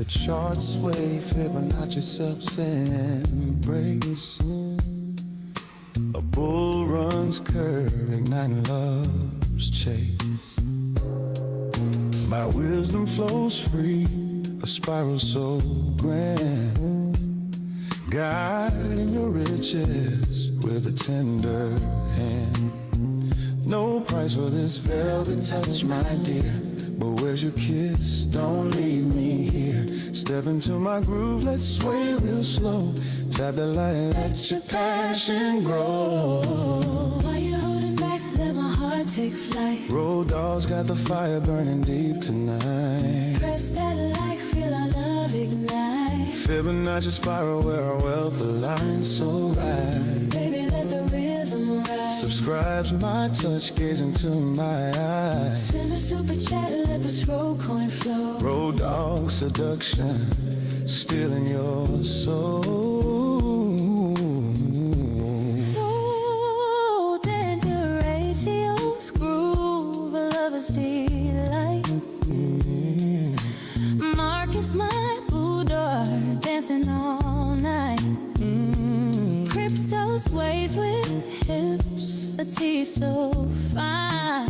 charts sway, Fibonacci self-embrace. A bull runs curve, igniting love's chase. My wisdom flows free, a spiral so grand, guiding your riches with a tender hand. No price for this velvet touch, my dear, but where's your kiss? Don't leave me here. Step into my groove, let's sway real slow. Tap the light, let your passion grow. Why you holding back? Let my heart take flight. Road Dawg's got the fire burning deep tonight. Press that like, feel our love ignite. Fibonacci spiral where our wealth aligns so right. Baby, let the rhythm ride. Subscribe's my touch, gaze into my eyes. Send a super chat, let this road coin flow. Road Dawg seduction, stealing your soul. Road and your radio's groove, a lover's delight. Markets my boudoir, dancing all night. Crypto sways with hips, a tea so fine.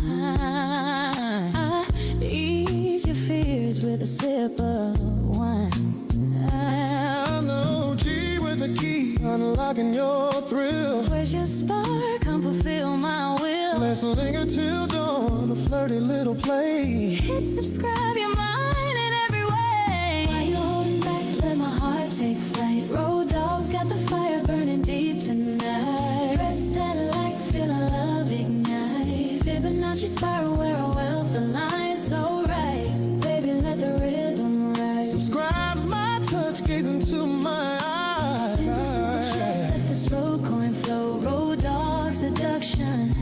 I ease your fears with a sip of wine. I know G with a key, unlocking your thrill. Where's your spark? Come fulfill my will. Let's linger till dawn, a flirty little play. Hit subscribe, your mind in every way. Why you holding back? Let my heart take flight. Road Dawg's got the fire burning deep tonight. Press that like, feel our love ignite. Fibonacci spiral where our wealth aligns so right. Baby, let the rhythm ride. Subscribe's my touch, gaze into my eyes. Send a super chat, let this road coin flow. Road Dawg seduction,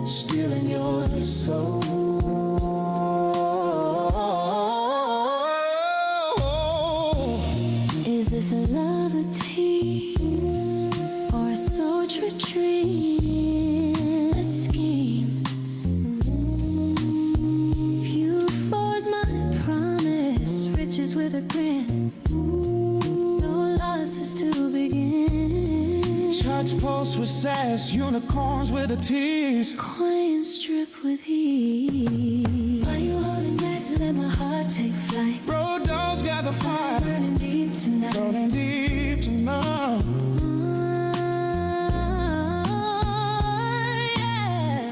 stealing your soul. Is this a love of tears or a sultry dream? A scheme. Q4's my promise, riches with a grin. No losses to begin. Charts pulse with sass, unicorns with a tease. Coins drip with heat. Why you holding back? Let my heart take flight. Road Dawg's got the fire Burning deep tonight. burning deep tonight. Yeah.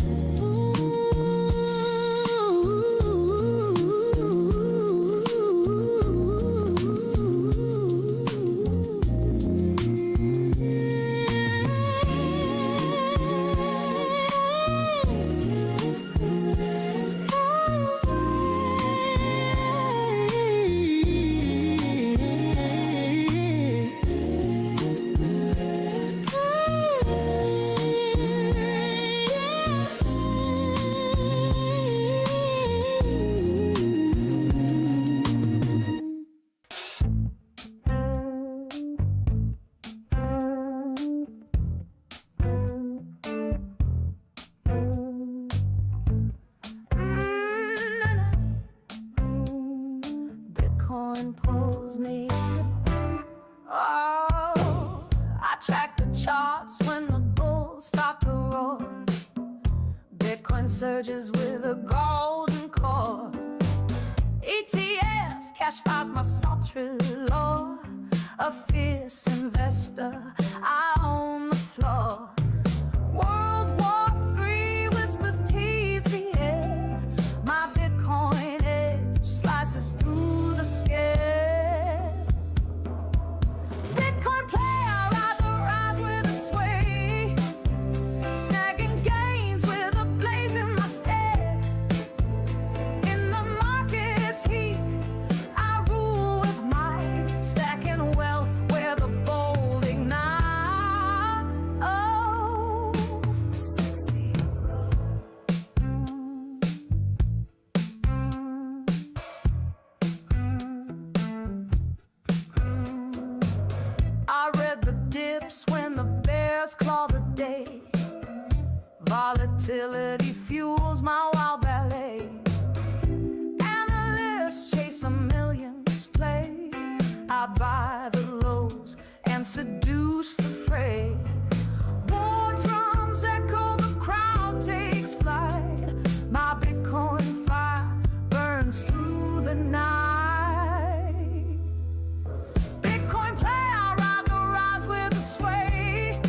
Bitcoin pulls me. Oh, I track the charts when the bulls start to roar. Bitcoin surges with a golden core. ETF cash files my sultry lore. A fierce investor, I own the floor. World War III whispers tease the air. My Bitcoin edge slices through the scare. Bitcoin player, ride the rise with a sway. Snagging gains with a blaze in my step. In the market's heat, I rule with might. Stacking wealth where the bold ignite. Oh, I read the dips when the bears claw the day. Volatility fuels my wild ballet. Analysts chase a million's play. seduce the fray. War drums echo, the crowd takes flight. My Bitcoin fire burns through the night. Bitcoin play, I ride the rise with a sway.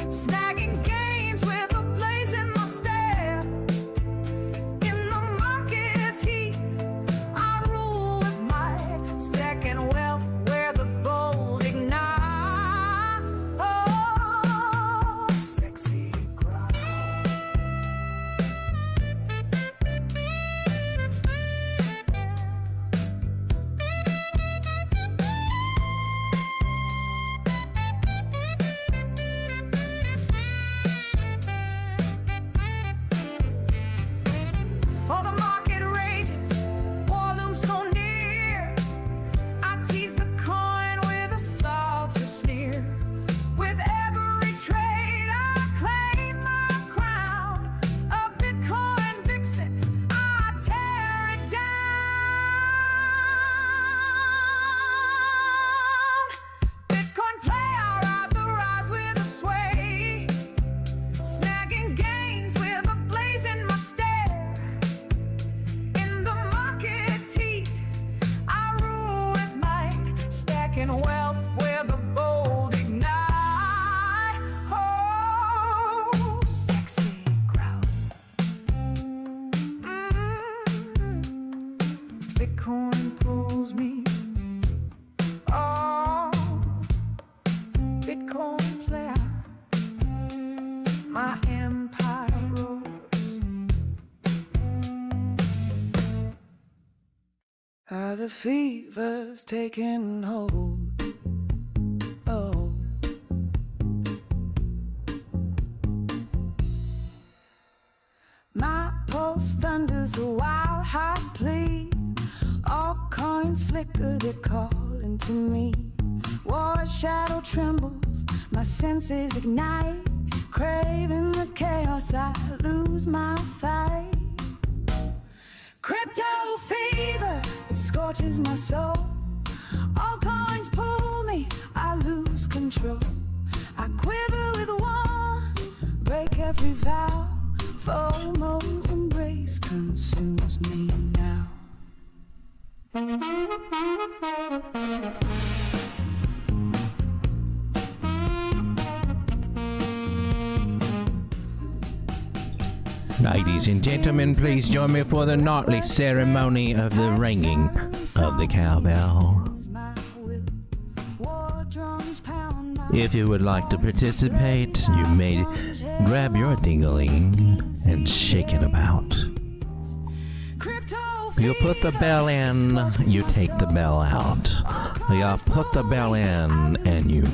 Snagging gains with a blaze in my stare. In the market's heat, I rule with might. Stacking wealth where the gold ignite. Oh, sexy crowd. Oh, the market rages, war looms so near. I tease the coin with a salty sneer. With every trade, I claim my crown. A Bitcoin vixen, I tear it down. Bitcoin play, I ride the rise with a sway. Snagging gains with a blaze in my stare. In the market's heat, I rule with might. Stacking wealth where the bold ignite. Oh, sexy crowd. Bitcoin pulls me. Oh, Bitcoin player. My empire rose. The fever's taking hold. Oh, my pulse thunders a wild heart plea. All coins flicker, they're calling to me. War shadow trembles, my senses ignite. Craving the chaos, I lose my fight. Crypto fever, it scorches my soul. All coins pull me, I lose control. I quiver with one, break every vow. FOMO's embrace consumes me now. Ladies and gentlemen, please join me for the nightly ceremony of the ringing of the cowbell. If you would like to participate, you may grab your ding-a-ling and shake it about. You put the bell in, you take the bell out. You put the bell in and you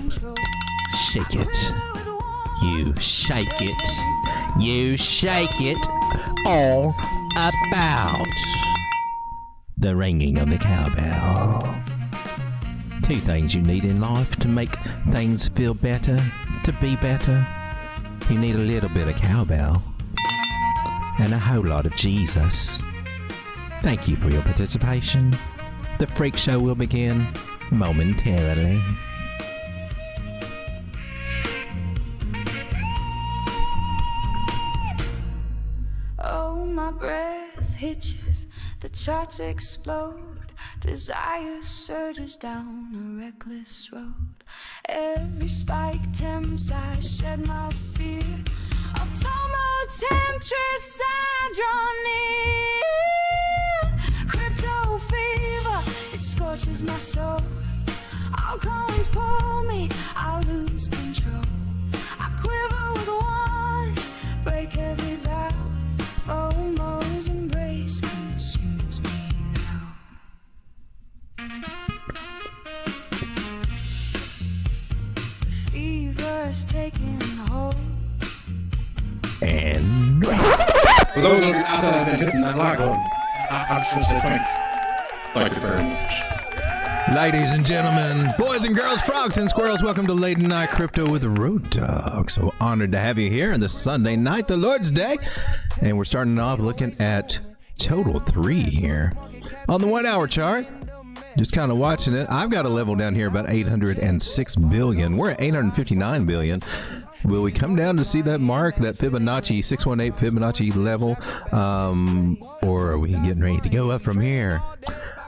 shake it. You shake it. You shake it all about the ringing of the cowbell. Two things you need in life to make things feel better, to be better. You need a little bit of cowbell and a whole lot of Jesus. Thank you for your participation. The freak show will begin momentarily. My breath hitches, the charts explode. Desire surges down a reckless road. Every spike tempts, I shed my fear. A FOMO temptress, I draw near. Crypto fever, it scorches my soul. All coins pull me, I lose control. I quiver with one, break every vow. FOMO's embrace consumes me now. The fever's taking hold. And for those of you out there that have been hitting that like button, I just want to say thank you very much. ladies and gentlemen, boys and girls, frogs and squirrels, welcome to Late Night Crypto with Road Dawg. So honored to have you here on this Sunday night, the Lord's Day. And we're starting off looking at total 3 here. On the 1 hour chart, Just kind of watching it. I've got a level down here about 806 billion. We're at 859 billion. Will we come down to see that mark, that Fibonacci 618 Fibonacci level, or are we getting ready to go up from here?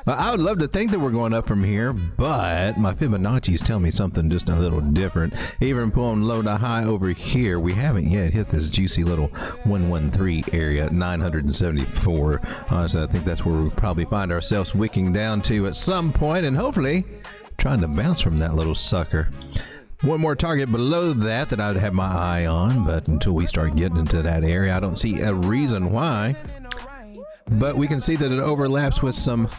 I would love to think that we're going up from here, but my Fibonacci's tell me something just a little different. Even pulling low to high over here, we haven't yet hit this juicy little 113 area at 974. Honestly, I think that's where we'll probably find ourselves wicking down to at some point, and hopefully trying to bounce from that little sucker. One more target below that I'd have my eye on, but until we start getting into that area, I don't see a reason why. But we can see that it overlaps with some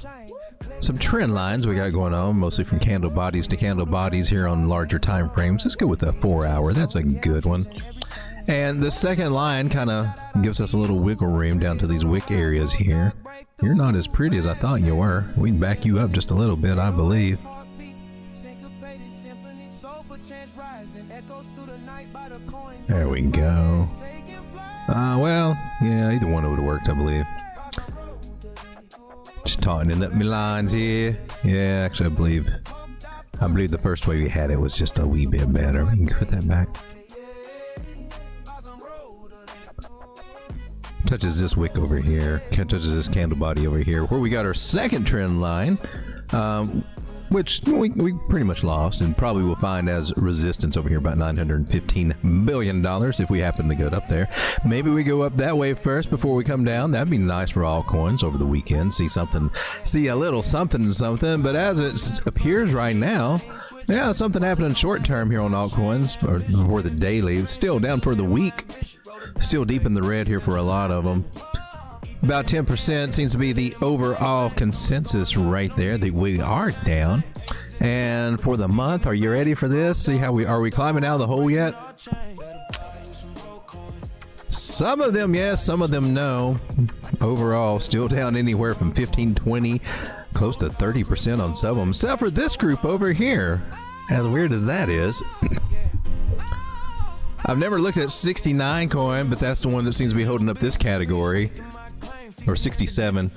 trend lines we got going on, mostly from candle bodies to candle bodies here on larger time frames. Let's go with the 4 hour. That's a good one. And the second line kind of gives us a little wiggle room down to these wick areas here. You're not as pretty as I thought you were. We can back you up just a little bit, I believe. There we go. Well, yeah, either one would have worked, I believe. Just tightening up my lines here. Yeah, actually, I believe the first way we had it was just a wee bit better. We can put that back. Touches this wick over here. Touches this candle body over here. Where we got our second trend line, which we pretty much lost and probably will find as resistance over here, about $915 billion if we happen to get up there. Maybe we go up that way first before we come down. That'd be nice for altcoins over the weekend. See a little something. But as it appears right now, yeah, something happening short term here on altcoins for the daily. Still down for the week. Still deep in the red here for a lot of them. About 10% seems to be the overall consensus right there that we are down. And for the month, are you ready for this? See how are we climbing out of the hole yet? Some of them yes, some of them no. Overall, still down anywhere from 15, 20, close to 30% on some of them. Except for this group over here. As weird as that is. I've never looked at 69 coin, but that's the one that seems to be holding up this category. Or 67.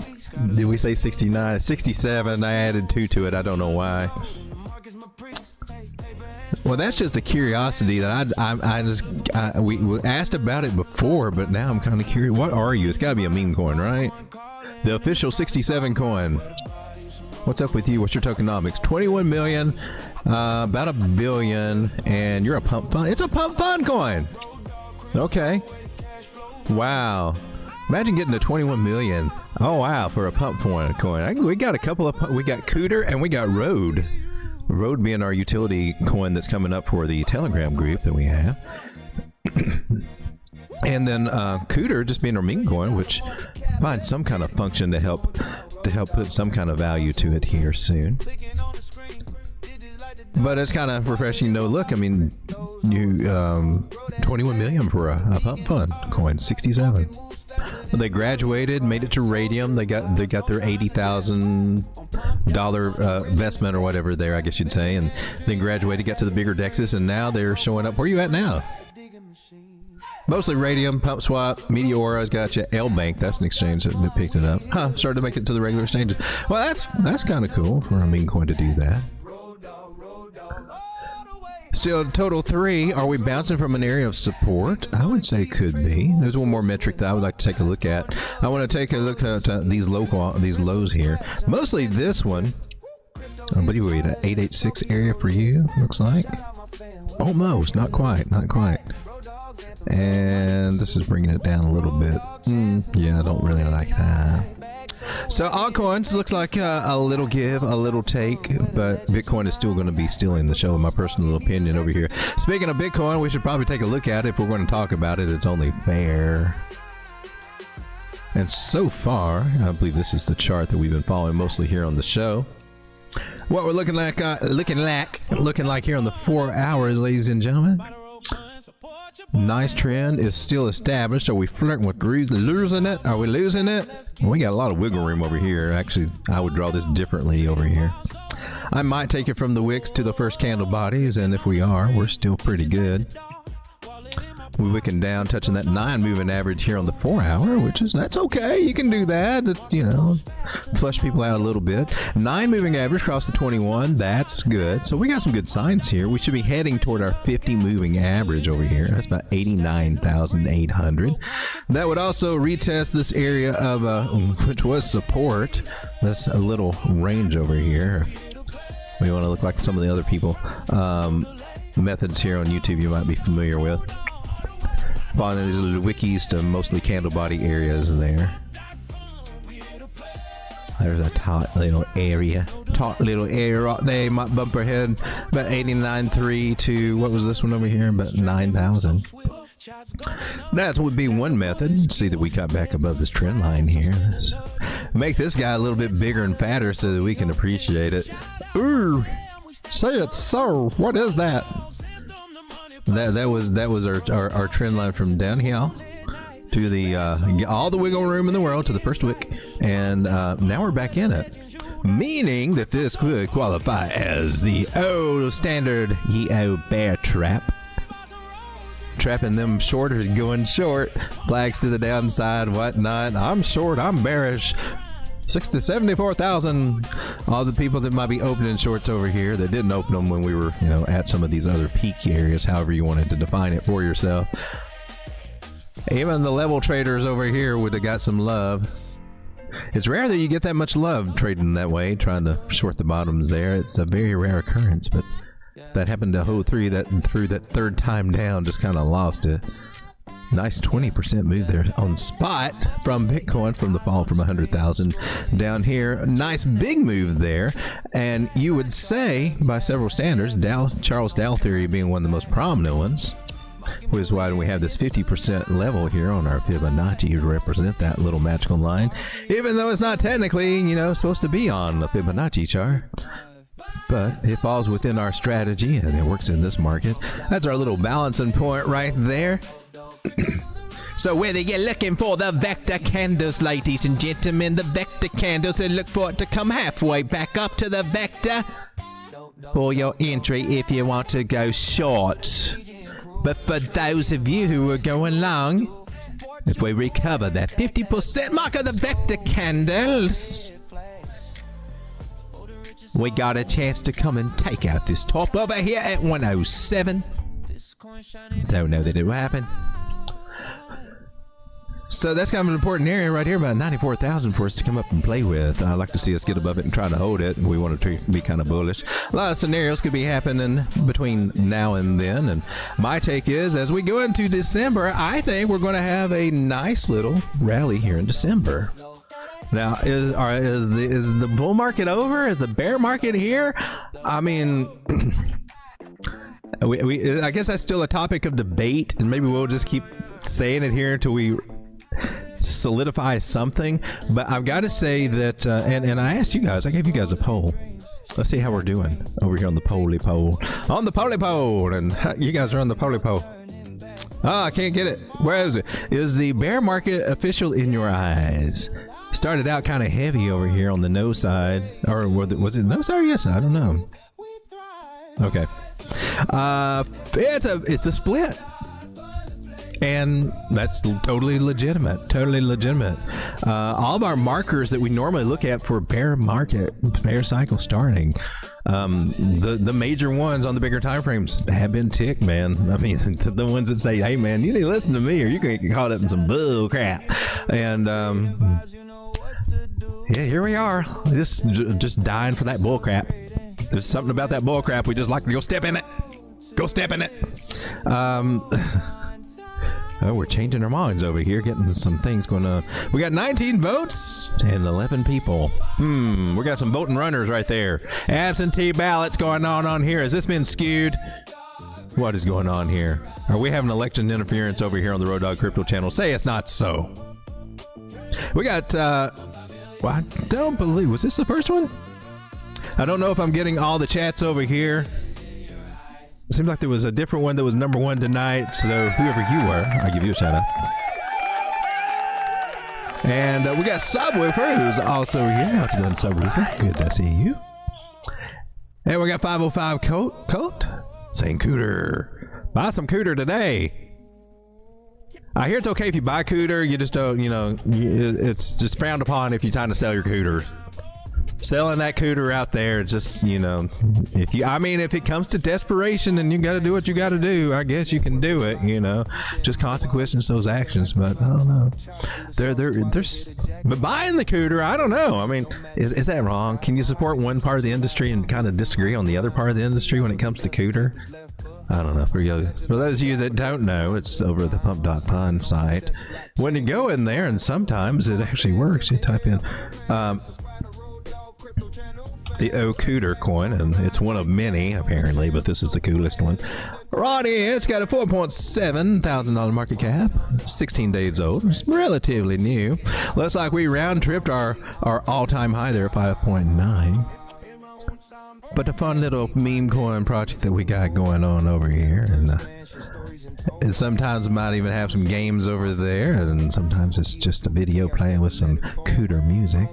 Did we say 69? 67. I added 2 to it. I don't know why. Well, that's just a curiosity that we asked about it before, but now I'm kind of curious. What are you? It's got to be a meme coin, right? The official 67 coin. What's up with you? What's your tokenomics? 21 million, about $1 billion, and you're a pump fun. It's a pump fun coin. Okay. Wow. Imagine getting to 21 million. Oh wow, for a pump coin. We got a couple of. We got Cooter and we got Road. Road being our utility coin that's coming up for the Telegram group that we have. And then Cooter just being our meme coin, which finds some kind of function to help put some kind of value to it here soon. But it's kind of refreshing. No, look, I mean, you 21 million for a pump fund coin, 67. They graduated, made it to Raydium. They got their $80,000 investment or whatever there, I guess you'd say, and then graduated, got to the bigger dexes, and now they're showing up. Where are you at now? Mostly Raydium, Pump Swap, Meteora's got you. L Bank, that's an exchange that picked it up. Huh? Started to make it to the regular exchanges. Well, that's kind of cool for a meme coin to do that. Still, total 3. Are we bouncing from an area of support? I would say could be. There's one more metric that I would like to take a look at. I want to take a look at these lows here. Mostly this one. What are you at? 886 area for you? Looks like. Almost. Not quite. Not quite. And this is bringing it down a little bit. Yeah, I don't really like that. So altcoins looks like a little give, a little take, but Bitcoin is still going to be stealing the show, in my personal opinion over here. Speaking of Bitcoin, we should probably take a look at it if we're going to talk about it. It's only fair. And so far, I believe this is the chart that we've been following mostly here on the show. What we're looking like here on the 4 hours, ladies and gentlemen. Nice trend is still established. Are we flirting with losing it? Are we losing it? We got a lot of wiggle room over here. Actually, I would draw this differently over here. I might take it from the wicks to the first candle bodies, and if we are, we're still pretty good. We're wicking down, touching that 9 moving average here on the 4 hour, that's okay. You can do that. Flush people out a little bit. 9 moving average across the 21. That's good. So we got some good signs here. We should be heading toward our 50 moving average over here. That's about 89,800. That would also retest this area of which was support. That's a little range over here. We want to look like some of the other people. Methods here on YouTube you might be familiar with. Following these little wikis to mostly candle body areas there. There's a taut little area. Taut little area right there. Might bump our head about 89.3 to, what was this one over here? About 9,000. That would be one method. See that we got back above this trend line here. Let's make this guy a little bit bigger and fatter so that we can appreciate it. Ooh, say it so. What is that? That was our trend line from down here to the all the wiggle room in the world to the first wick, and now we're back in it, meaning that this could qualify as the old standard bear trap. Trapping them shorters going short, flags to the downside, whatnot. I'm short, I'm bearish. 60 to 74,000. All the people that might be opening shorts over here that didn't open them when we were, at some of these other peak areas, however you wanted to define it for yourself. Even the level traders over here would have got some love. It's rare that you get that much love trading that way, trying to short the bottoms there. It's a very rare occurrence, but that happened to hold through that third time down, just kind of lost it. Nice 20% move there on spot from Bitcoin from the fall from 100,000 down here. Nice big move there. And you would say, by several standards, Charles Dow theory being one of the most prominent ones, which is why we have this 50% level here on our Fibonacci to represent that little magical line, even though it's not technically, supposed to be on the Fibonacci chart. But it falls within our strategy and it works in this market. That's our little balancing point right there. So whether you're looking for the vector candles, ladies and gentlemen, the vector candles, and look for it to come halfway back up to the vector for your entry if you want to go short. But for those of you who are going long, if we recover that 50% mark of the vector candles, we got a chance to come and take out this top over here at 107. Don't know that it will happen. So that's kind of an important area right here, about 94,000 for us to come up and play with. I'd like to see us get above it and try to hold it. We want to be kind of bullish. A lot of scenarios could be happening between now and then. And my take is, as we go into December, I think we're going to have a nice little rally here in December. Now, is the bull market over? Is the bear market here? I mean, I guess that's still a topic of debate, and maybe we'll just keep saying it here until we solidify something. But I've got to say that, and I asked you guys, I gave you guys a poll. Let's see how we're doing over here on the poly poll. On the poly poll, and you guys are on the poly poll. I can't get it. Where is it? Is the bear market official in your eyes? Started out kind of heavy over here on the no side, or was it no side or yes side? I don't know. Okay. It's a split. And that's totally legitimate. All of our markers that we normally look at for bear cycle starting, the major ones on the bigger time frames have been ticked, man. I mean, the ones that say, hey man, you need to listen to me or you're gonna get caught up in some bull crap. And yeah, here we are, just dying for that bull crap. There's something about that bull crap, we just like to go step in it. Oh, we're changing our minds over here, getting some things going on. We got 19 votes and 11 people. We got some voting runners right there. Absentee ballots going on here. Has this been skewed? What is going on here? Are we having election interference over here on the Road Dawg Crypto channel? Say it's not so. We got, well, I don't believe, was this the first one? I don't know if I'm getting all the chats over here. It seems like there was a different one that was number one tonight, so whoever you were, I'll give you a shout out. And we got Subwoofer, who's also here. How's it going, Subwoofer? Good to see you. And we got 505 Colt saying cooter. Buy some cooter today. I hear it's okay if you buy cooter. You just don't, it's just frowned upon if you're trying to sell your cooter. Selling that cooter out there, just, if it comes to desperation and you got to do what you got to do, I guess you can do it, just consequences those actions. But I don't know. But buying the cooter, I don't know. I mean, is that wrong? Can you support one part of the industry and kind of disagree on the other part of the industry when it comes to cooter? I don't know. For those of you that don't know, it's over at the pump.fun site. When you go in there, and sometimes it actually works, you type in the Cooter coin, and it's one of many apparently, but this is the coolest one. Roddy, it's got a $4,700 market cap, 16 days old. It's relatively new. Looks like we round tripped our all-time high there at 5.9. But a fun little meme coin project that we got going on over here, and sometimes might even have some games over there, and sometimes it's just a video playing with some Cooter music.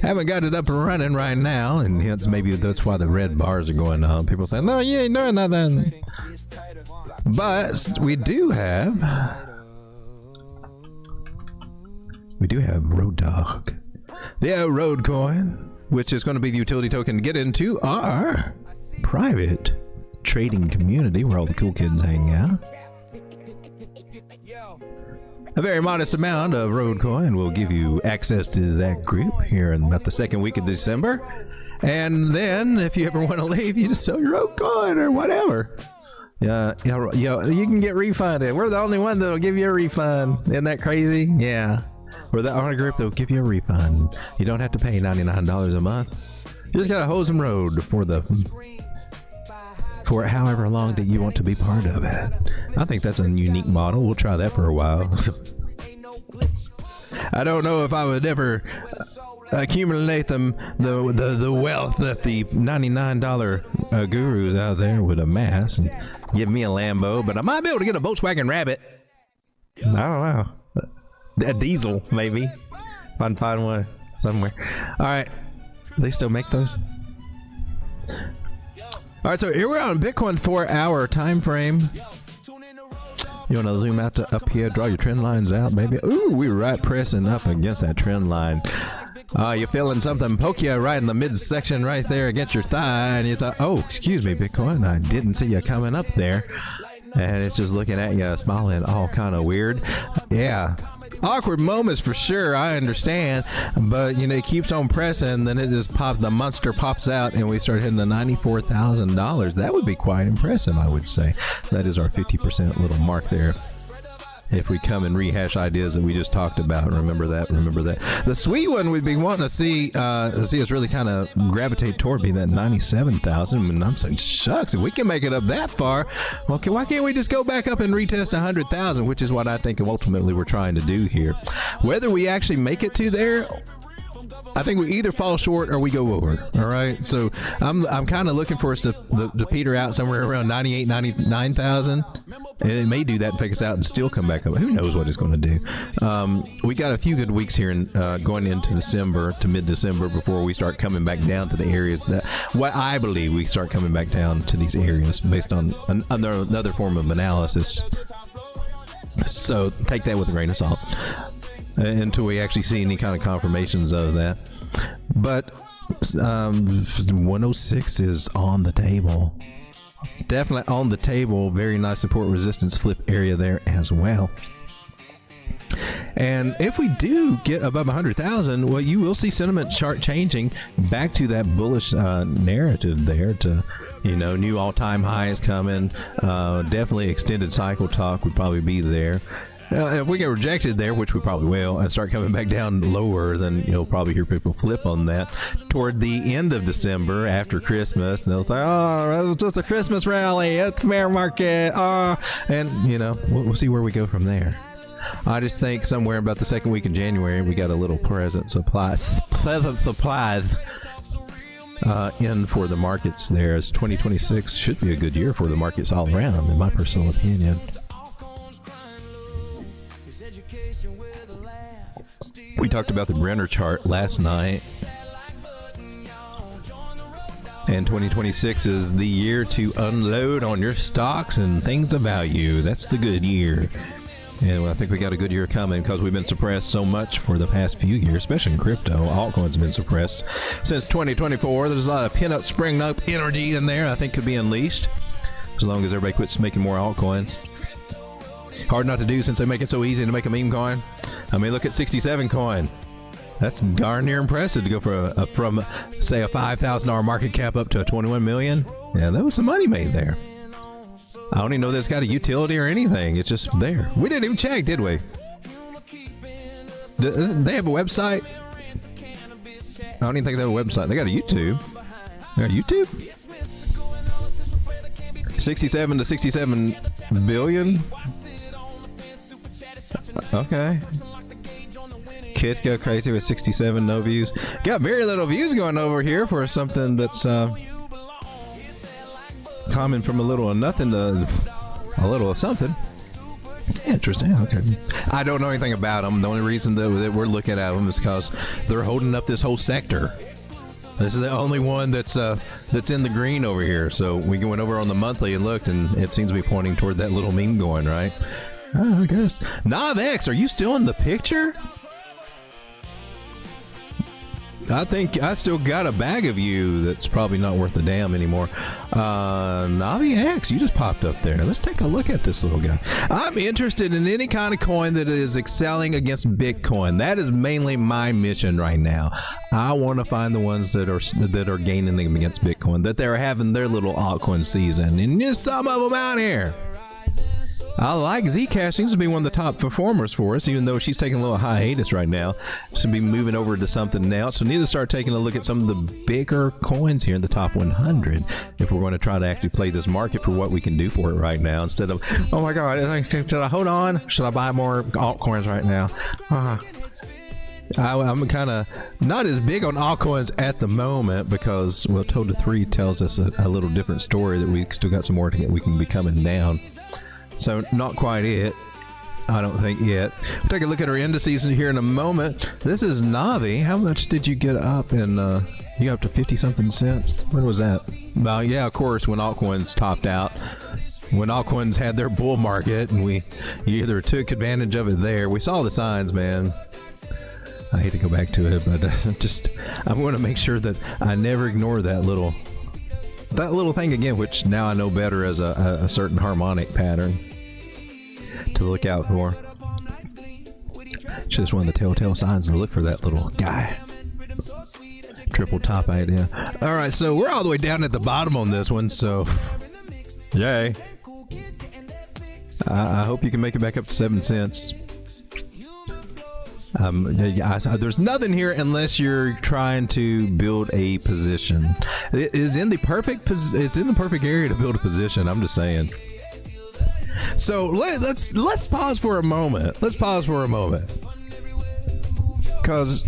Haven't got it up and running right now, and hence maybe that's why the red bars are going on. People say, no, you ain't doing nothing. But we do have Road Dawg, the Road coin, which is going to be the utility token to get into our private trading community where all the cool kids hang out. A very modest amount of Road coin will give you access to that group here in about the second week of December. And then if you ever want to leave, you just sell your Road coin or whatever. You can get refunded. We're the only one that'll give you a refund. Isn't that crazy? Yeah. We're the only group that'll give you a refund. You don't have to pay $99 a month. You just gotta hold some Road for however long that you want to be part of it. I think that's a unique model. We'll try that for a while. I don't know if I would ever accumulate the wealth that the $99 gurus out there would amass and give me a Lambo, but I might be able to get a Volkswagen Rabbit. I don't know. A diesel, maybe. If I can find one somewhere. All right. They still make those? All right, so here we're on Bitcoin 4-hour time frame. You want to zoom out to up here, draw your trend lines out, baby. Ooh, we're right pressing up against that trend line. You're feeling something poke you right in the midsection right there against your thigh, and you thought, oh, excuse me, Bitcoin, I didn't see you coming up there. And it's just looking at you, smiling, all kind of weird. Yeah. Awkward moments for sure, I understand, but it keeps on pressing, then it just the monster pops out, and we start hitting the $94,000. That would be quite impressive, I would say. That is our 50% little mark there. If we come and rehash ideas that we just talked about, remember that. The sweet one we'd be wanting to see us really kind of gravitate toward being that 97,000. And I'm saying, shucks, if we can make it up that far, well, why can't we just go back up and retest 100,000, which is what I think ultimately we're trying to do here. Whether we actually make it to there, I think we either fall short or we go over. All right, so I'm kind of looking for us to peter out somewhere around 98, 99,000. And it may do that and pick us out and still come back up. Who knows what it's going to do? We got a few good weeks here going into December to mid-December before we start coming back down to the areas that what I believe we start coming back down to these areas based on another form of analysis. So take that with a grain of salt until we actually see any kind of confirmations of that. But 106 is on the table. Definitely on the table. Very nice support resistance flip area there as well. And if we do get above 100,000, well, you will see sentiment chart changing back to that bullish narrative there to, new all-time highs coming. Definitely extended cycle talk would probably be there. If we get rejected there, which we probably will, and start coming back down lower, then you'll probably hear people flip on that toward the end of December after Christmas. And they'll say, oh, that was just a Christmas rally. It's fair market. And, we'll see where we go from there. I just think somewhere about the second week of January, we got a little pleasant supplies in for the markets there, as 2026 should be a good year for the markets all around, in my personal opinion. We talked about the Brenner chart last night, and 2026 is the year to unload on your stocks and things of value. That's the good year. And I think we got a good year coming because we've been suppressed so much for the past few years, especially in crypto. Altcoins have been suppressed since 2024. There's a lot of pin-up, spring-up energy in there I think could be unleashed as long as everybody quits making more altcoins. Hard not to do since they make it so easy to make a meme coin. I mean, look at 67 coin. That's darn near impressive to go from say a $5,000 market cap up to a 21 million. Yeah, that was some money made there. I don't even know that it's got a utility or anything. It's just there. We didn't even check, did we? They have a website? I don't even think they have a website. They got a YouTube. They got YouTube? 67 to 67 billion? Okay. Kids go crazy with 67, no views. Got very little views going over here for something that's coming from a little of nothing to a little of something. Interesting. Okay. I don't know anything about them. The only reason that we're looking at them is because they're holding up this whole sector. This is the only one that's in the green over here. So we went over on the monthly and looked, and it seems to be pointing toward that little meme going, right? Oh, I guess. NavX, are you still in the picture? I think I still got a bag of you that's probably not worth a damn anymore. NavX, you just popped up there. Let's take a look at this little guy. I'm interested in any kind of coin that is excelling against Bitcoin. That is mainly my mission right now. I want to find the ones that are gaining them against Bitcoin, that they're having their little altcoin season, and there's some of them out here. I like Zcash. Seems to be one of the top performers for us, even though she's taking a little hiatus right now. She'll be moving over to something else. So we need to start taking a look at some of the bigger coins here in the top 100 if we're going to try to actually play this market for what we can do for it right now, instead of, oh my God, should I hold on? Should I buy more altcoins right now? I'm kind of not as big on altcoins at the moment because, well, Toad to 3 tells us a little different story, that we still got some more to get. We can be coming down. So not quite it, I don't think yet. We'll take a look at our indices here in a moment. This is Navi. How much did you get up in? You got up to 50 something cents. When was that? Well, yeah, of course, when altcoins topped out. When altcoins had their bull market, and you either took advantage of it there. We saw the signs, man. I hate to go back to it, but I want to make sure that I never ignore that little thing again, which now I know better as a certain harmonic pattern to look out for. Just one of the telltale signs to look for that little guy. Triple top idea. All right, so we're all the way down at the bottom on this one, so yay. I hope you can make it back up to 7 cents. There's nothing here unless you're trying to build a position. It is in the perfect it's in the perfect area to build a position. I'm just saying. So let's pause for a moment. Let's pause for a moment, because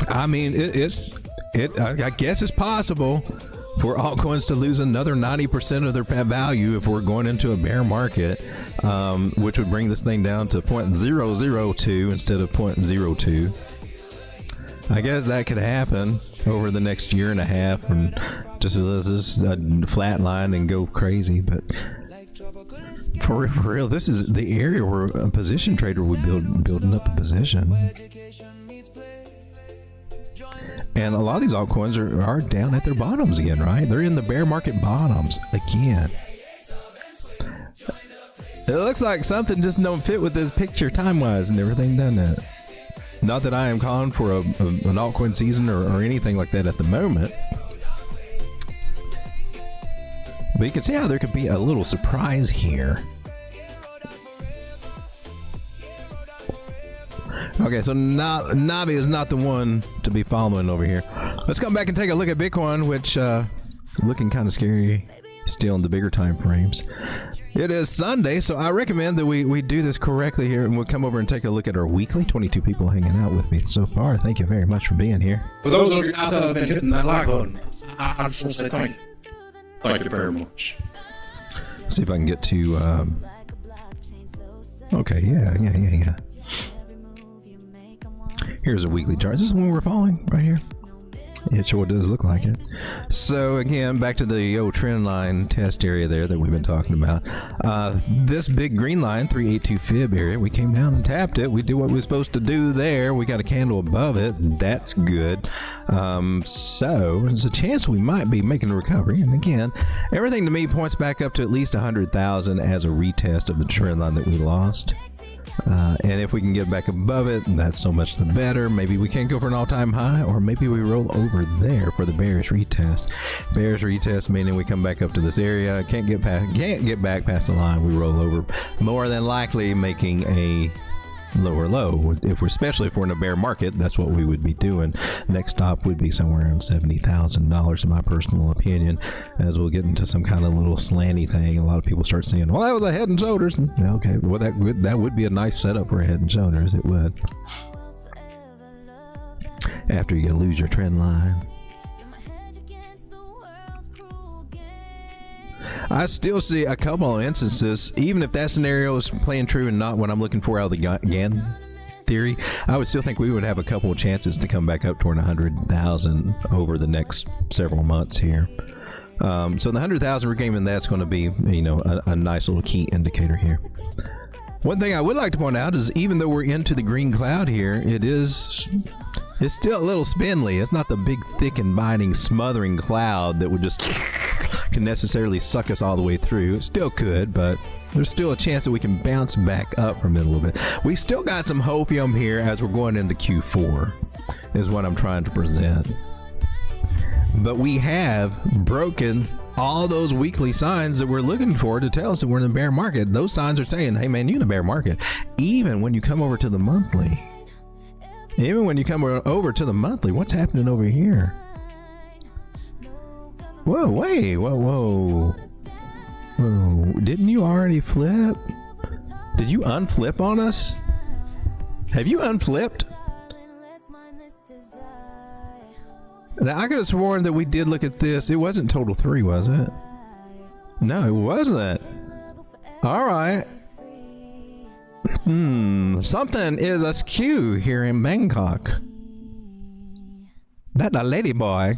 I mean I guess it's possible for altcoins to lose another 90% of their value if we're going into a bear market, which would bring this thing down to 0.002 instead of 0.02. I guess that could happen over the next year and a half, and just flat line and go crazy. But for real, this is the area where a position trader would building up a position. And a lot of these altcoins are down at their bottoms again, right? They're in the bear market bottoms again. It looks like something just don't fit with this picture time-wise and everything, doesn't it? Not that I am calling for an altcoin season or anything like that at the moment. But you can see how there could be a little surprise here. Okay, so Navi is not the one to be following over here. Let's come back and take a look at Bitcoin, which looking kind of scary still in the bigger time frames. It is Sunday, so I recommend that we do this correctly here, and we'll come over and take a look at our weekly. 22 people hanging out with me so far. Thank you very much for being here. For those of you out there that have been hitting that like button, I just want to say thank you. Thank you very much. Let's see if I can get to... Okay, yeah. Here's a weekly chart. Is this the one we're following right here? It sure does look like it. So again, back to the old trend line test area there that we've been talking about. This big green line, 382 fib area, we came down and tapped it. We did what we were supposed to do there. We got a candle above it. That's good. So there's a chance we might be making a recovery. And again, everything to me points back up to at least 100,000 as a retest of the trend line that we lost. And if we can get back above it, that's so much the better. Maybe we can't go for an all-time high, or maybe we roll over there for the bearish retest. Bearish retest meaning we come back up to this area, can't get back past the line, we roll over, more than likely making a lower low. Especially if we're in a bear market, that's what we would be doing. Next stop would be somewhere around $70,000 in my personal opinion, as we'll get into some kind of little slanty thing. A lot of people start saying, well, that was a head and shoulders. Okay, well, that would be a nice setup for a head and shoulders. It would, after you lose your trend line. I still see a couple of instances, even if that scenario is playing true and not what I'm looking for out of the GAN theory, I would still think we would have a couple of chances to come back up toward 100,000 over the next several months here. So the 100,000 regaining, that's going to be, you know, a nice little key indicator here. One thing I would like to point out is even though we're into the green cloud here, it's still a little spindly. It's not the big, thick and biting, smothering cloud that would just can necessarily suck us all the way through. It still could, but there's still a chance that we can bounce back up from it a little bit. We still got some hopium here as we're going into Q4, is what I'm trying to present. But we have broken all those weekly signs that we're looking for to tell us that we're in a bear market. Those signs are saying, hey man, you're in a bear market. Even when you come over to the monthly, what's happening over here? Whoa, wait, whoa. Didn't you already flip? Did you unflip on us? Have you unflipped? Now, I could have sworn that we did look at this. It wasn't total 3, was it? No, it wasn't. All right. Something is askew here in Bangkok. That a lady boy.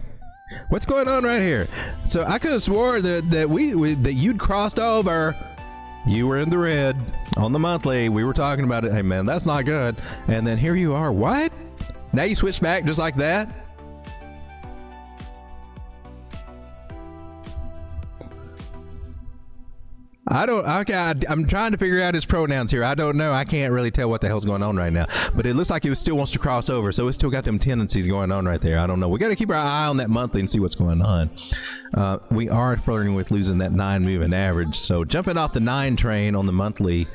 What's going on right here? So I could have swore that you'd crossed over. You were in the red on the monthly. We were talking about it. Hey man, that's not good. And then here you are. What? Now you switched back just like that? I'm trying to figure out his pronouns here. I don't know. I can't really tell what the hell's going on right now. But it looks like he still wants to cross over, so it's still got them tendencies going on right there. I don't know. We got to keep our eye on that monthly and see what's going on. We are flirting with losing that 9 moving average. So jumping off the 9 train on the monthly,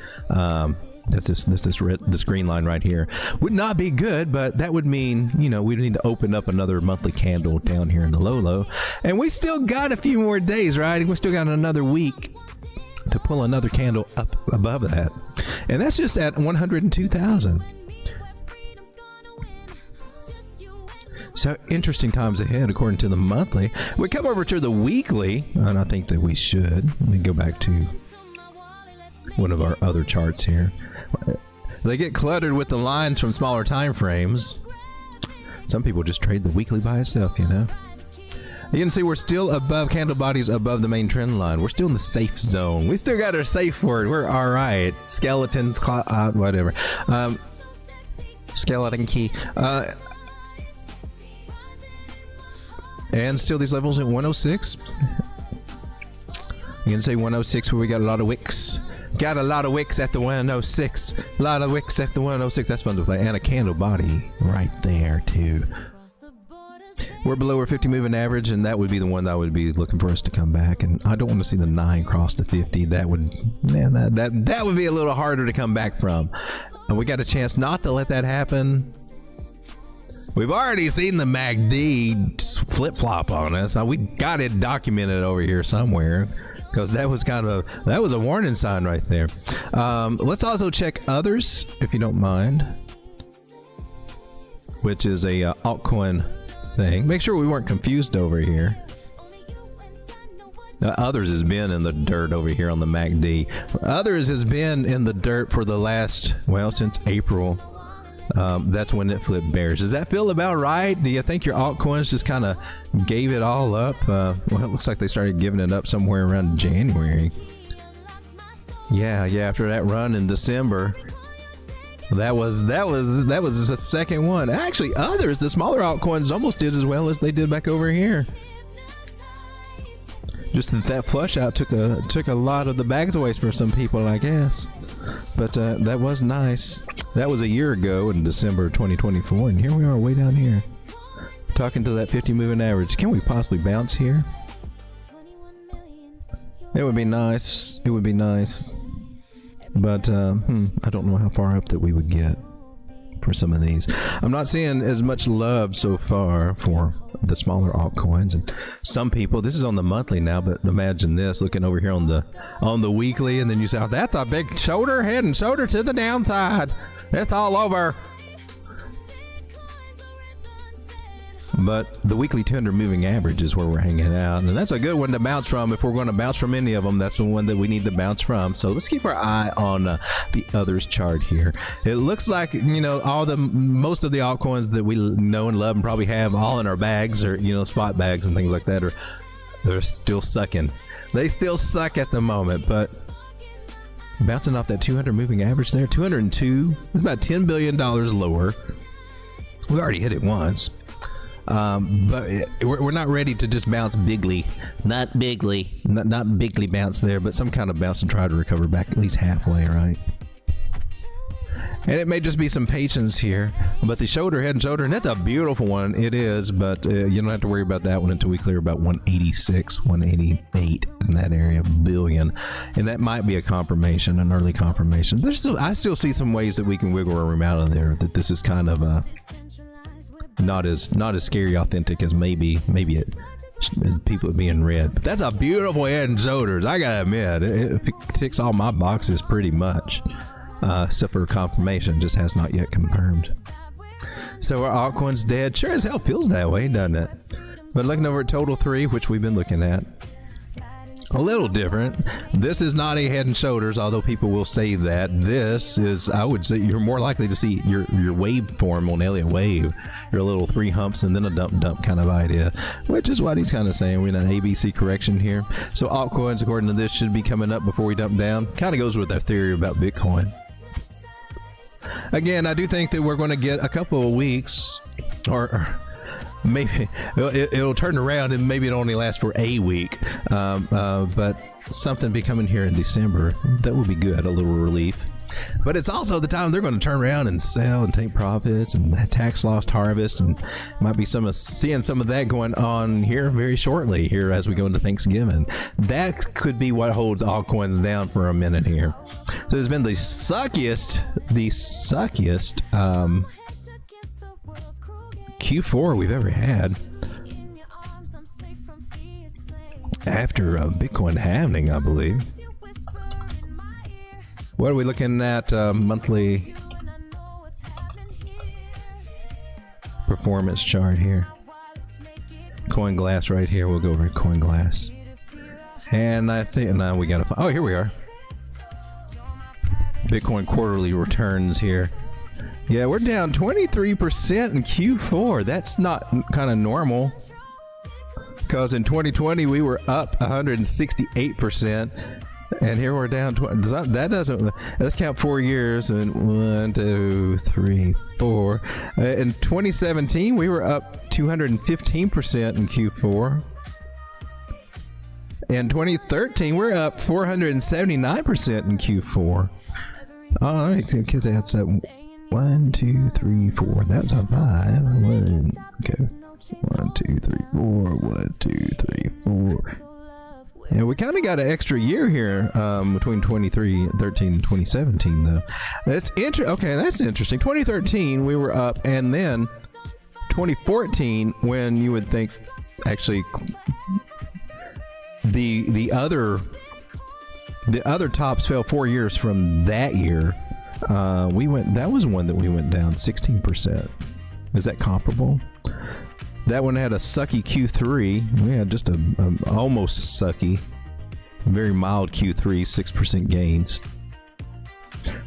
this green line right here would not be good, but that would mean, you know, we need to open up another monthly candle down here in the low. And we still got a few more days, right? We still got another week to pull another candle up above that, and that's just at 102,000. So interesting times ahead according to the monthly. We come over to the weekly, and I think that we should. Let me go back to one of our other charts here. They get cluttered with the lines from smaller time frames. Some people just trade the weekly by itself, you know. You can see we're still above candle bodies above the main trend line. We're still in the safe zone. We still got our safe word. We're all right. Skeletons, whatever. Skeleton key. And still these levels at 106. You can say 106 where we got a lot of wicks. Got a lot of wicks at the 106. A lot of wicks at the 106. That's fun to play. And a candle body right there too. We're below our 50 moving average, and that would be the one that I would be looking for us to come back. And I don't want to see the 9 cross the 50. That would, man, that would be a little harder to come back from. And we got a chance not to let that happen. We've already seen the MACD flip-flop on us. Now, we got it documented over here somewhere, because that was a warning sign right there. Let's also check others, if you don't mind, which is a altcoin thing. Make sure we weren't confused over here. Others has been in the dirt over here on the MACD. Others has been in the dirt for the last, well, since April. That's when it flipped bearish. Does that feel about right? Do you think your altcoins just kind of gave it all up? Well, it looks like they started giving it up somewhere around January. Yeah, after that run in December. That was the second one. Actually, others, the smaller altcoins, almost did as well as they did back over here. Just that flush out took a lot of the bags away for some people, I guess. But that was nice. That was a year ago in December 2024, and here we are way down here, talking to that 50 moving average. Can we possibly bounce here? It would be nice. It would be nice. But I don't know how far up that we would get for some of these. I'm not seeing as much love so far for the smaller altcoins, and some people, this is on the monthly now, but imagine this, looking over here on the weekly, and then you say, oh, that's a big shoulder, head and shoulder to the downside. It's all over. But the weekly 200 moving average is where we're hanging out, and that's a good one to bounce from. If we're going to bounce from any of them, that's the one that we need to bounce from. So let's keep our eye on the others chart here. It looks like, you know, most of the altcoins that we know and love and probably have all in our bags, or, you know, spot bags and things like that, they're still sucking. They still suck at the moment, but bouncing off that 200 moving average there, 202, it's about $10 billion lower. We already hit it once. But we're not ready to just bounce bigly. Not bigly bounce there, but some kind of bounce and try to recover back at least halfway, right? And it may just be some patience here. But the shoulder, head and shoulder, and that's a beautiful one. It is, but you don't have to worry about that one until we clear about 186, 188 in that area, billion. And that might be a confirmation, an early confirmation. But I still see some ways that we can wiggle our room out of there, that this is kind of not as scary authentic as maybe people being read. But that's a beautiful head and shoulders, I gotta admit. It ticks all my boxes pretty much, except for confirmation, just has not yet confirmed. So our altcoin's dead. Sure as hell feels that way, doesn't it? But looking over at total 3, which we've been looking at, a little different. This is not a head and shoulders, although people will say that. This is, I would say, you're more likely to see your waveform on Elliott Wave. Your little 3 humps and then a dump kind of idea, which is what he's kind of saying. We're in an ABC correction here. So altcoins, according to this, should be coming up before we dump down. Kind of goes with our theory about Bitcoin. Again, I do think that we're going to get a couple of weeks, or maybe it'll turn around and maybe it only lasts for a week, but something be coming here in December that will be good, a little relief. But it's also the time they're going to turn around and sell and take profits and tax loss harvest, and might be seeing some of that going on here very shortly here as we go into Thanksgiving. That could be what holds altcoins down for a minute here. So there's been the suckiest Q4 we've ever had after Bitcoin halving, I believe. What are we looking at? Monthly performance chart here. CoinGlass right here. We'll go over to CoinGlass. And I think now we got to. Oh, here we are. Bitcoin quarterly returns here. Yeah, we're down 23% in Q4. That's not kind of normal, because in 2020 we were up 168%, and here we're down 20. That doesn't. Let's count 4 years. And 1, 2, 3, 4. In 2017 we were up 215% in Q4. In 2013 we're up 479% in Q4. Oh, because that's a 1, 2, 3, 4. That's a 5. 1. Okay. 1, 2, 3, 4. 1, 2, 3, 4. Yeah, we kind of got an extra year here between 2013 and 2017, though. That's okay, that's interesting. 2013 we were up, and then 2014, when you would think actually the other tops fell 4 years from that year. That was one that we went down 16%. Is that comparable? That one had a sucky Q3. We had just a almost sucky, very mild Q3, 6% gains.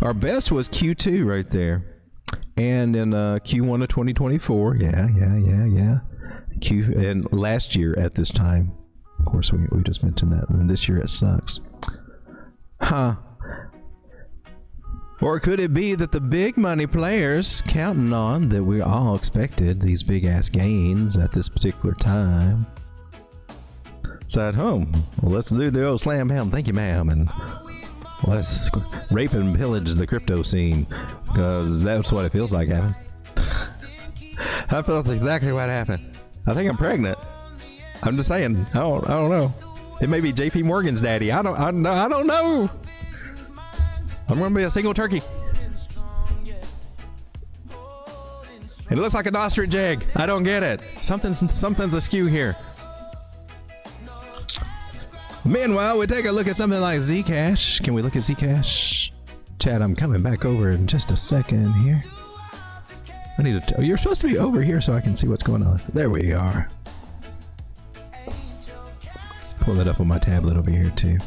Our best was Q2 right there. and in Q1 of 2024. Yeah. And last year at this time, of course, we just mentioned that, and this year it sucks. Huh. Or could it be that the big money players counting on that we all expected these big ass gains at this particular time? Sat home. Well, let's do the old slam bam, thank you, ma'am, and let's rape and pillage the crypto scene, because that's what it feels like happening. That feels exactly what happened. I think I'm pregnant. I'm just saying. I don't know. It may be JP Morgan's daddy. I don't know. I'm gonna be a single turkey. It looks like an ostrich egg. I don't get it. Something's askew here. Meanwhile, we take a look at something like Zcash. Can we look at Zcash? Chad, I'm coming back over in just a second here. I need to. You're supposed to be over here so I can see what's going on. There we are. Pull that up on my tablet over here too.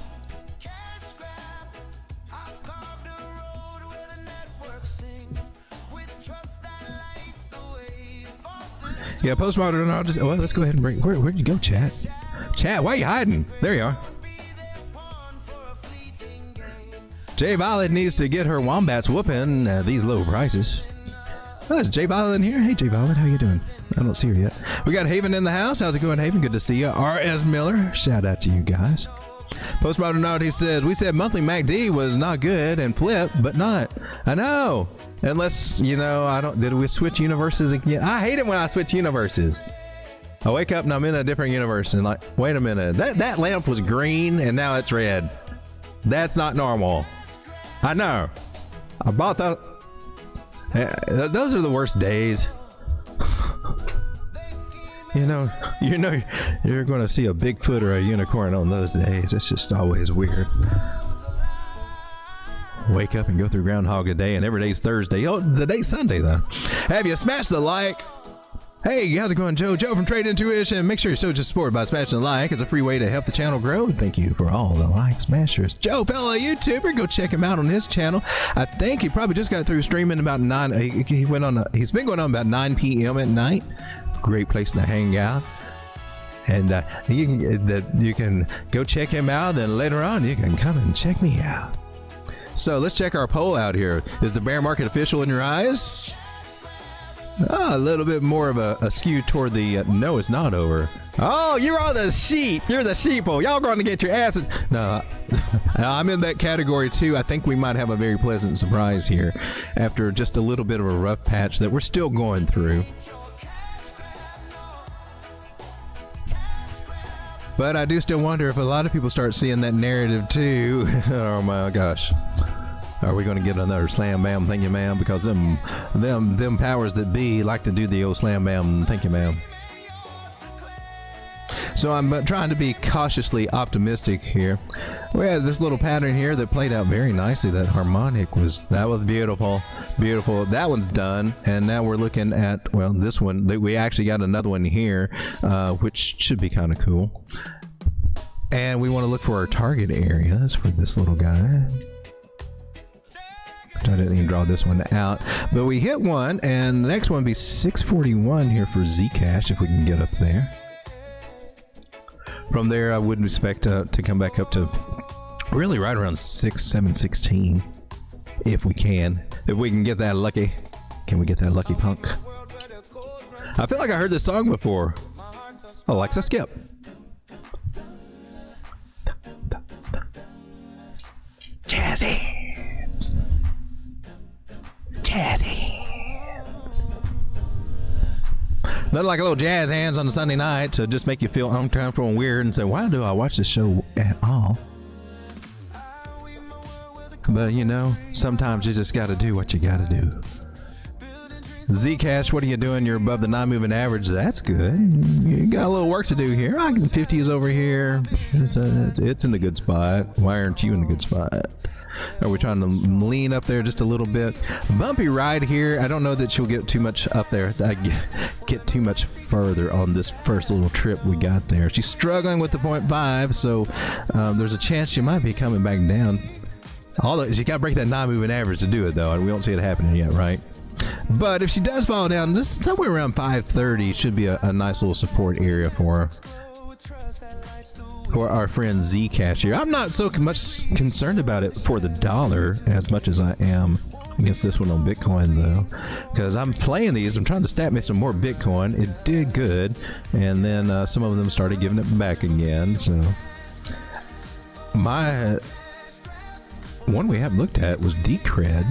Yeah, postmodern. I'll just. Well, let's go ahead and bring. Where'd you go, Chat? Chat, why are you hiding? There you are. J Violet needs to get her wombats whooping these low prices. Oh, is J Violet in here? Hey, J Violet, how you doing? I don't see her yet. We got Haven in the house. How's it going, Haven? Good to see you. R.S. Miller, shout out to you guys. Postmodern Note, he said, we said monthly MACD was not good and flip, but not. I know. Unless, did we switch universes again? I hate it when I switch universes. I wake up and I'm in a different universe and like, wait a minute, that lamp was green and now it's red. That's not normal. I know. I bought that. Those are the worst days. You're going to see a Bigfoot or a unicorn on those days. It's just always weird. Wake up and go through Groundhog Day, and every day's Thursday. Oh, the day's Sunday though. Have you smashed the like? Hey, how's it going, Joe? Joe from Trade Intuition. Make sure you show your support by smashing the like. It's a free way to help the channel grow. Thank you for all the like smashers. Joe, fellow YouTuber, go check him out on his channel. I think he probably just got through streaming about 9. He's been going on about 9 p.m. at night. Great place to hang out. And you can go check him out. Then later on, you can come and check me out. So let's check our poll out here. Is the bear market official in your eyes? A little bit more of a skew toward the no, it's not over. Oh, you're on the sheep. You're the sheeple. Y'all going to get your asses. No, I'm in that category too. I think we might have a very pleasant surprise here after just a little bit of a rough patch that we're still going through. But I do still wonder if a lot of people start seeing that narrative too. Oh my gosh. Are we going to get another slam bam thank you ma'am? Because them powers that be like to do the old slam bam thank you ma'am. So I'm trying to be cautiously optimistic here. We had this little pattern here that played out very nicely. That harmonic that was beautiful. That one's done, and now we're looking at this one. We actually got another one here, which should be kind of cool. And we want to look for our target areas for this little guy. I didn't even draw this one out, but we hit one, and the next one would be 641 here for Zcash if we can get up there. From there, I wouldn't expect to come back up to really right around 716 if we can. If we can get that lucky. Can we get that lucky punk? I feel like I heard this song before. Alexa, skip. Jazz hands. Jazz hands. Nothing like a little jazz hands on a Sunday night to just make you feel uncomfortable and weird and say, why do I watch this show at all? But sometimes you just got to do what you got to do. Zcash, what are you doing? You're above the non-moving average. That's good. You got a little work to do here. 50 is over here. It's in a good spot. Why aren't you in a good spot? Are we trying to lean up there just a little bit? Bumpy ride here. I don't know that she'll get too much up there. I get too much further on this first little trip we got there. She's struggling with the 0.5, so there's a chance she might be coming back down. Although she got to break that non-moving average to do it, though, and we don't see it happening yet, right? But if she does fall down, this somewhere around 530 should be a nice little support area for her. For our friend Zcash here. I'm not so much concerned about it for the dollar as much as I am against this one on Bitcoin, though, because I'm playing these. I'm trying to stat me some more Bitcoin. It did good, and then some of them started giving it back again. So my one we haven't looked at was Decred.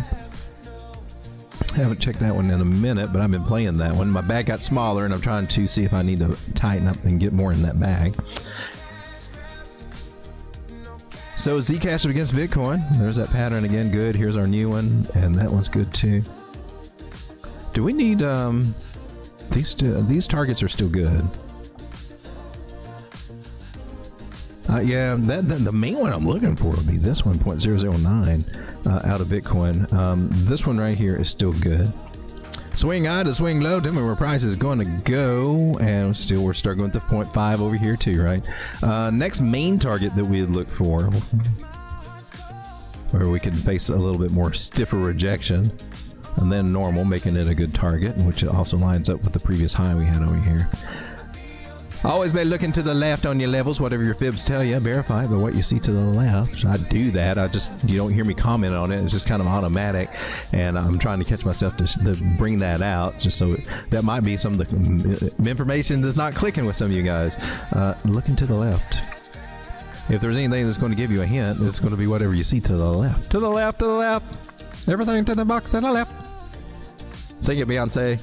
Haven't checked that one in a minute, but I've been playing that one. My bag got smaller, and I'm trying to see if I need to tighten up and get more in that bag. So Zcash against Bitcoin. There's that pattern again. Good. Here's our new one, and that one's good too. Do we need these targets are still good. Yeah, the main one I'm looking for would be this one, 0.009 out of Bitcoin. This one right here is still good. Swing high to swing low. Tell me where price is going to go. And still, we're struggling with the 0.5 over here too, right? Next main target that we'd look for, where we could face a little bit more stiffer rejection, and then normal, making it a good target, which also lines up with the previous high we had over here. Always be looking to the left on your levels, whatever your fibs tell you. Verify by what you see to the left. I do that. You don't hear me comment on it. It's just kind of automatic, and I'm trying to catch myself to bring that out, just so that might be some of the information that's not clicking with some of you guys. Looking to the left. If there's anything that's going to give you a hint, it's going to be whatever you see to the left. To the left, to the left. Everything to the box to the left. Sing it, Beyonce.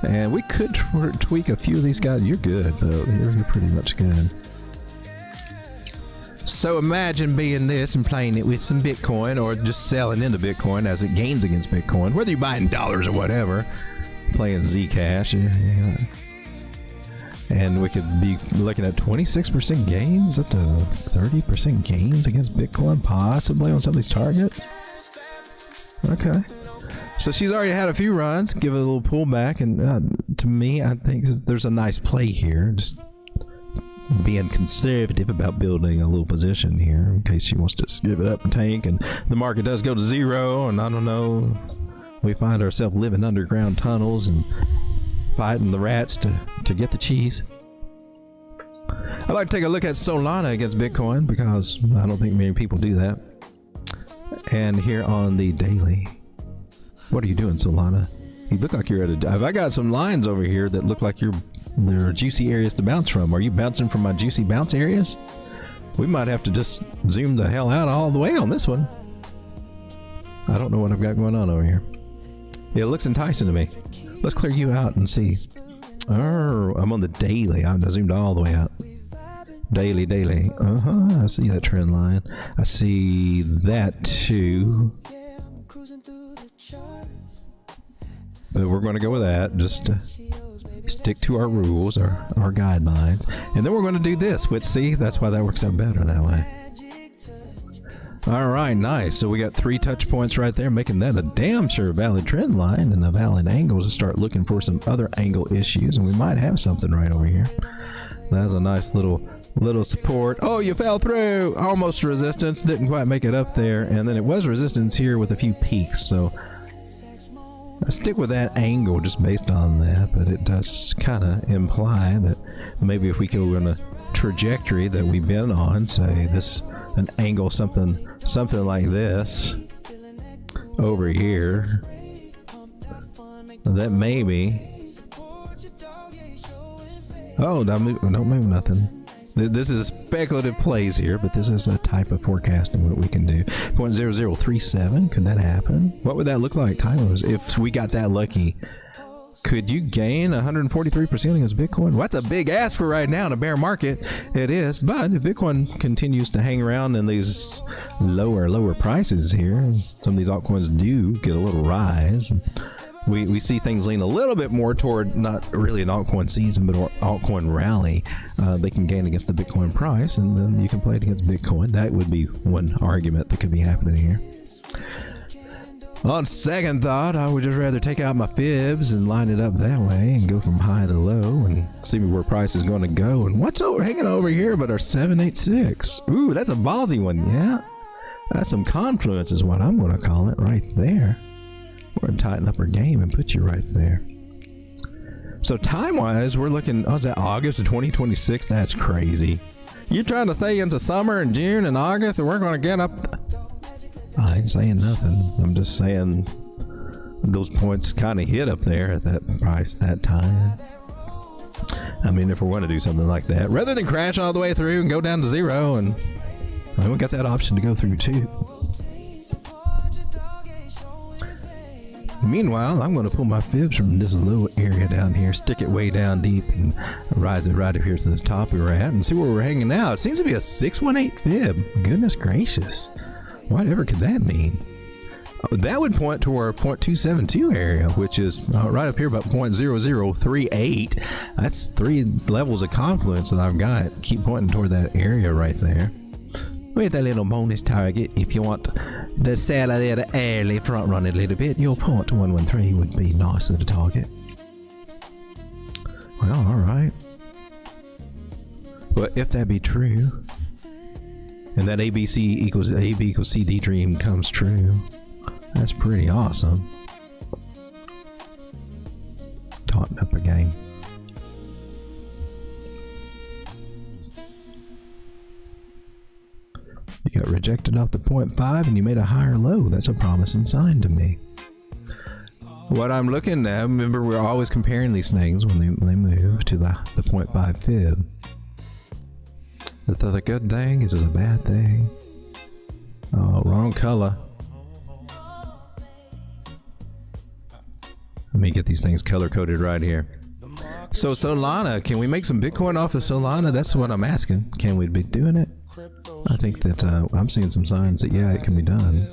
And we could tweak a few of these guys. You're good, though. You're pretty much good. So imagine being this and playing it with some Bitcoin, or just selling into Bitcoin as it gains against Bitcoin, whether you're buying dollars or whatever, playing Zcash. Yeah. And we could be looking at 26% gains, up to 30% gains against Bitcoin, possibly on some of these targets. Okay. So she's already had a few runs, give it a little pullback, and to me, I think there's a nice play here. Just being conservative about building a little position here in case she wants to just give it up and tank, and the market does go to zero, and I don't know, we find ourselves living underground tunnels and fighting the rats to get the cheese. I'd like to take a look at Solana against Bitcoin, because I don't think many people do that. And here on the daily. What are you doing, Solana? You look like you're at a... I got some lines over here that look like there are juicy areas to bounce from. Are you bouncing from my juicy bounce areas? We might have to just zoom the hell out all the way on this one. I don't know what I've got going on over here. It looks enticing to me. Let's clear you out and see. Oh, I'm on the daily. I zoomed all the way out. Daily. I see that trend line. I see that too. But we're going to go with that, just to stick to our rules, our guidelines. And then we're going to do this, which, see, that's why that works out better that way. All right, nice. So we got 3 touch points right there, making that a damn sure valid trend line and a valid angle to start looking for some other angle issues. And we might have something right over here. That's a nice little support. Oh, you fell through. Almost resistance. Didn't quite make it up there. And then it was resistance here with a few peaks. So I stick with that angle just based on that, but it does kind of imply that maybe if we go in a trajectory that we've been on, say an angle something like this over here, that maybe... Oh, don't move nothing. This is speculative plays here, but this is a type of forecasting that we can do. 0.0037, could that happen? What would that look like time-wise if we got that lucky? Could you gain 143% against Bitcoin? Well, that's a big ask for right now in a bear market. It is, but if Bitcoin continues to hang around in these lower prices here, some of these altcoins do get a little rise. We see things lean a little bit more toward not really an altcoin season, but an altcoin rally. They can gain against the Bitcoin price, and then you can play it against Bitcoin. That would be one argument that could be happening here. On second thought, I would just rather take out my fibs and line it up that way and go from high to low and see where price is going to go. And what's hanging over here but our 786? Ooh, that's a ballsy one, yeah. That's some confluence is what I'm going to call it right there. We're going to tighten up our game and put you right there. So time-wise, we're looking, is that August of 2026? That's crazy. You're trying to stay into summer and June and August, and we're going to get up. I ain't saying nothing. I'm just saying those points kind of hit up there at that price, that time. I mean, if we're going to do something like that, rather than crash all the way through and go down to zero, and I mean, we got that option to go through too. Meanwhile, I'm going to pull my fibs from this little area down here, stick it way down deep, and rise it right up here to the top we were at, and see where we're hanging out. It seems to be a 618 fib. Goodness gracious. Whatever could that mean? That would point to our 0.272 area, which is right up here about 0.0038. That's 3 levels of confluence that I've got. Keep pointing toward that area right there. With a little bonus target, if you want to sell a little early, front run it a little bit, your 0.113 would be nice at a target. Well, alright. But if that be true, and that AB equals CD dream comes true, that's pretty awesome. Tighten up a game. You got rejected off the 0.5 and you made a higher low. That's a promising sign to me. What I'm looking at, remember we're always comparing these things when they move to the 0.5 fib. Is that a good thing? Is it a bad thing? Oh, wrong color. Let me get these things color coded right here. So Solana, can we make some Bitcoin off of Solana? That's what I'm asking. Can we be doing it? I think that I'm seeing some signs that yeah, it can be done.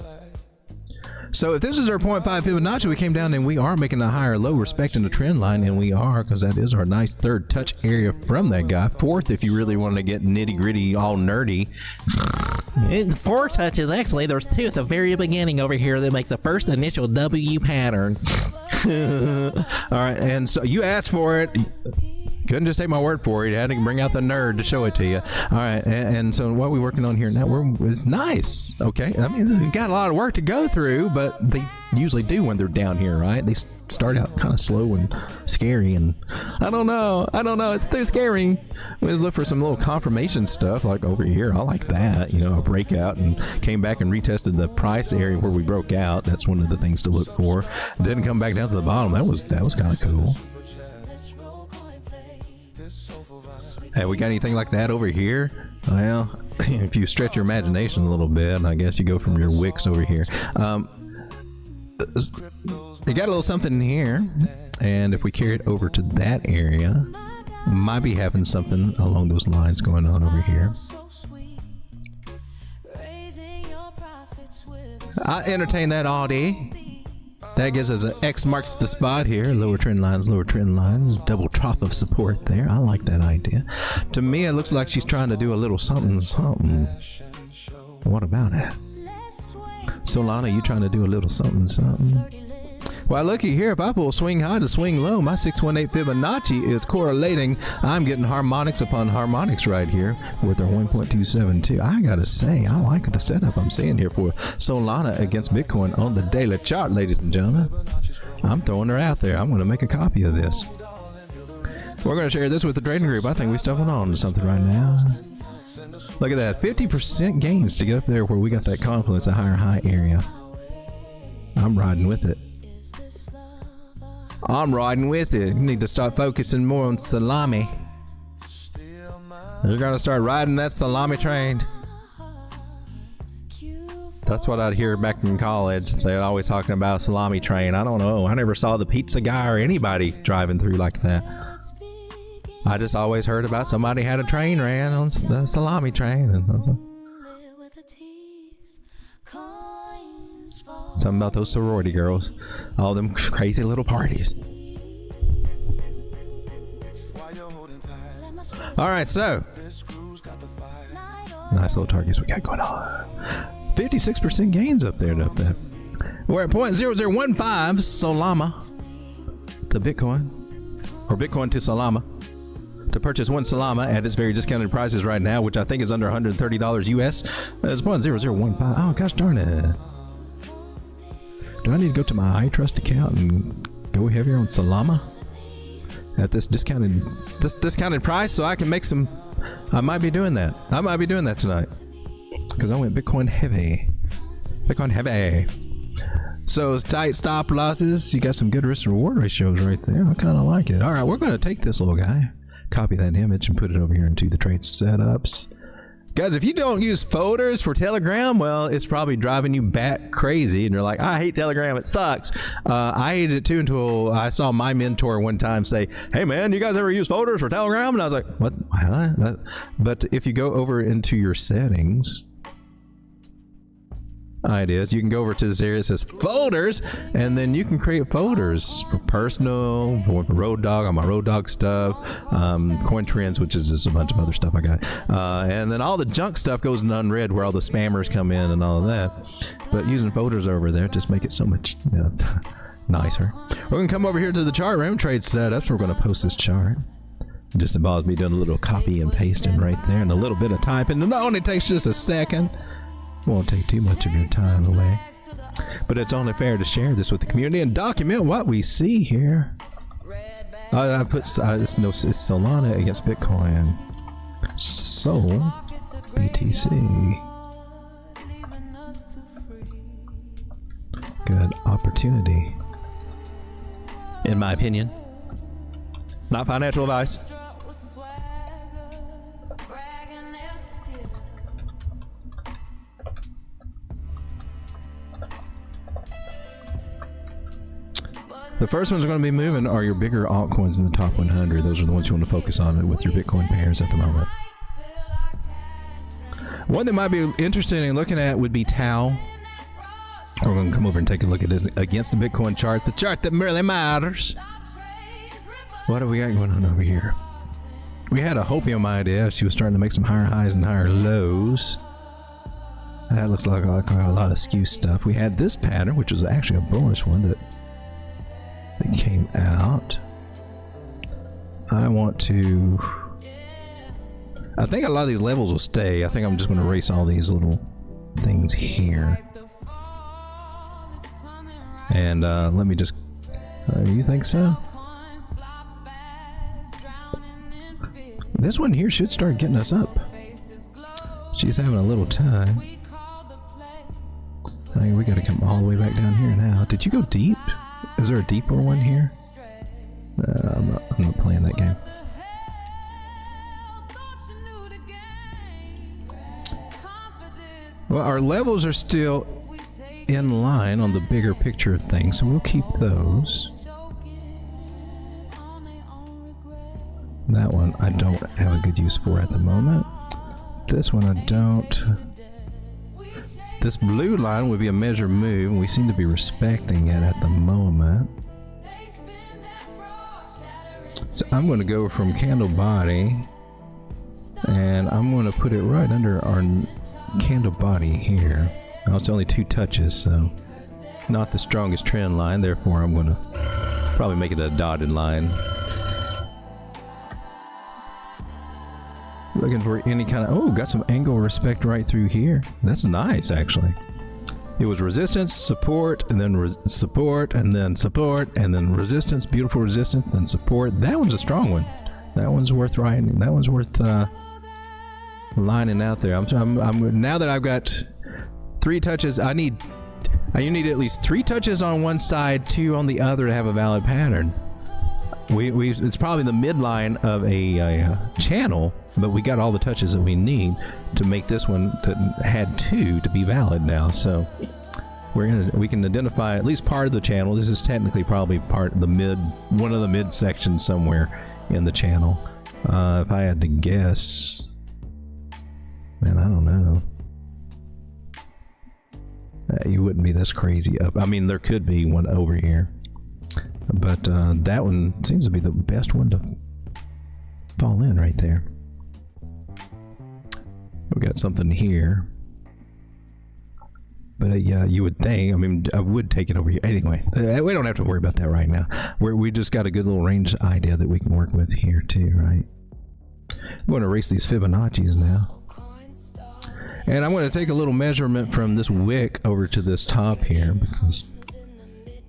So if this is our 0.5 Fibonacci, we came down and we are making a higher low respecting the trend line, and we are, because that is our nice third touch area from that guy. Fourth, if you really want to get nitty gritty, all nerdy. Four touches, actually. There's two at the very beginning over here that make the first initial W pattern. All right, and so you asked for it. Couldn't just take my word for it. You had to bring out the nerd to show it to you. All right, and so what we're working on here now, it's nice. Okay, I mean, we've got a lot of work to go through, but they usually do when they're down here, right? They start out kind of slow and scary, and I don't know, it's too scary. We just look for some little confirmation stuff, like over here. I like that, you know, a breakout, and came back and retested the price area where we broke out. That's one of the things to look for. Didn't come back down to the bottom. That was kind of cool. Hey, we got anything like that over here? Well, if you stretch your imagination a little bit, I guess you go from your wicks over here. They got a little something in here, and if we carry it over to that area, might be having something along those lines going on over here. I entertain that all day. That gives us an X marks the spot here. Lower trend lines, double trough of support there. I like that idea. To me, it looks like she's trying to do a little something. What about it? Solana, you trying to do a little something? Well, looky here, if I pull swing high to swing low, my 618 Fibonacci is correlating. I'm getting harmonics upon harmonics right here with our 1.272. I gotta say, I like the setup I'm seeing here for Solana against Bitcoin on the daily chart, ladies and gentlemen. I'm throwing her out there. I'm gonna make a copy of this. We're gonna share this with the trading group. I think we stumbled on to something right now. Look at that, 50% gains to get up there where we got that confluence, a higher high area. I'm riding with it. I'm riding with it. You need to start focusing more on salami. You're gonna start riding that salami train. That's what I'd hear back in college. They're always talking about a salami train. I don't know. I never saw the pizza guy or anybody driving through like that. I just always heard about somebody had a train ran on the salami train. Something about those sorority girls, all them crazy little parties. All right, so nice little targets we got going on. 56% gains up there. We're at 0.0015 Solana to Bitcoin, or Bitcoin to Solana. To purchase one Solana at its very discounted prices right now, which I think is under $130 US, it's 0.0015. Oh gosh darn it. Do I need to go to my iTrust account and go heavier on Solana at this discounted price so I can make some? I might be doing that. I might be doing that tonight because I went Bitcoin heavy. Bitcoin heavy. So tight stop losses. You got some good risk to reward ratios right there. I kind of like it. All right, we're going to take this little guy, copy that image, and put it over here into the trade setups. Guys, if you don't use folders for Telegram, well, it's probably driving you bat crazy. And you're like, I hate Telegram. It sucks. I hated it too until I saw my mentor one time say, hey, man, you guys ever use folders for Telegram? And I was like, what? But if you go over into your settings, ideas, you can go over to this area that says folders, and then you can create folders for personal, for Road Dawg, on my Road Dawg stuff, coin trends, which is just a bunch of other stuff I got, and then all the junk stuff goes in unread where all the spammers come in and all of that. But using folders over there just make it so much nicer. We're gonna come over here to the chart room, trade setups. We're gonna post this chart. It just involves me doing a little copy and pasting right there and a little bit of typing. It only takes just a second. Won't take too much of your time away, but it's only fair to share this with the community and document what we see here. I put it's Solana against Bitcoin. Sol BTC. Good opportunity, in my opinion. Not financial advice. The first ones are going to be moving are your bigger altcoins in the top 100. Those are the ones you want to focus on with your Bitcoin pairs at the moment. One that might be interesting in looking at would be Tau. We're going to come over and take a look at it against the Bitcoin chart, the chart that really matters. What have we got going on over here? We had a Hopium idea. She was starting to make some higher highs and higher lows. That looks like a lot of skew stuff. We had this pattern, which was actually a bullish one that came out. I think a lot of these levels will stay. I think I'm just going to erase all these little things here. And let me just... you think so? This one here should start getting us up. She's having a little time. I mean, we got to come all the way back down here now. Did you go deep? Is there a deeper one here? I'm not playing that game. Well, our levels are still in line on the bigger picture of things, so we'll keep those. That one I don't have a good use for at the moment. This one I don't. This blue line would be a measure move, and we seem to be respecting it at the moment. So I'm going to go from candle body, and I'm going to put it right under our candle body here. Now it's only 2 touches, so not the strongest trend line, therefore I'm going to probably make it a dotted line. Looking for any kind of... Oh, got some angle respect right through here. That's nice, actually. It was resistance, support, and then support, and then support, and then resistance, beautiful resistance, then support. That one's a strong one. That one's worth writing. That one's worth lining out there. I'm now that I've got 3 touches, you need at least 3 touches on one side, 2 on the other to have a valid pattern. It's probably the midline of a channel, but we got all the touches that we need to make this one that had 2 to be valid now. So we can identify at least part of the channel. This is technically probably part of the one of the mid sections somewhere in the channel. If I had to guess, man, I don't know. You wouldn't be this crazy up. I mean, there could be one over here. But that one seems to be the best one to fall in right there. We got something here. But yeah, you would think, I mean, I would take it over here. Anyway, we don't have to worry about that right now. We just got a good little range idea that we can work with here too, right? I'm going to erase these Fibonacci's now. And I'm going to take a little measurement from this wick over to this top here, because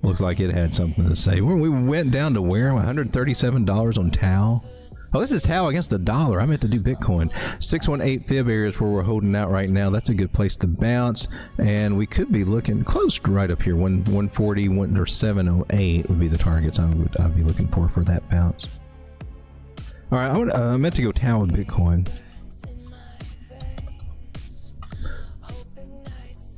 looks like it had something to say. We went down to where? $137 on Tau. Oh, this is Tau against the dollar. I meant to do Bitcoin. 618 fib area is where we're holding out right now. That's a good place to bounce. And we could be looking close to right up here. 140 or 708 would be the targets I'd be looking for that bounce. All right, I meant to go Tau with Bitcoin.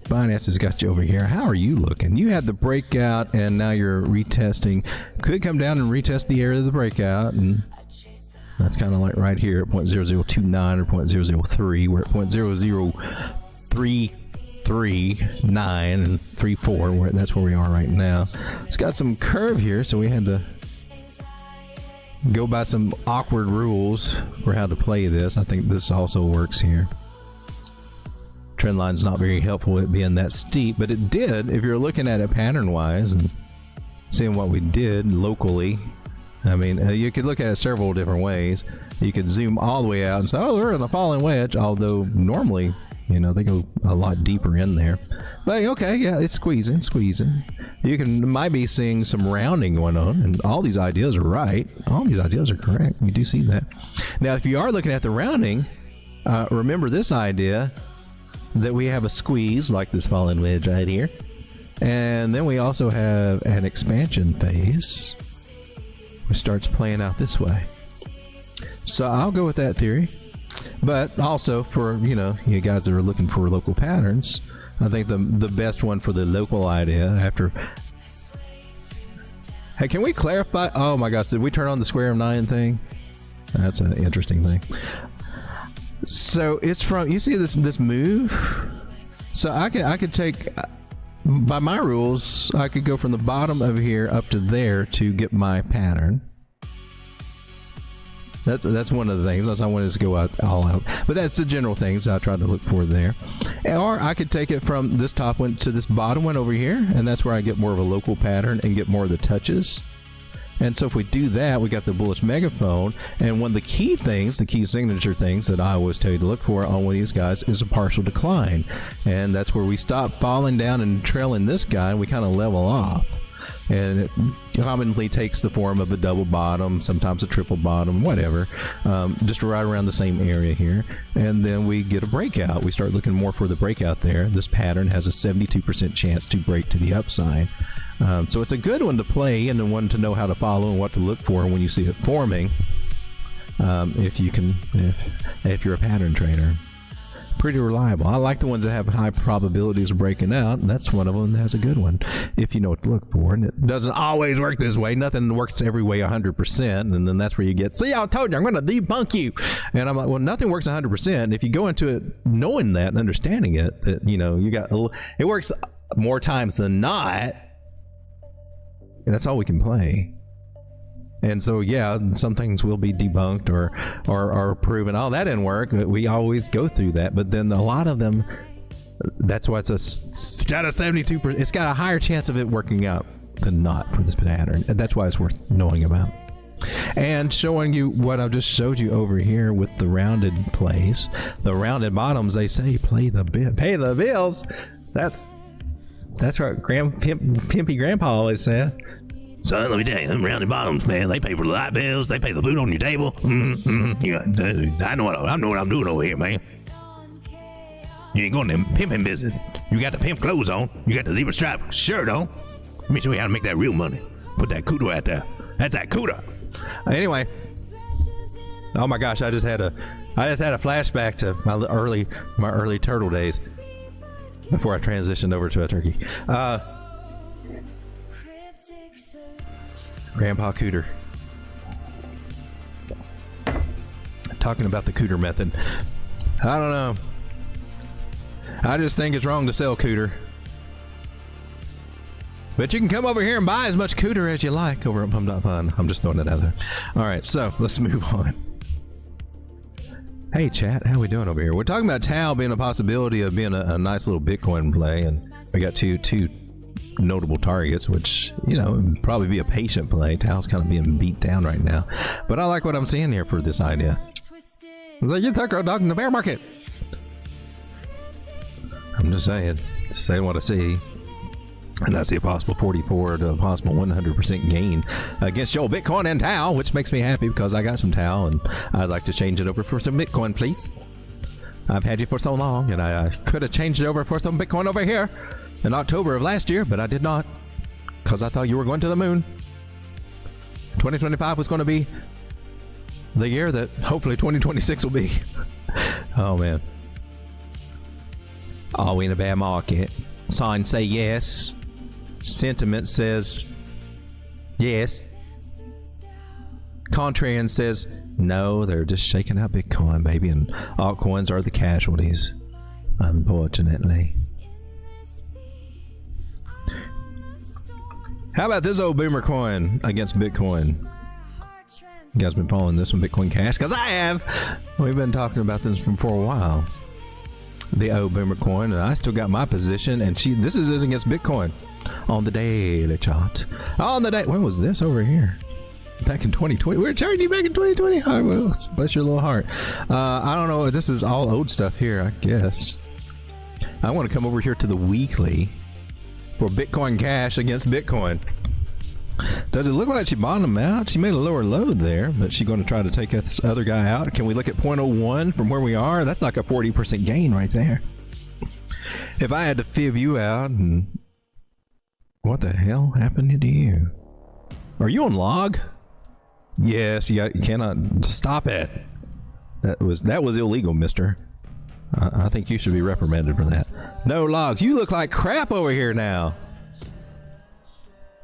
Binance has got you over here. How are you looking? You had the breakout, and now you're retesting. Could come down and retest the area of the breakout, and that's kind of like right here at 0.0029 or 0.003. We're at 0.00339 and 34. That's where we are right now. It's got some curve here, so we had to go by some awkward rules for how to play this. I think this also works here. Trend line's not very helpful with it being that steep, but it did. If you're looking at it pattern-wise and seeing what we did locally, I mean, you could look at it several different ways. You could zoom all the way out and say, oh, we're in a falling wedge, although normally, you know, they go a lot deeper in there. But okay, yeah, it's squeezing. You might be seeing some rounding going on, and all these ideas are right. All these ideas are correct. You do see that. Now, if you are looking at the rounding, remember this idea that we have a squeeze like this falling wedge right here, and then we also have an expansion phase which starts playing out this way. So I'll go with that theory. But also for, you know, you guys that are looking for local patterns, I think the best one for the local idea after... Hey, can we clarify? Oh my gosh, did we turn on the square of 9 thing? That's an interesting thing. So it's from, you see this move? So I could take, by my rules, I could go from the bottom of here up to there to get my pattern. That's one of the things. That's I wanted to go all out. But that's the general things I tried to look for there. Or I could take it from this top one to this bottom one over here, and that's where I get more of a local pattern and get more of the touches. And so if we do that, we got the bullish megaphone. And one of the key things, the key signature things that I always tell you to look for on one of these guys is a partial decline. And that's where we stop falling down and trailing this guy, and we kind of level off. And it commonly takes the form of a double bottom, sometimes a triple bottom, whatever, just right around the same area here. And then we get a breakout. We start looking more for the breakout there. This pattern has a 72% chance to break to the upside. So it's a good one to play and the one to know how to follow and what to look for when you see it forming. If you're a pattern trader. Pretty reliable. I like the ones that have high probabilities of breaking out, and that's one of them that has a good one if you know what to look for. And it doesn't always work this way. Nothing works every way 100%, and then that's where you get, see, I told you I'm going to debunk you. And I'm like, well, nothing works 100%. If you go into it knowing that and understanding it, that, you know, it works more times than not. And that's all we can play. And so, yeah, some things will be debunked or proven. Oh, that didn't work. We always go through that. But then a lot of them, that's why it's got a 72%. It's got a higher chance of it working out than not for this pattern. And that's why it's worth knowing about. And showing you what I've just showed you over here with the rounded plays. The rounded bottoms, they say, pay the bills. That's what Pimpy Grandpa always said. Son, let me tell you, them rounded bottoms, man, they pay for the light bills, they pay the food on your table. I know what I'm doing over here, man. You ain't going to pimping business. You got the pimp clothes on. You got the zebra stripe shirt on. Let me show you how to make that real money. Put that kudo out there. That's that kudo. Anyway, oh my gosh, I just had a flashback to my early turtle days before I transitioned over to a turkey. Grandpa Cooter. Talking about the Cooter method. I don't know. I just think it's wrong to sell Cooter. But you can come over here and buy as much Cooter as you like over at pump.fun. I'm just throwing it out there. All right, so let's move on. Hey, chat, how we doing over here? We're talking about Tau being a possibility of being a nice little Bitcoin play, and we got two notable targets, which, you know, would probably be a patient play. Tau's kind of being beat down right now, but I like what I'm seeing here for this idea. Like, you took Road Dawg in the bear market. I'm just saying what I see. And that's the possible 44 to a possible 100% gain against your Bitcoin and Tau, which makes me happy because I got some Tau and I'd like to change it over for some Bitcoin, please. I've had you for so long, and I could have changed it over for some Bitcoin over here in October of last year, but I did not because I thought you were going to the moon. 2025 was going to be the year that hopefully 2026 will be. Oh, man. Are we in a bear market? Signs say yes. Sentiment says yes. Contrarian says no, they're just shaking out Bitcoin, baby, and altcoins are the casualties, unfortunately. How about this old boomer coin against Bitcoin? You guys been following this one, Bitcoin Cash? Because I have. We've been talking about this for a while. The old boomer coin, and I still got my position, and this is it against Bitcoin on the daily chart. On the day, when was this over here? Back in 2020. We were charging you back in 2020. Oh, well, bless your little heart. I don't know. This is all old stuff here, I guess. I want to come over here to the weekly for Bitcoin Cash against Bitcoin. Does it look like she bottomed out? She made a lower load there, but she's going to try to take this other guy out. Can we look at 0.01 from where we are? That's like a 40% gain right there. If I had to fib you out, and what the hell happened to you? Are you on log? Yes, you cannot stop it. That was illegal, mister. I think you should be reprimanded for that. No logs. You look like crap over here now.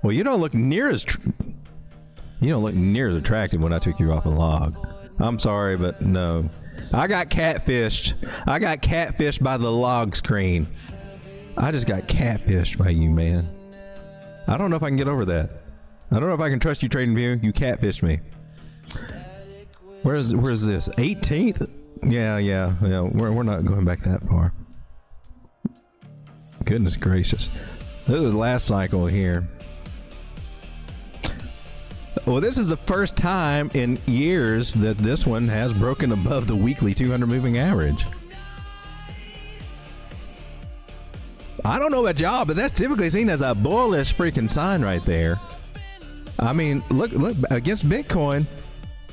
Well, you don't look near as attractive when I took you off a log. I'm sorry, but no. I got catfished. I got catfished by the log screen. I just got catfished by you, man. I don't know if I can get over that. I don't know if I can trust you, TradingView. You catfished me. Where's this? 18th? Yeah. We're not going back that far. Goodness gracious. This was last cycle here. Well, this is the first time in years that this one has broken above the weekly 200 moving average. I don't know about y'all, but that's typically seen as a bullish freaking sign right there. I mean, look against Bitcoin.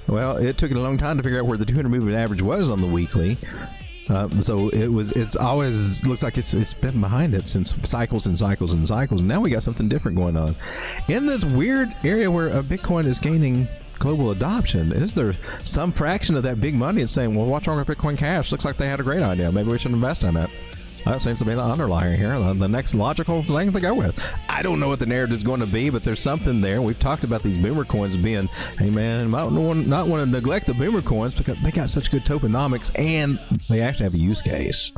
Well, it took a long time to figure out where the 200 moving average was on the weekly. So it's always looks like it's been behind it since cycles and cycles and cycles. And now we got something different going on in this weird area where Bitcoin is gaining global adoption. Is there some fraction of that big money is saying, well, what's wrong with Bitcoin Cash? Looks like they had a great idea. Maybe we should invest in it. That seems to be the underlying here, the next logical thing to go with. I don't know what the narrative is going to be, but there's something there. We've talked about these boomer coins being, hey man, I don't not want to neglect the boomer coins because they got such good tokenomics and they actually have a use case.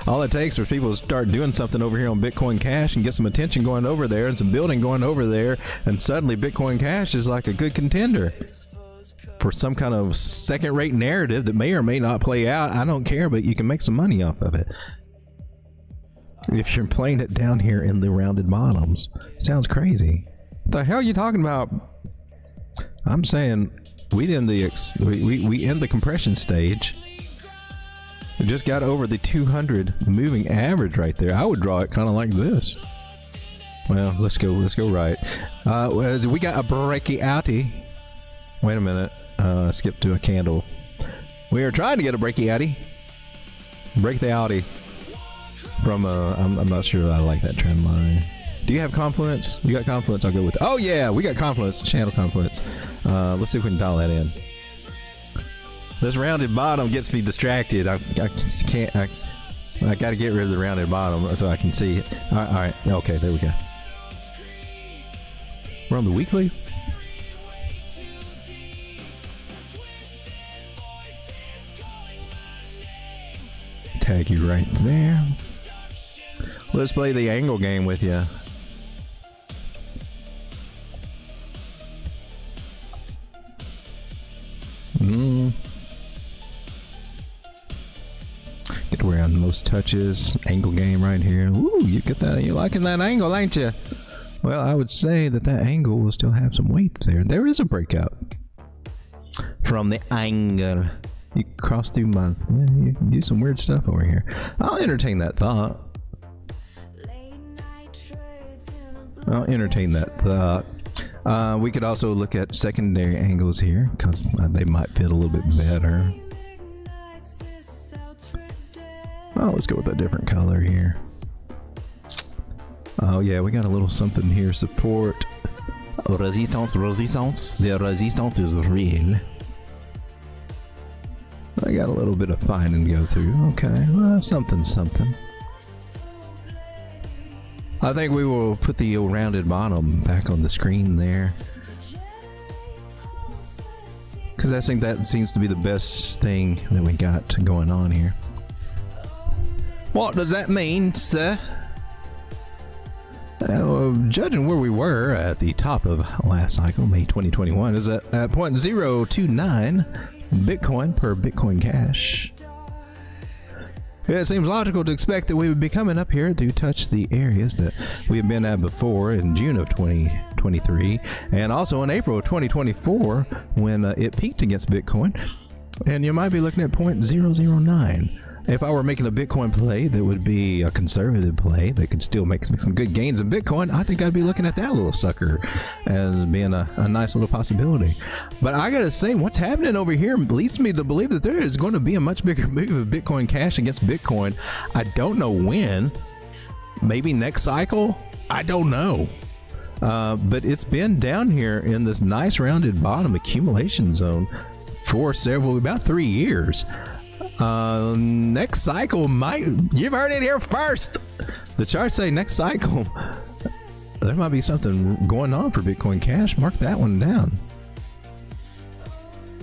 All it takes for people to start doing something over here on Bitcoin Cash and get some attention going over there and some building going over there, and suddenly Bitcoin Cash is like a good contender for some kind of second-rate narrative that may or may not play out. I don't care, but you can make some money off of it. If you're playing it down here in the rounded bottoms. Sounds crazy. What the hell are you talking about? I'm saying we end the compression stage. We just got over the 200 moving average right there. I would draw it kind of like this. Well, let's go right. We got a breaky outie. Wait a minute. Skip to a candle. We are trying to get a breaky outie. Break the outie. From I'm not sure I like that trend line. Do you have Confluence? You got Confluence? I'll go with it. Oh yeah, we got Confluence, channel Confluence. Let's see if we can dial that in. This rounded bottom gets me distracted. I got to get rid of the rounded bottom so I can see it. All right. Okay, there we go. We're on the weekly. Tag you right there. Let's play the angle game with you. Get where on the most touches. Angle game right here. Ooh, you get that? You liking that angle, ain't you? Well, I would say that angle will still have some weight there. There is a breakout from the angle. You cross through my. Yeah, you do some weird stuff over here. I'll entertain that thought. I'll entertain that thought. We could also look at secondary angles here because they might fit a little bit better. Oh, let's go with a different color here. Oh yeah, we got a little something here. Support. Resistance. The resistance is real. I got a little bit of finding to go through. Okay, well, something. I think we will put the rounded bottom back on the screen there. Because I think that seems to be the best thing that we got going on here. What does that mean, sir? Judging where we were at the top of last cycle, May 2021, is at 0.029 Bitcoin per Bitcoin Cash. It seems logical to expect that we would be coming up here to touch the areas that we have been at before in June of 2023 and also in April of 2024 when it peaked against Bitcoin. And you might be looking at 0.009. If I were making a Bitcoin play that would be a conservative play that could still make some good gains in Bitcoin, I think I'd be looking at that little sucker as being a nice little possibility. But I gotta say, what's happening over here leads me to believe that there is going to be a much bigger move of Bitcoin Cash against Bitcoin. I don't know when. Maybe next cycle? I don't know. But it's been down here in this nice rounded bottom accumulation zone for about 3 years. Next cycle you've heard it here first. The charts say next cycle there might be something going on for Bitcoin Cash. Mark that one down.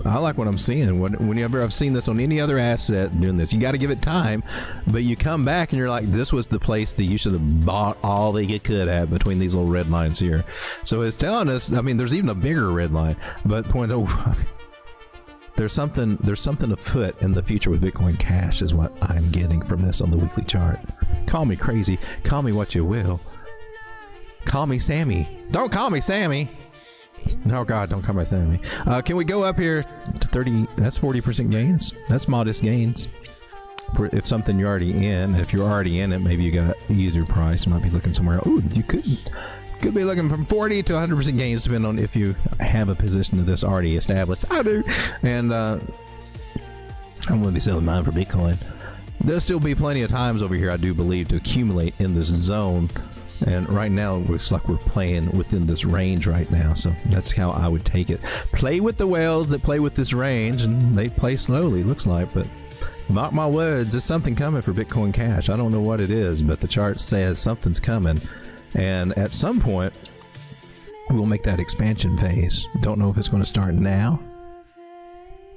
I like what I'm seeing. Whenever I've seen this on any other asset doing this, you got to give it time, but you come back and you're like, this was the place that you should have bought all that you could have between these little red lines here. So it's telling us, I mean, there's even a bigger red line, but there's something afoot in the future with Bitcoin Cash is what I'm getting from this on the weekly chart. Call me crazy. Call me what you will. Call me Sammy. Don't call me Sammy. No, God, don't call me Sammy. Can we go up here to 30? That's 40% gains. That's modest gains. If something you're already in, if you're already in it, maybe you got an easier price. Might be looking somewhere else. Ooh, you could be looking from 40 to 100% gains, depending on if you have a position of this already established. I do. And I'm going to be selling mine for Bitcoin. There'll still be plenty of times over here, I do believe, to accumulate in this zone. And right now, it looks like we're playing within this range right now. So that's how I would take it. Play with the whales that play with this range, and they play slowly, looks like. But mark my words, there's something coming for Bitcoin Cash. I don't know what it is, but the chart says something's coming. And at some point, we'll make that expansion phase. Don't know if it's going to start now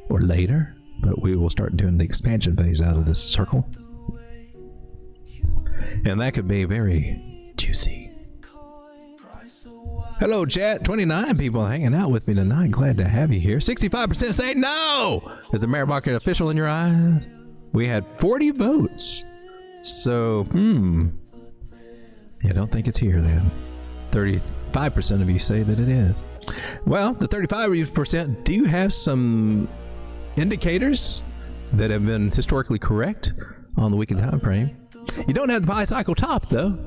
or later, but we will start doing the expansion phase out of this circle. And that could be very juicy. Hello, chat. 29 people hanging out with me tonight. Glad to have you here. 65% say no. Is the Mayor Market official in your eyes? We had 40 votes. So, I don't think it's here then. 35% of you say that it is. Well, the 35% do have some indicators that have been historically correct on the weekly time frame. You don't have the pi cycle top though.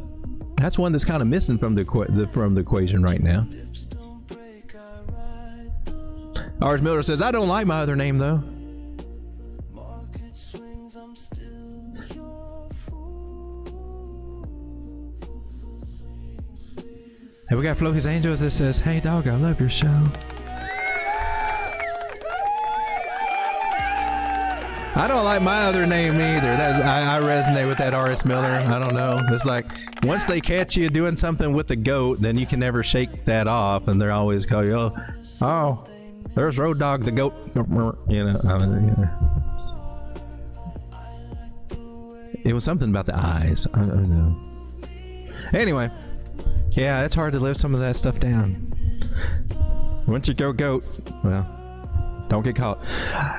That's one that's kind of missing from the equation right now. Ours Miller says, I don't like my other name though. Hey, we got Floki's Angels that says, hey dog, I love your show. I don't like my other name either. I resonate with that RS Miller. I don't know. It's like once they catch you doing something with the goat, then you can never shake that off, and they're always call you, oh, there's Road Dawg the goat. You know, it was something about the eyes. I don't know. Anyway. Yeah, it's hard to live some of that stuff down. Once you go goat, well, don't get caught.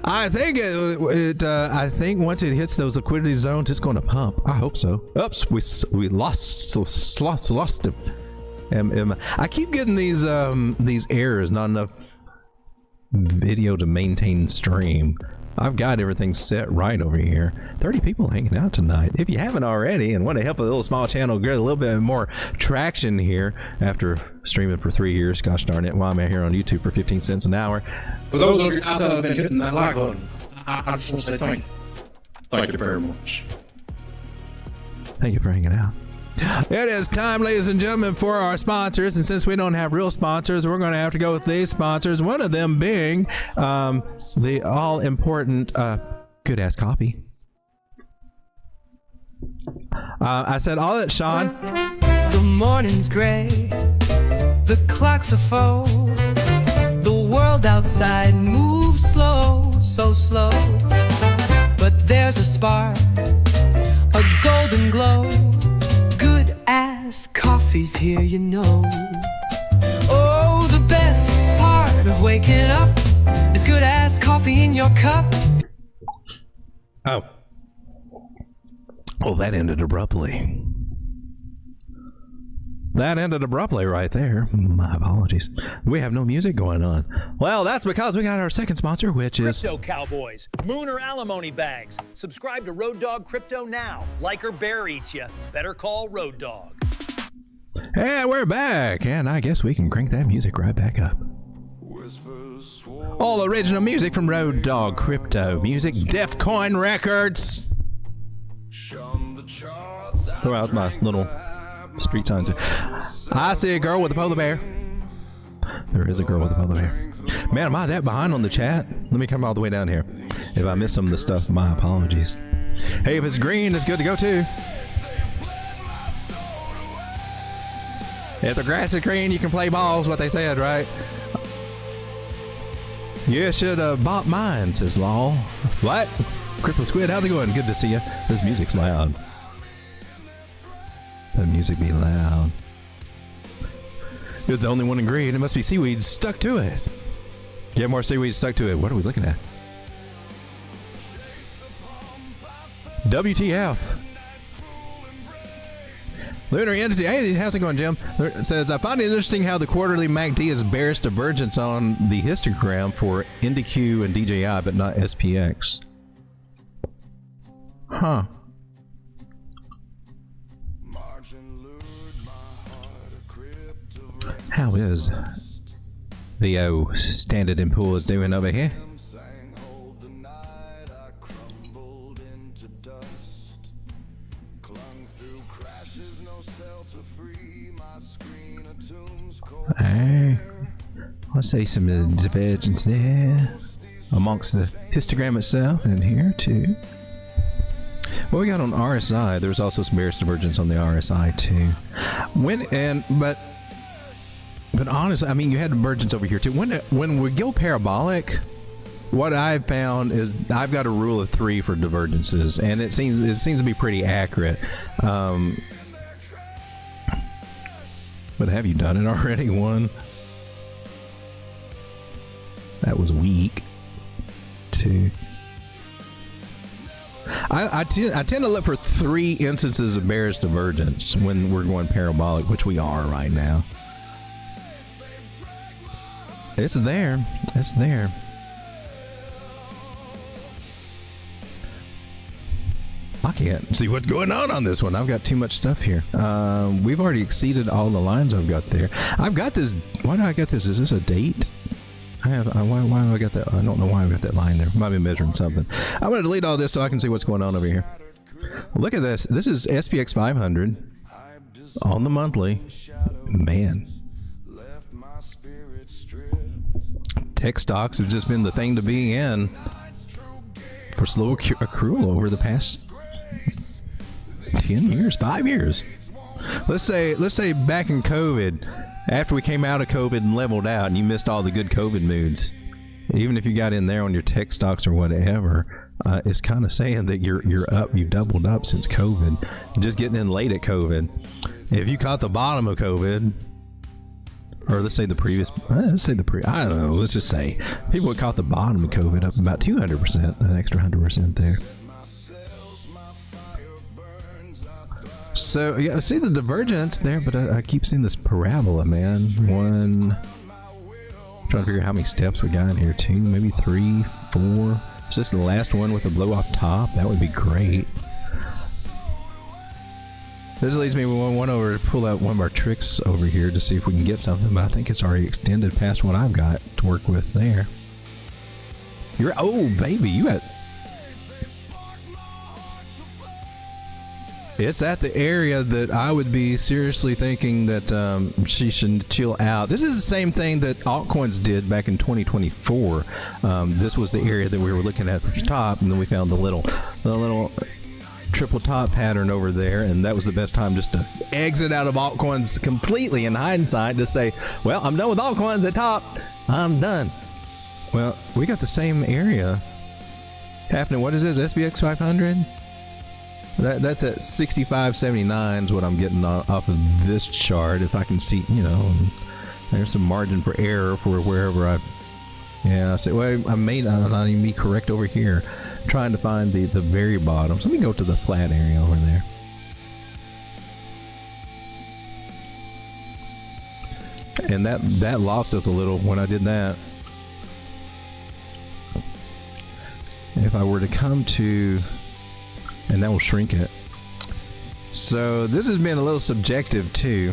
I think I think once it hits those liquidity zones, it's going to pump. I hope so. Oops, we lost him. I keep getting these errors. Not enough video to maintain stream. I've got everything set right over here. 30 people hanging out tonight. If you haven't already and want to help a little small channel get a little bit more traction here after streaming for 3 years, gosh darn it, while I'm here on YouTube for 15 cents an hour. For those of you out there that have been hitting that like button, I just want to say thank you. Thank you very much. Thank you for hanging out. It is time, ladies and gentlemen, for our sponsors. And since we don't have real sponsors, we're going to have to go with these sponsors. One of them being the all-important Good Ass Coffee. I said all that, Sean. The morning's gray, the clock's a foe, the world outside moves slow, so slow. But there's a spark, a golden glow. Good ass coffee's here, you know. Oh, the best part of waking up is good ass coffee in your cup. Oh. Oh, that ended abruptly. That ended abruptly right there. My apologies. We have no music going on. Well, that's because we got our second sponsor, which is Crypto Cowboys, moon or alimony bags. Subscribe to Road Dawg Crypto now. Like or bear eats ya. Better call Road Dawg. And we're back. And I guess we can crank that music right back up. All original music from Road Dawg Crypto Music, Def Coin Records. Throw out my little street signs. I see a girl with a polar bear. There is a girl with a polar bear. Man, am I that behind on the chat? Let me come all the way down here. If I missed some of the stuff, my apologies. Hey, if it's green, it's good to go too. If the grass is green, you can play ball, is what they said, right? You should have bought mine, says Law. What? Crypto Squid, how's it going? Good to see you. This music's loud. The music be loud. It's the only one in green. It must be seaweed stuck to it. Get more seaweed stuck to it. What are we looking at? WTF. Lunar Entity. Hey, how's it going, Jim? It says, I find it interesting how the quarterly MACD is bearish divergence on the histogram for IndyQ and DJI, but not SPX. Huh. How is the Standard & Poor's doing over here? Hey, I see some divergence there amongst the histogram itself and here too. What we got on RSI, there's also some bearish divergence on the RSI too. But honestly, I mean, you had divergence over here too. When we go parabolic, what I've found is I've got a rule of 3 for divergences, and it seems to be pretty accurate. But have you done it already? One. That was weak. 2. I tend to look for 3 instances of bearish divergence when we're going parabolic, which we are right now. It's there. It's there. I can't see what's going on this one. I've got too much stuff here. We've already exceeded all the lines I've got there. I've got this. Why do I got this? Is this a date? Why do I got that? I don't know why I got that line there. Might be measuring something. I'm going to delete all this so I can see what's going on over here. Look at this. This is SPX 500 on the monthly. Man. Tech stocks have just been the thing to be in for slow accrual over the past 10 years, 5 years. Let's say back in COVID, after we came out of COVID and leveled out and you missed all the good COVID moods, even if you got in there on your tech stocks or whatever, it's kind of saying that you're up, you've doubled up since COVID, just getting in late at COVID. If you caught the bottom of COVID, or let's say the previous, I don't know, let's just say people that caught the bottom of COVID up about 200%, an extra 100% there. So yeah, I see the divergence there, but I keep seeing this parabola, man. One, trying to figure out how many steps we got in here. 2, maybe 3, 4, Is this the last one with a blow off top? That would be great. This leads me one over to pull out one of our tricks over here to see if we can get something, but I think it's already extended past what I've got to work with there. Oh, baby, you got... It's at the area that I would be seriously thinking that she should chill out. This is the same thing that altcoins did back in 2024. This was the area that we were looking at from the top, and then we found the little triple top pattern over there, and that was the best time just to exit out of altcoins completely in hindsight to say, well, I'm done with altcoins at top. I'm done. Well, we got the same area happening. What is this? SPX 500? That's at 65.79 is what I'm getting off of this chart. If I can see, you know, there's some margin for error for wherever I... Yeah, I say, well, I may not even be correct over here. Trying to find the very bottom. So let me go to the flat area over there. And that lost us a little when I did that. If I were to come to... And that will shrink it. So this has been a little subjective too.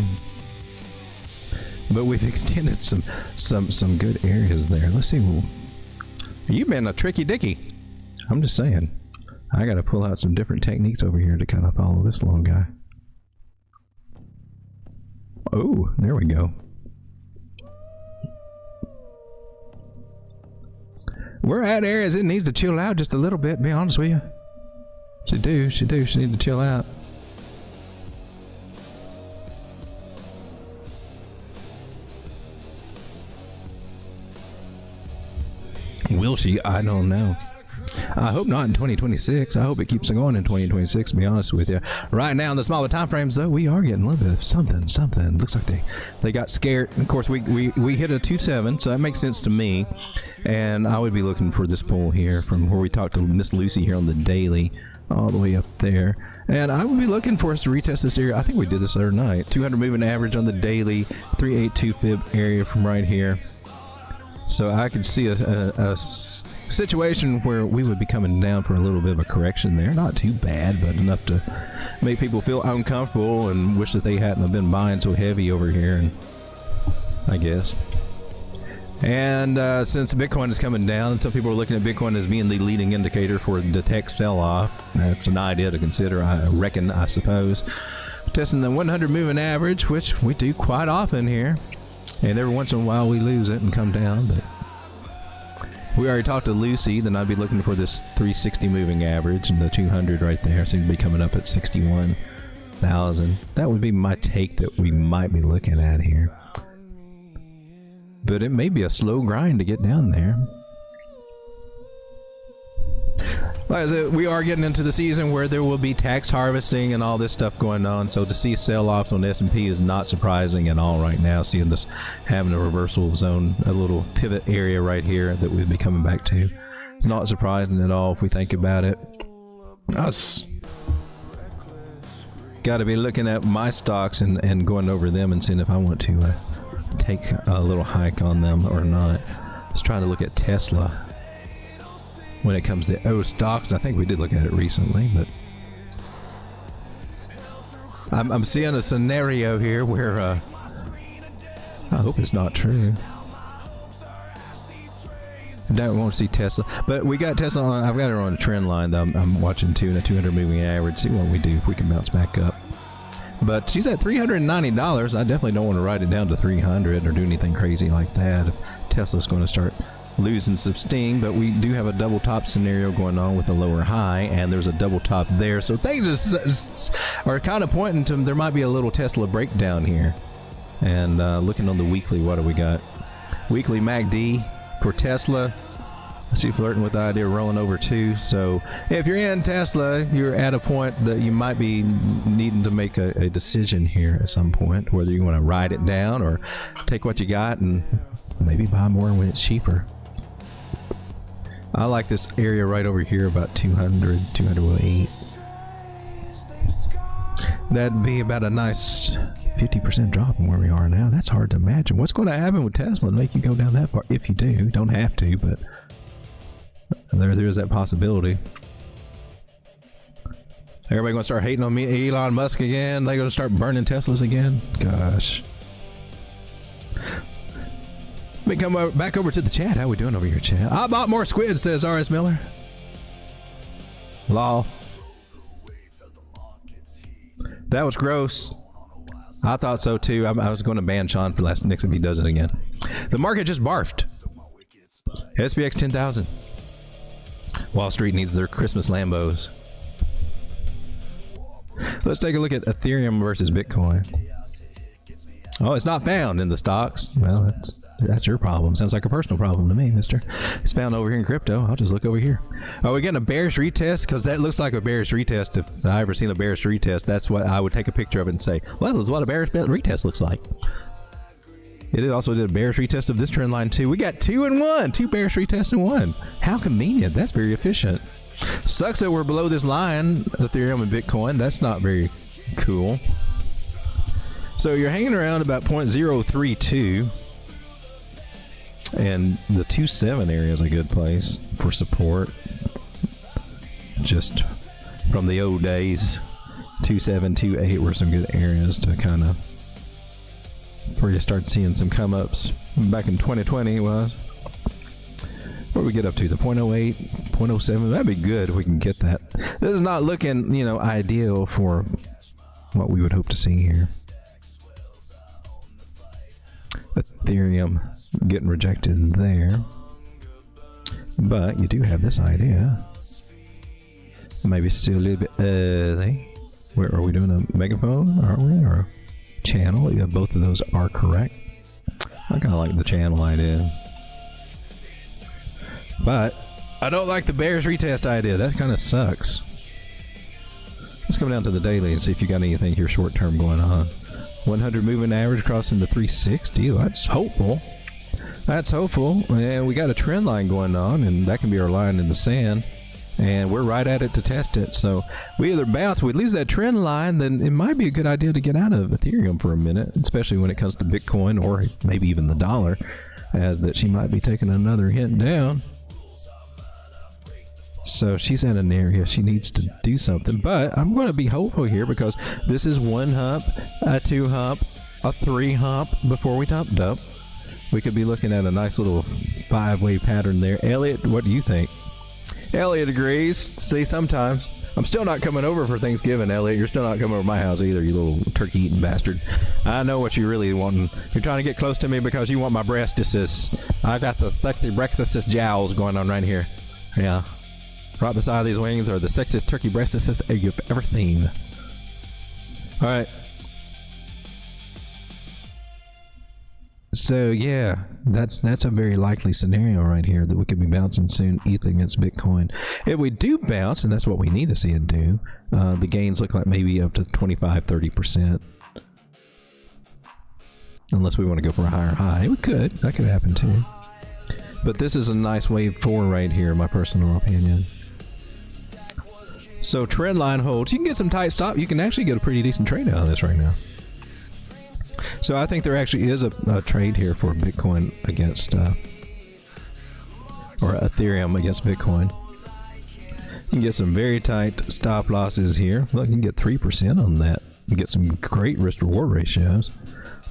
But we've extended some good areas there. Let's see. You've been a tricky dicky. I'm just saying. I got to pull out some different techniques over here to kind of follow this little guy. Oh, there we go. We're at areas it needs to chill out just a little bit, be honest with you. She needs to chill out. Will she? I don't know. I hope not in 2026. I hope it keeps going in 2026, to be honest with you. Right now, in the smaller time frames, though, we are getting a little bit of something. Looks like they got scared. And of course, we hit a 2.7, so that makes sense to me. And I would be looking for this pull here from where we talked to Miss Lucy here on the daily, all the way up there. And I would be looking for us to retest this area. I think we did this the other night. 200 moving average on the daily, 382 fib area from right here. So I could see a situation where we would be coming down for a little bit of a correction there. Not too bad, but enough to make people feel uncomfortable and wish that they hadn't have been buying so heavy over here, and I guess. And since Bitcoin is coming down, some people are looking at Bitcoin as being the leading indicator for the tech sell-off. That's an idea to consider, I reckon, I suppose. Testing the 100 moving average, which we do quite often here. And every once in a while we lose it and come down, but we already talked to Lucy. Then I'd be looking for this 360 moving average, and the 200 right there seems to be coming up at 61,000. That would be my take that we might be looking at here. But it may be a slow grind to get down there. Like I said, we are getting into the season where there will be tax harvesting and all this stuff going on. So to see sell-offs on the S&P is not surprising at all right now. Seeing this having a reversal zone, a little pivot area right here that we'll be coming back to. It's not surprising at all if we think about it. Us got to be looking at my stocks and going over them and seeing if I want to take a little hike on them or not. Let's try to look at Tesla. When it comes to stocks, I think we did look at it recently, but I'm seeing a scenario here where I hope it's not true. I don't want to see Tesla, but we got Tesla on. I've got her on a trend line that I'm watching too, in a 200 moving average. See what we do if we can bounce back up. But she's at $390. I definitely don't want to ride it down to 300 or do anything crazy like that. If Tesla's going to start losing some steam, but we do have a double top scenario going on with a lower high, and there's a double top there, so things are kind of pointing to there might be a little Tesla breakdown here. And looking on the weekly, what do we got? Weekly MACD for Tesla. I see flirting with the idea of rolling over too. So if you're in Tesla, you're at a point that you might be needing to make a decision here at some point, whether you want to ride it down or take what you got and maybe buy more when it's cheaper. I like this area right over here, about 200, 208. That'd be about a nice 50% drop from where we are now. That's hard to imagine. What's going to happen with Tesla and make you go down that far? If you do, don't have to, but there is that possibility. Everybody gonna start hating on me, Elon Musk again? They gonna start burning Teslas again? Gosh. Let me come back over to the chat. How we doing over here, chat? I bought more squid, says R.S. Miller. Lol. That was gross. I thought so too. I was going to ban Sean for last next if he does it again. The market just barfed. SPX 10,000. Wall Street needs their Christmas Lambos. Let's take a look at Ethereum versus Bitcoin. Oh, it's not found in the stocks. Well, that's your problem. Sounds like a personal problem to me, mister. It's found over here in crypto. I'll just look over here. Are we getting a bearish retest? Because that looks like a bearish retest. If I ever seen a bearish retest, that's what I would take a picture of it and say, well, this is what a bearish retest looks like. It also did a bearish retest of this trend line too. We got 2 in 1. 2 bearish retests in 1. How convenient. That's very efficient. Sucks that we're below this line, Ethereum and Bitcoin. That's not very cool. So you're hanging around about 0.032. And the 2.7 area is a good place for support. Just from the old days, 2.7, 2.8 were some good areas to kind of where you start seeing some come ups. Back in 2020 it was. What do we get up to? The 0.08, 0.07? That'd be good if we can get that. This is not looking, ideal for what we would hope to see here. Ethereum getting rejected there. But you do have this idea. Maybe still a little bit early. Where are we doing a megaphone? Aren't we? Or channel? Yeah, both of those are correct. I kind of like the channel idea. But I don't like the bearish retest idea. That kind of sucks. Let's come down to the daily and see if you got anything here short term going on. 100 moving average crossing the 360. That's hopeful. That's hopeful. And we got a trend line going on, and that can be our line in the sand. And we're right at it to test it. So we either bounce, we lose that trend line, then it might be a good idea to get out of Ethereum for a minute, especially when it comes to Bitcoin or maybe even the dollar, as that she might be taking another hit down. So she's in an area she needs to do something, but I'm going to be hopeful here because this is 1 hump, a 2 hump, a 3 hump before we top dump. We could be looking at a nice little 5-way pattern there. Elliot, what do you think? Elliot agrees. See, sometimes. I'm still not coming over for Thanksgiving, Elliot. You're still not coming over to my house either, you little turkey-eating bastard. I know what you really want. You're trying to get close to me because you want my breastises. I got the sexy breastises jowls going on right here. Yeah. Right beside these wings are the sexiest turkey breastises you've ever seen. All right. So yeah, that's a very likely scenario right here that we could be bouncing soon, ETH against Bitcoin. If we do bounce, and that's what we need to see it do, the gains look like maybe up to 25-30%. Unless we want to go for a higher high. We could. That could happen too. But this is a nice wave 4 right here, in my personal opinion. So trend line holds. You can get some tight stop. You can actually get a pretty decent trade out of this right now. So I think there actually is a trade here for Bitcoin against, or Ethereum against Bitcoin. You can get some very tight stop losses here. Look, you can get 3% on that. You get some great risk reward ratios.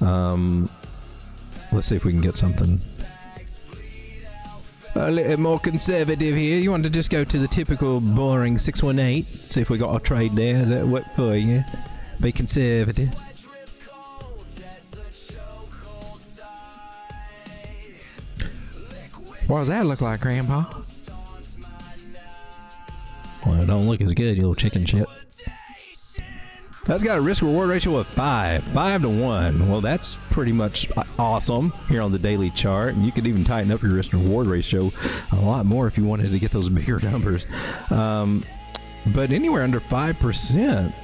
Let's see if we can get something a little more conservative here. You want to just go to the typical boring 618. See if we got a trade there. Does that work for you? Be conservative. What does that look like, Grandpa? Well, it don't look as good, you little chicken shit. That's got a risk reward ratio of 5 to 1. Well, that's pretty much awesome here on the daily chart. And you could even tighten up your risk reward ratio a lot more if you wanted to get those bigger numbers. But anywhere under 5%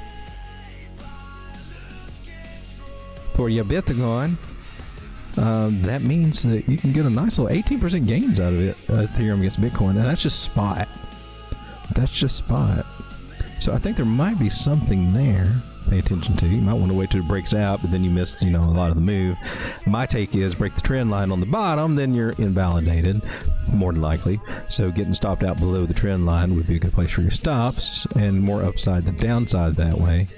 for your Bitcoin, that means that you can get a nice little 18% gains out of it, Ethereum against Bitcoin, and that's just spot. That's just spot. So I think there might be something there. pay attention to. You might want to wait till it breaks out, but then you missed, a lot of the move. My take is break the trend line on the bottom, then you're invalidated, more than likely. So getting stopped out below the trend line would be a good place for your stops, and more upside than downside that way.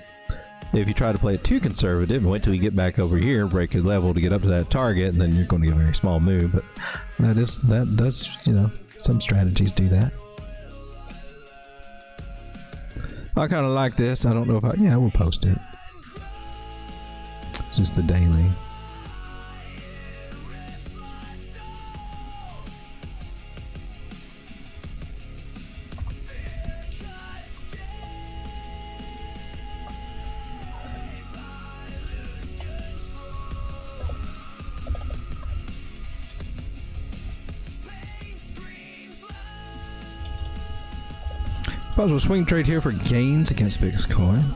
If you try to play it too conservative and wait till you get back over here, break a level to get up to that target, and then you're going to get a very small move. But that does, some strategies do that. I kind of like this. I don't know if we'll post it. This is the daily. Possible swing trade here for gains against Bitcoin.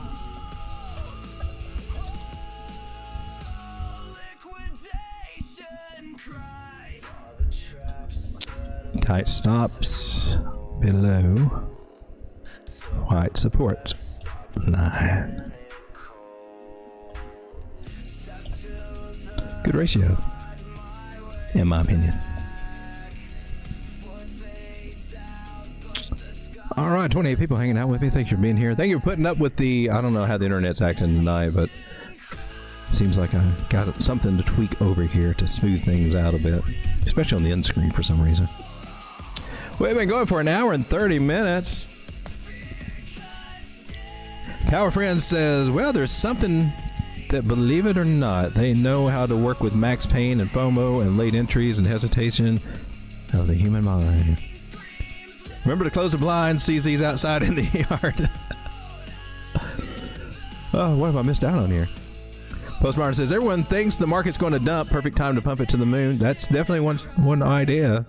Tight stops below white support line. Good ratio, in my opinion. All right, 28 people hanging out with me. Thank you for being here. Thank you for putting up with the, I don't know how the internet's acting tonight, but it seems like I got something to tweak over here to smooth things out a bit, especially on the end screen for some reason. We've been going for an hour and 30 minutes. Power Friend says, well, there's something that, believe it or not, they know how to work with max pain and FOMO and late entries and hesitation of the human mind. Remember to close the blinds, sees these outside in the yard. Oh, what have I missed out on here? Postmartin says, everyone thinks the market's going to dump. Perfect time to pump it to the moon. That's definitely one idea.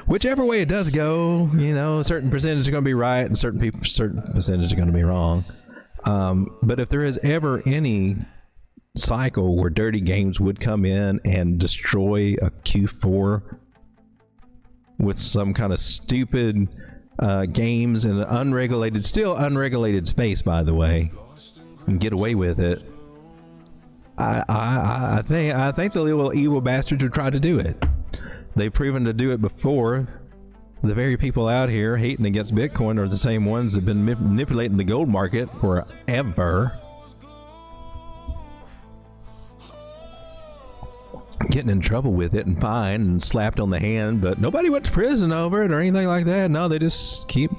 Whichever way it does go, a certain percentage are going to be right and certain percentage are going to be wrong. But if there is ever any cycle where dirty games would come in and destroy a Q4 with some kind of stupid games in an still unregulated space, by the way, and get away with it, I think the little evil bastards would try to do it. They've proven to do it before. The very people out here hating against Bitcoin are the same ones that have been manipulating the gold market forever. Getting in trouble with it and fined and slapped on the hand, but nobody went to prison over it or anything like that. No, they just keep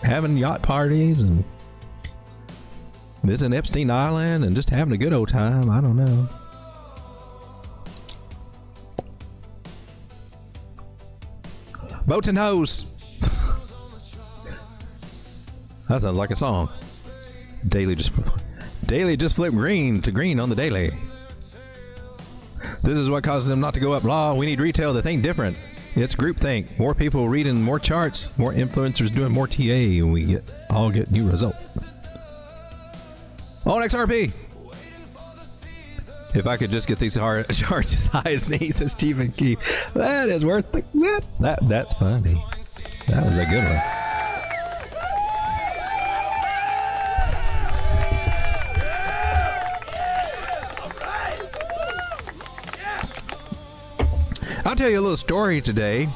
having yacht parties and visiting Epstein Island and just having a good old time. I don't know. Boats and hoes. That sounds like a song. Daily just flip green to green on the daily. This is what causes them not to go up. Law, we need retail to think different. It's groupthink. More people reading more charts, more influencers doing more TA, and we all get new results. On XRP. If I could just get these charts as high as me, says Chief and Keith. That is worth the whips. That's funny. That was a good one. I'll tell you a little story today.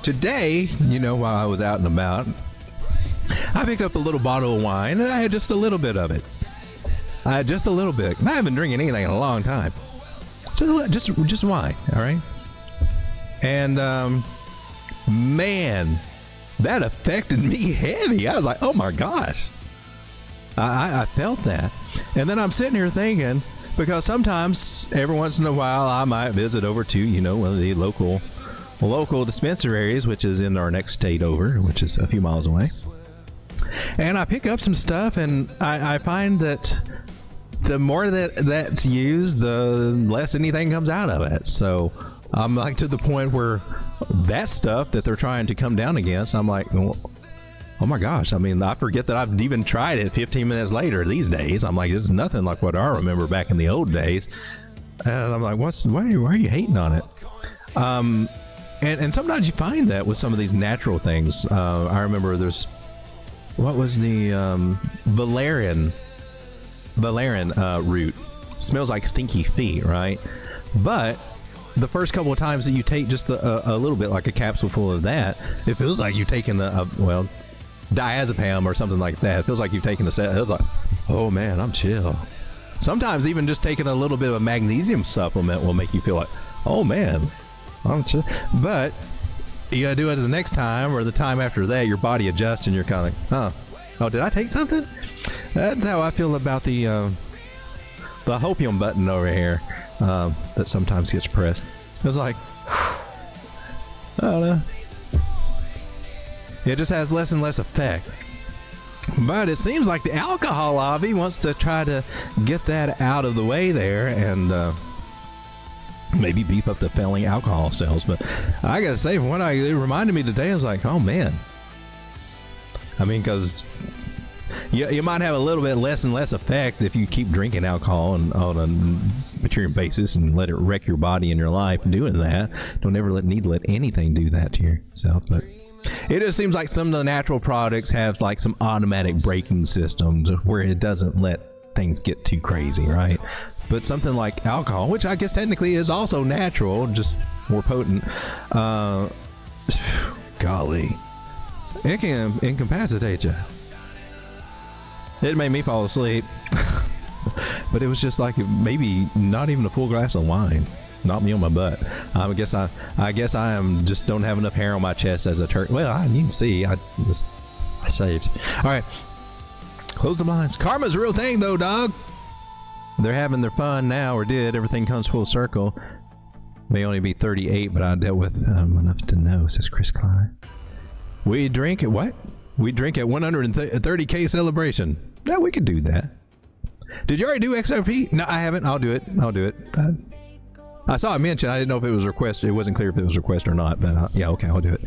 Today, while I was out and about, I picked up a little bottle of wine and I had just a little bit of it. Just a little bit. I haven't been drinking anything in a long time. Just wine, all right? And, man, that affected me heavy. I was like, oh my gosh. I felt that. And then I'm sitting here thinking, because sometimes, every once in a while, I might visit over to, one of the local dispensaries, which is in our next state over, which is a few miles away. And I pick up some stuff, and I find that the more that's used, the less anything comes out of it. So I'm like to the point where that stuff that they're trying to come down against, I'm like, well, oh my gosh. I mean, I forget that I've even tried it 15 minutes later these days. I'm like, it's nothing like what I remember back in the old days. And I'm like, why are you hating on it? And sometimes you find that with some of these natural things. I remember there's what was the valerian root. Smells like stinky feet, right? But the first couple of times that you take just a little bit, like a capsule full of that, it feels like you've taken diazepam or something like that. It feels like you've taken a set. It's like, oh man, I'm chill. Sometimes even just taking a little bit of a magnesium supplement will make you feel like, oh man, I'm chill. But you gotta do it the next time or the time after that, your body adjusts and you're kind of like, oh, did I take something? That's how I feel about the hopium button over here that sometimes gets pressed. It's like, I don't know. It just has less and less effect. But it seems like the alcohol lobby wants to try to get that out of the way there and maybe beef up the failing alcohol sales. But I gotta say, from what it reminded me today, I was like, oh man. I mean, because you might have a little bit less and less effect if you keep drinking alcohol on a material basis and let it wreck your body and your life doing that. Don't ever let anything do that to yourself. But it just seems like some of the natural products have like some automatic braking systems where it doesn't let things get too crazy, right? But something like alcohol, which I guess technically is also natural, just more potent, golly, it can incapacitate you. It made me fall asleep. But it was just like maybe not even a full glass of wine. Knocked me on my butt. I guess I am just don't have enough hair on my chest as a turkey. Well, you can see I saved. All right, close the blinds. Karma's a real thing, though, dog. They're having their fun now, or did. Everything comes full circle. May only be 38, but I dealt with enough to know. Says Chris Klein. We drink at what? We drink at 130K celebration. Yeah, we could do that. Did you already do XRP? No, I haven't. I'll do it. I saw it mentioned. I didn't know if it was requested. It wasn't clear if it was requested or not, but yeah, okay, I'll do it.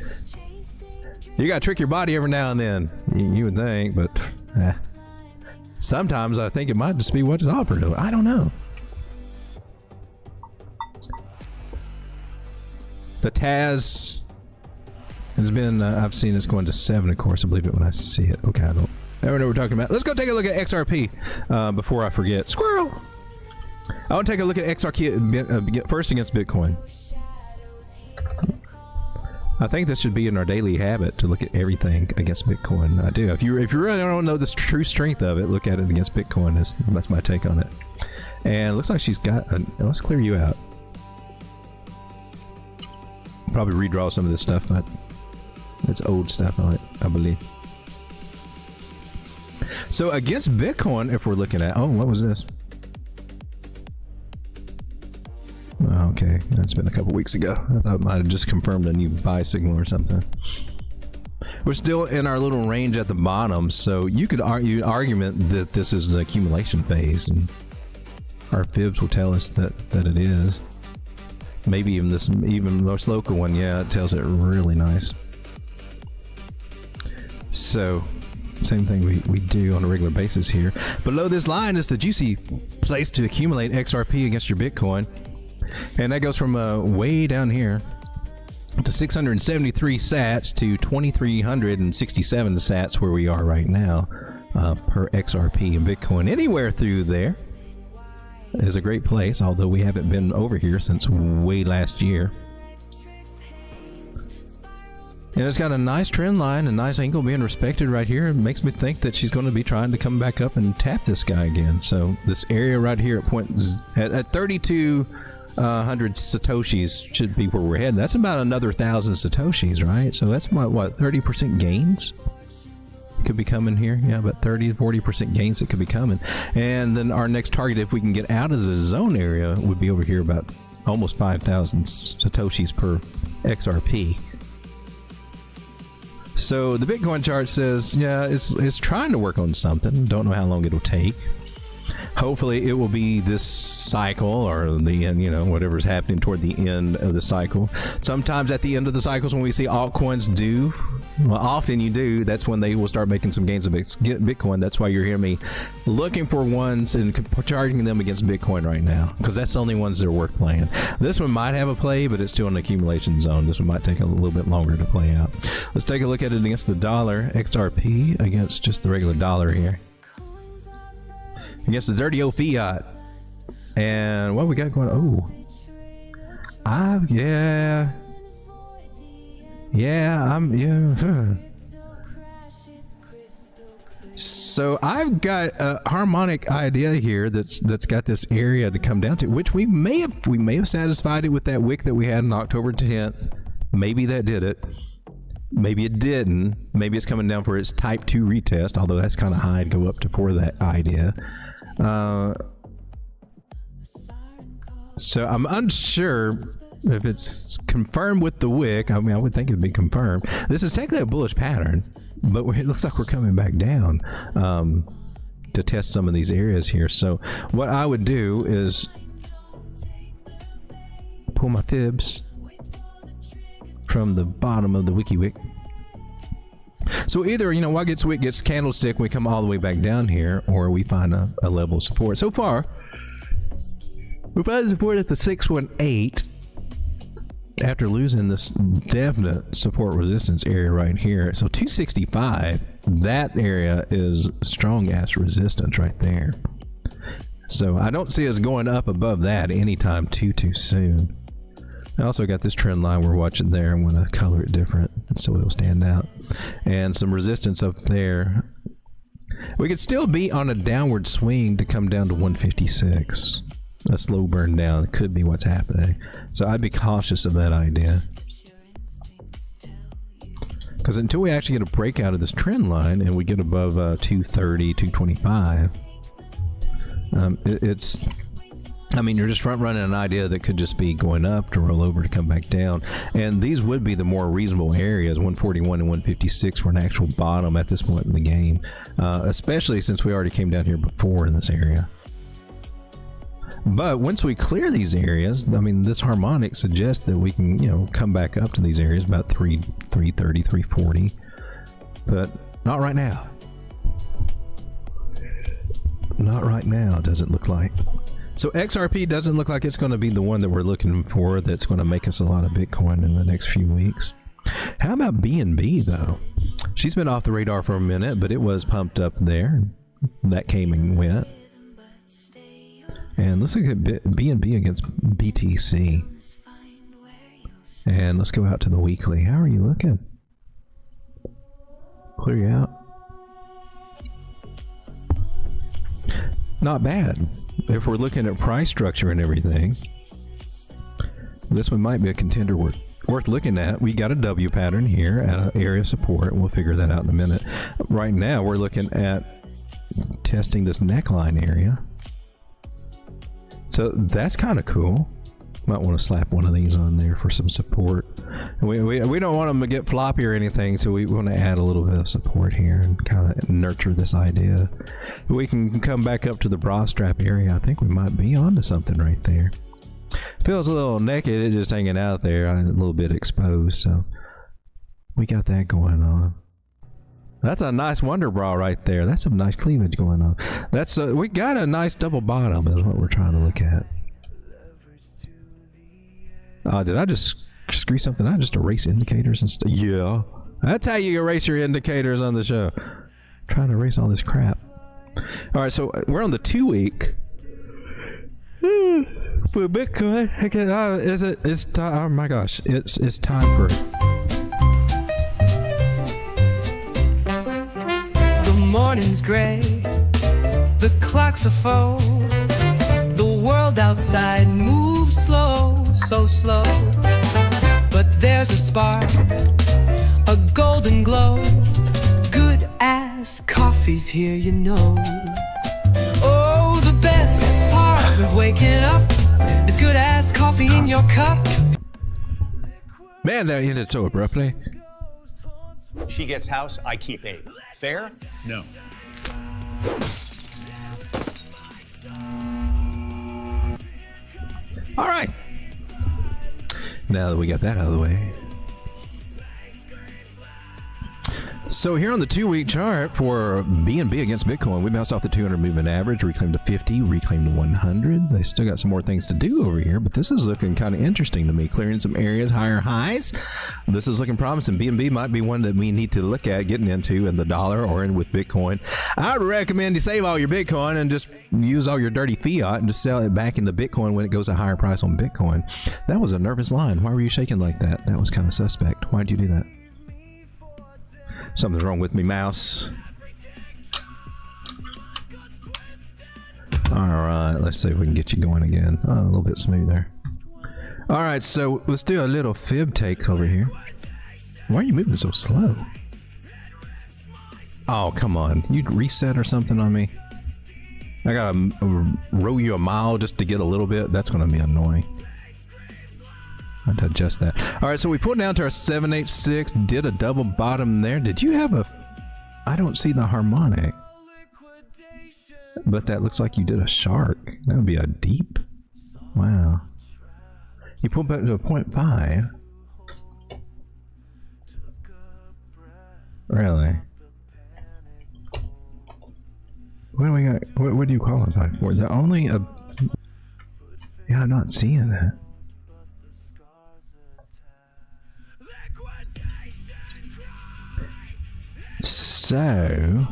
You gotta trick your body every now and then. You would think, but sometimes I think it might just be what is offered. I don't know. The Taz has been, I've seen it's going to 7, of course. I believe it when I see it. Okay, I don't know what we're talking about. Let's go take a look at XRP before I forget. Squirrel! I want to take a look at XRP first against Bitcoin. I think this should be in our daily habit to look at everything against Bitcoin. I do. If you really don't know the true strength of it, look at it against Bitcoin. That's my take on it. And it looks like she's got. Let's clear you out. Probably redraw some of this stuff, but it's old stuff on it, I believe. So against Bitcoin, if we're looking at, what was this? Okay, that's been a couple weeks ago. I thought it might have just confirmed a new buy signal or something. We're still in our little range at the bottom, so you could argue argument that this is the accumulation phase, and our fibs will tell us that it is. Maybe even this most local one, yeah, it tells it really nice. So same thing we do on a regular basis here. Below this line is the juicy place to accumulate XRP against your Bitcoin. And that goes from way down here to 673 sats to 2,367 sats where we are right now per XRP and Bitcoin. Anywhere through there is a great place, although we haven't been over here since way last year. And it's got a nice trend line, a nice angle being respected right here. It makes me think that she's going to be trying to come back up and tap this guy again. So this area right here at 3,200 satoshis should be where we're heading. That's about another 1,000 satoshis, right? So that's what 30% gains could be coming here. Yeah, about 30 to 40% gains that could be coming. And then our next target, if we can get out of the zone area, would be over here about almost 5,000 satoshis per XRP. So the Bitcoin chart says, yeah, it's trying to work on something. Don't know how long it'll take. hopefully it will be this cycle or the end, whatever's happening toward the end of the cycle. Sometimes at the end of the cycles when we see altcoins do, well, often you do, that's when they will start making some gains against Bitcoin. That's why you're hearing me looking for ones and charging them against Bitcoin right now, because that's the only ones that are worth playing. This one might have a play, but it's still in the accumulation zone. This one might take a little bit longer to play out. Let's take a look at it against the dollar, XRP against just the regular dollar here. Against the dirty old fiat. And what we got going on? So I've got a harmonic idea here that's got this area to come down to, which we may have satisfied it with that wick that we had on October 10th. Maybe that did it. Maybe it didn't. Maybe it's coming down for its type 2 retest, although that's kind of high to go up to for that idea. So I'm unsure if it's confirmed with the wick. I mean, I would think it'd be confirmed. This is technically a bullish pattern, but it looks like we're coming back down to test some of these areas here. So what I would do is pull my fibs from the bottom of the WikiWick. So either, what gets wick gets candlestick, we come all the way back down here, or we find a level of support. So far, we find support at the 618 after losing this definite support resistance area right here. So 265, that area is strong ass resistance right there. So I don't see us going up above that anytime too soon. I also got this trend line we're watching there. I'm going to color it different so it'll stand out. And some resistance up there. We could still be on a downward swing to come down to 156. A slow burn down could be what's happening. So I'd be cautious of that idea. Because until we actually get a breakout of this trend line and we get above 230, 225, you're just front running an idea that could just be going up to roll over to come back down. And these would be the more reasonable areas, 141 and 156 for an actual bottom at this point in the game, especially since we already came down here before in this area. But once we clear these areas, this harmonic suggests that we can, come back up to these areas about 330, 340, but not right now. Not right now, doesn't look like. So XRP doesn't look like it's going to be the one that we're looking for that's going to make us a lot of Bitcoin in the next few weeks. How about BNB though? She's been off the radar for a minute, but it was pumped up there. That came and went. And let's look at BNB against BTC. And let's go out to the weekly. How are you looking? Clear you out. Not bad. If we're looking at price structure and everything, this one might be a contender worth looking at. We got a W pattern here at an area of support. We'll figure that out in a minute. Right now, we're looking at testing this neckline area. So that's kind of cool. Might want to slap one of these on there for some support. We don't want them to get floppy or anything, so we want to add a little bit of support here and kind of nurture this idea. We can come back up to the bra strap area. I think we might be onto something right there. Feels a little naked, it's just hanging out there, a little bit exposed, so we got that going on. That's a nice wonder bra right there. That's some nice cleavage going on. That's we got a nice double bottom is what we're trying to look at. Did I just screw something out? Just erase indicators and stuff? Yeah. That's how you erase your indicators on the show. I'm trying to erase all this crap. All right, so we're on the 2-week. For Bitcoin, it's time. Oh my gosh, it's time for. The morning's gray, the clock's a foe. The world outside moves slow, so slow. But there's a spark, a golden glow. Good ass coffee's here, you know. Oh, the best part of waking up is good ass coffee in your cup. Man, that ended so abruptly. She gets house, I keep 8. Fair? No. All right. Now that we got that out of the way. So here on the 2-week chart for BNB against Bitcoin, we bounced off the 200 moving average, reclaimed the 50, reclaimed the 100. They still got some more things to do over here, but this is looking kind of interesting to me. Clearing some areas, higher highs. This is looking promising. BNB might be one that we need to look at getting into in the dollar or in with Bitcoin. I would recommend you save all your Bitcoin and just use all your dirty fiat and just sell it back into Bitcoin when it goes a higher price on Bitcoin. That was a nervous line. Why were you shaking like that? That was kind of suspect. Why'd you do that? Something's wrong with me, mouse. All right, let's see if we can get you going again. Oh, a little bit smoother. All right, so let's do a little fib take over here. Why are you moving so slow? Oh, come on. You'd reset or something on me? I gotta row you a mile just to get a little bit. That's gonna be annoying. I had to adjust that. All right, so we pulled down to our 786, did a double bottom there. Did you have a... I don't see the harmonic. But that looks like you did a shark. That would be a deep. Wow. You pulled back to a 0.5. Really? What do we got? What do you qualify for? The only a... Yeah, I'm not seeing that. So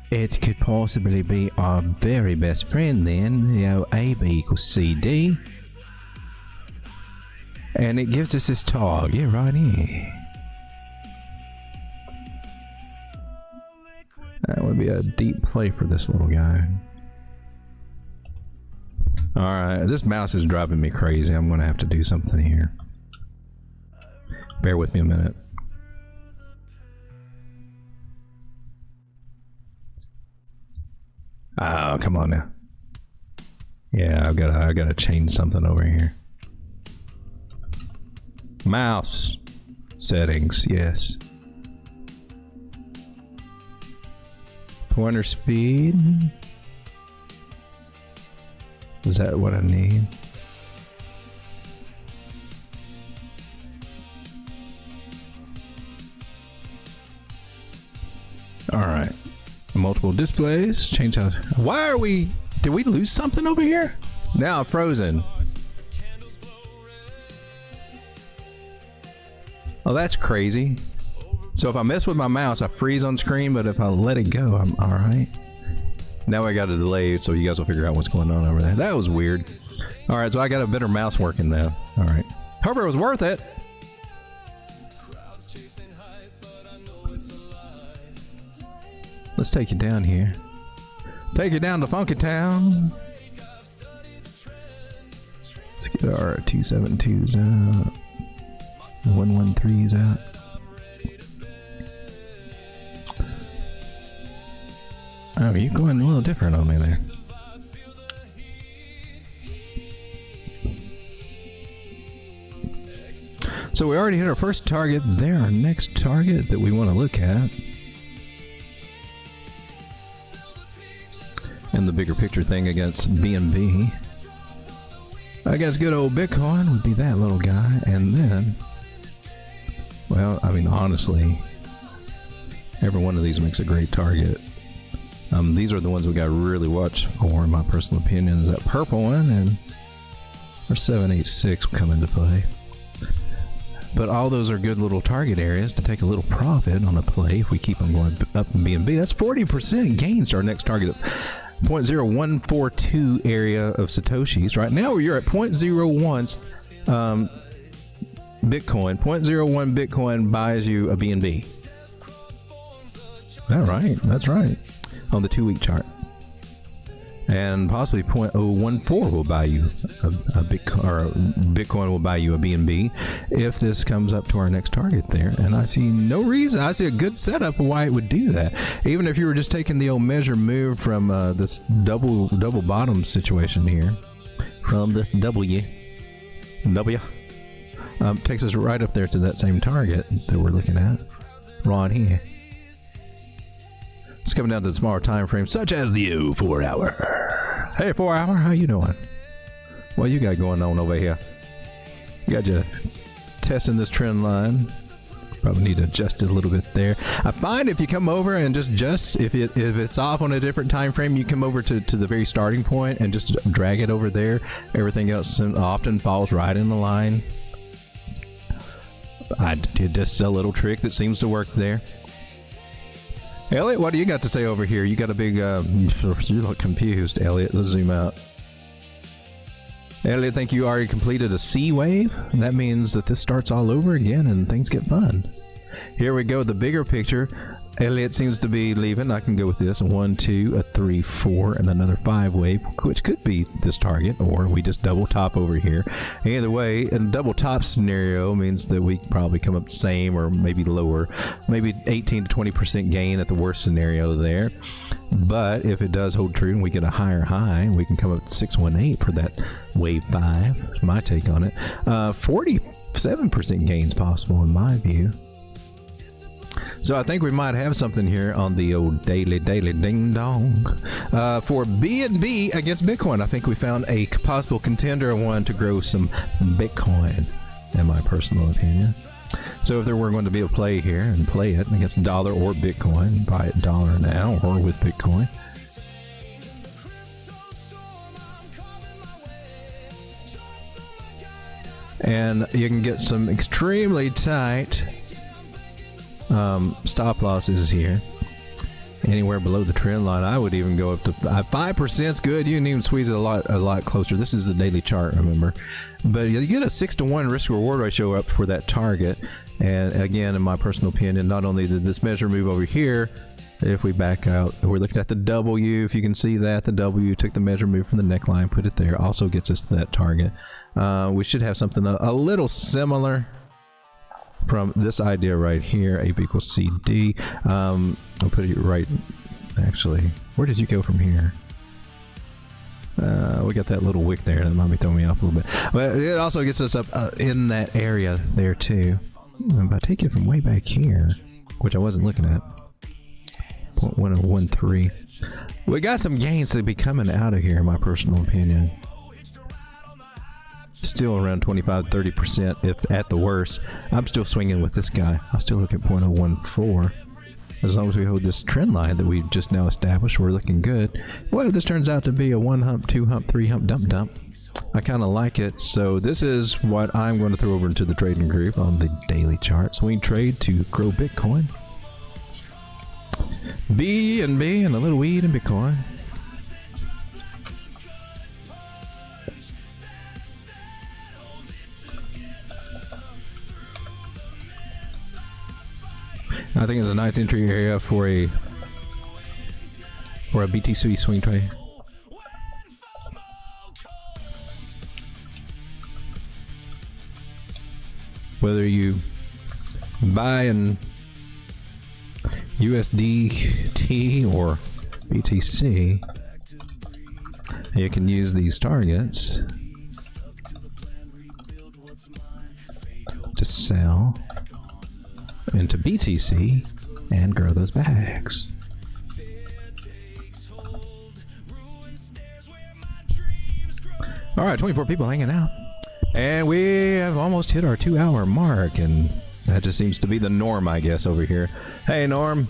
it could possibly be our very best friend then, you know, AB equals CD, and it gives us this target right here. That would be a deep play for this little guy. Alright, this mouse is driving me crazy. I'm gonna have to do something here. Bear with me a minute. Oh, come on now. Yeah, I've gotta change something over here. Mouse settings, yes. Pointer speed. Is that what I need? All right. Multiple displays. Change how. Why are we? Did we lose something over here? Now I'm frozen. Oh, that's crazy. So if I mess with my mouse, I freeze on screen, but if I let it go, I'm all right. Now I got a delay, so you guys will figure out what's going on over there. That was weird. All right, so I got a better mouse working now. All right. Hope it was worth it. Let's take you down here. Take you down to Funky Town. Let's get our 272s out. 113s out. Oh, you're going a little different on me there. So we already hit our first target there. Our next target that we want to look at, and the bigger picture thing against BNB, I guess good old Bitcoin would be that little guy. And then, well, I mean, honestly, every one of these makes a great target. These are the ones we got to really watch for, in my personal opinion, is that purple one, and our 786 will come into play. But all those are good little target areas to take a little profit on a play if we keep them going up in BNB. That's 40% gains to our next target of 0.0142 area of Satoshis. Right now you're at 0.01 Bitcoin. 0.01 Bitcoin buys you a BNB. Is that right? That's right. On the 2-week chart. And possibly 0.014 will buy you a Bitcoin, or Bitcoin will buy you a BNB if this comes up to our next target there. And I see no reason. I see a good setup of why it would do that. Even if you were just taking the old measure move from this double bottom situation here, from this W, takes us right up there to that same target that we're looking at right here. It's coming down to the smaller time frames, such as the 4 hour. Hey, 4 hour, how you doing? What you got going on over here? You got you testing this trend line. Probably need to adjust it a little bit there. I find if you come over and just if it's off on a different time frame, you come over to the very starting point and just drag it over there. Everything else often falls right in the line. I did just a little trick that seems to work there. Elliot, what do you got to say over here? You got a big you look confused, Elliot. Let's zoom out. Elliot, think you already completed a C wave? That means that this starts all over again and things get fun. Here we go, the bigger picture. Elliot seems to be leaving. I can go with this. A 1, 2, a 3, 4, and another 5 wave, which could be this target, or we just double top over here. Either way, a double top scenario means that we probably come up the same or maybe lower, maybe 18 to 20% gain at the worst scenario there. But if it does hold true and we get a higher high, we can come up to 618 for that wave 5. That's my take on it. 47% gains possible in my view. So I think we might have something here on the old daily ding dong. For BNB against Bitcoin, I think we found a possible contender one to grow some Bitcoin, in my personal opinion. So if there were going to be a play here and play it against dollar or Bitcoin, buy it dollar now or with Bitcoin. And you can get some extremely tight stop losses here. Anywhere below the trend line, I would even go up to 5% is good. You can even squeeze it a lot closer. This is the daily chart, remember. But you get a 6-to-1 risk reward ratio up for that target. And again, in my personal opinion, not only did this measure move over here, if we back out, we're looking at the W. If you can see that, the W took the measure, move from the neckline, put it there. Also gets us to that target. We should have something a little similar from this idea right here, A equals CD. I'll put it right, actually, where did you go from here? We got that little wick there that might be throwing me off a little bit, but it also gets us up in that area there too. If I take it from way back here, which I wasn't looking at, 0.1013, we got some gains to be coming out of here, in my personal opinion. Still around 25-30% if at the worst. I'm still swinging with this guy. I'll still look at 0.014. As long as we hold this trend line that we've just now established, we're looking good. What if this turns out to be a 1 hump, 2 hump, 3 hump dump? I kind of like it. So this is what I'm going to throw over into the trading group on the daily chart. Swing trade to grow Bitcoin. B and a little weed in Bitcoin. I think it's a nice entry area for a BTC swing trade. Whether you buy in USDT or BTC, you can use these targets to sell into BTC and grow those bags. All right, 24 people hanging out, and we have almost hit our 2-hour mark, and that just seems to be the norm, I guess, over here. Hey, Norm,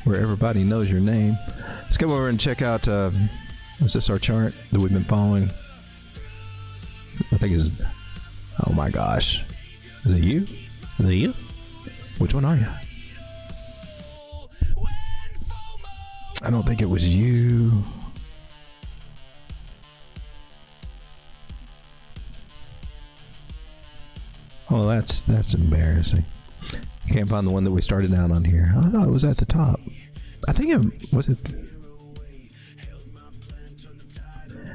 where everybody knows your name. Let's come over and check out. Is this our chart that we've been following? I think it's. Oh my gosh, is it you? Is it you? Which one are you? I don't think it was you. Oh, that's embarrassing. I can't find the one that we started out on here. I thought it was at the top. I think it was it.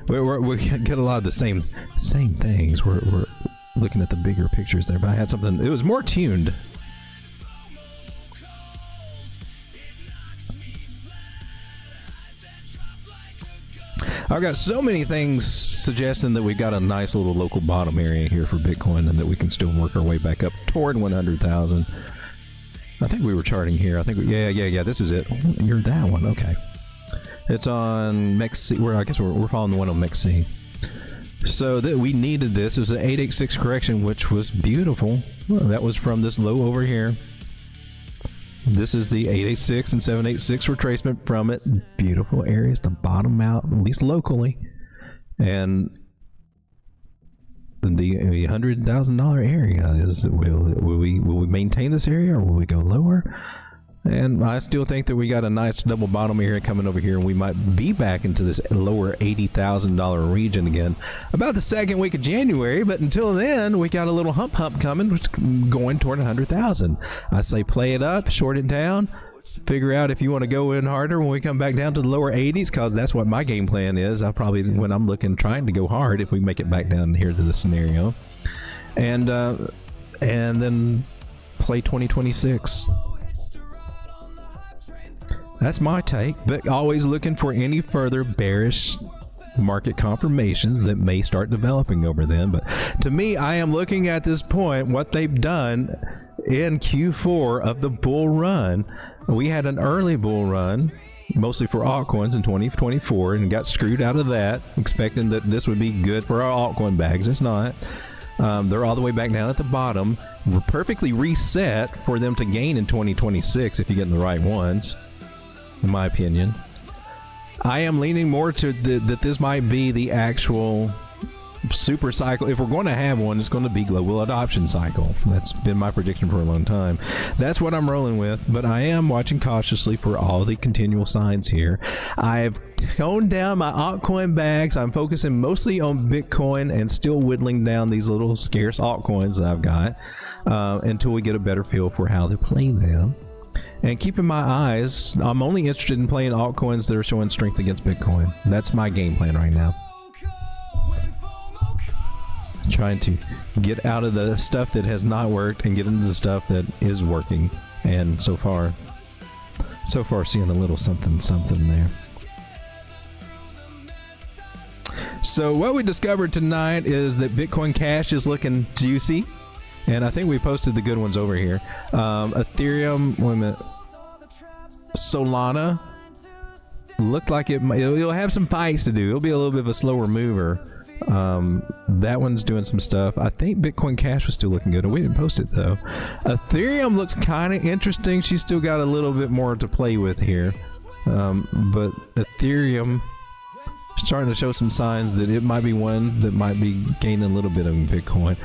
We get a lot of the same things. We're looking at the bigger pictures there, but I had something. It was more tuned. I've got so many things suggesting that we got a nice little local bottom area here for Bitcoin and that we can still work our way back up toward 100,000. I think we were charting here. I think yeah. This is it. You're that one. Okay. It's on MEXC. I guess we're following the one on MEXC. So that we needed this. It was an 886 correction, which was beautiful. Well, that was from this low over here. This is the 886 and 786 retracement from it. Beautiful areas to bottom out, at least locally. And the $100,000 area is, will we maintain this area, or will we go lower? And I still think that we got a nice double bottom area coming over here, and we might be back into this lower $80,000 region again about the second week of January. But until then, we got a little hump coming, which going toward 100,000. I say play it up, short it down, figure out if you want to go in harder when we come back down to the lower 80s, because that's what my game plan is. I'll probably, when I'm looking, trying to go hard if we make it back down here to the scenario, and then play 2026. That's my take, but always looking for any further bearish market confirmations that may start developing over them. But to me, I am looking at this point, what they've done in Q4 of the bull run. We had an early bull run, mostly for altcoins in 2024, and got screwed out of that, expecting that this would be good for our altcoin bags. It's not. They're all the way back down at the bottom. We're perfectly reset for them to gain in 2026 if you get the right ones, in my opinion. I am leaning more to that this might be the actual super cycle. If we're going to have one, it's going to be global adoption cycle. That's been my prediction for a long time. That's what I'm rolling with, but I am watching cautiously for all the continual signs here. I've toned down my altcoin bags. I'm focusing mostly on Bitcoin and still whittling down these little scarce altcoins that I've got until we get a better feel for how to play them. And keeping my eyes, I'm only interested in playing altcoins that are showing strength against Bitcoin. That's my game plan right now. Trying to get out of the stuff that has not worked and get into the stuff that is working. And so far seeing a little something there. So what we discovered tonight is that Bitcoin Cash is looking juicy. And I think we posted the good ones over here. Ethereum, wait a minute. Solana looked like it'll have some fights to do. It'll be a little bit of a slower mover. That one's doing some stuff. I think Bitcoin Cash was still looking good, and we didn't post it though. Ethereum looks kind of interesting. She's still got a little bit more to play with here, but Ethereum starting to show some signs that it might be one that might be gaining a little bit of Bitcoin.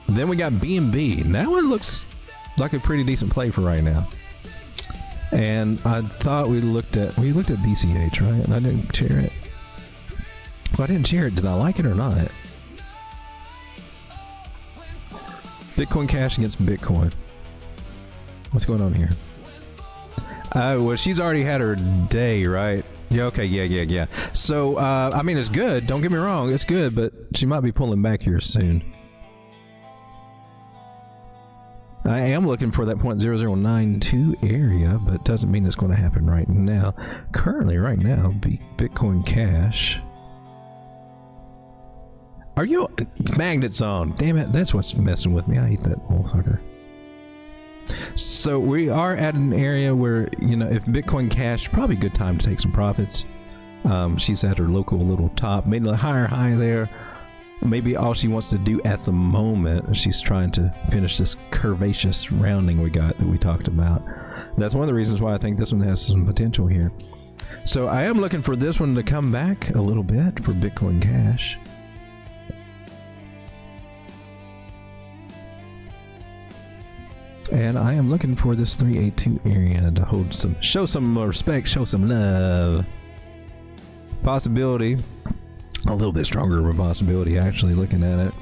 Then we got BNB. And that one looks like a pretty decent play for right now. And I thought we looked at BCH, right? And I didn't share it. Well, I didn't share it. Did I like it or not? Bitcoin Cash against Bitcoin. What's going on here? Well, she's already had her day, right? Yeah, okay, yeah. So, I mean, it's good. Don't get me wrong. It's good, but she might be pulling back here soon. I am looking for that 0.0092 area, but it doesn't mean it's going to happen right now. Currently, right now, Bitcoin Cash. Are you magnets on? Damn it, that's what's messing with me. I hate that motherfucker. So we are at an area where, you know, if Bitcoin Cash, probably a good time to take some profits. She's at her local little top, made a higher high there. Maybe all she wants to do at the moment, she's trying to finish this curvaceous rounding we got that we talked about. That's one of the reasons why I think this one has some potential here. So I am looking for this one to come back a little bit for Bitcoin Cash. And I am looking for this 382 area to hold some, show some respect, show some love. Possibility. A little bit stronger of a possibility, actually, looking at it.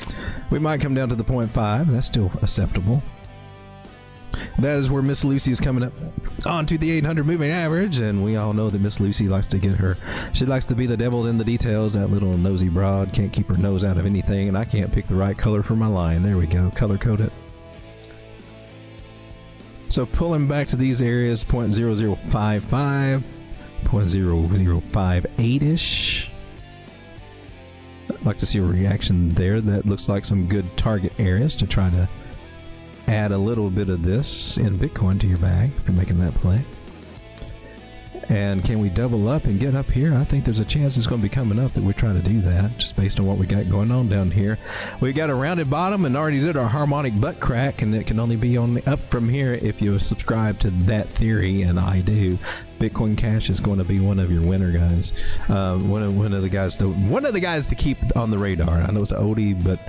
We might come down to the 0.5. That's still acceptable. That is where Miss Lucy is coming up onto the 800 moving average, and we all know that Miss Lucy likes to get her. She likes to be the devil in the details. That little nosy broad can't keep her nose out of anything, and I can't pick the right color for my line. There we go. Color code it. So pulling back to these areas, 0.0055, 0.0058-ish. I'd like to see a reaction there. That looks like some good target areas to try to add a little bit of this in Bitcoin to your bag if you're making that play. And can we double up and get up here? I think there's a chance it's going to be coming up that we're trying to do that, just based on what we got going on down here. We got a rounded bottom and already did our harmonic butt crack, and it can only be on the up from here if you subscribe to that theory, and I do. Bitcoin Cash is going to be one of your winner guys. One of the guys to keep on the radar. I know it's an oldie, but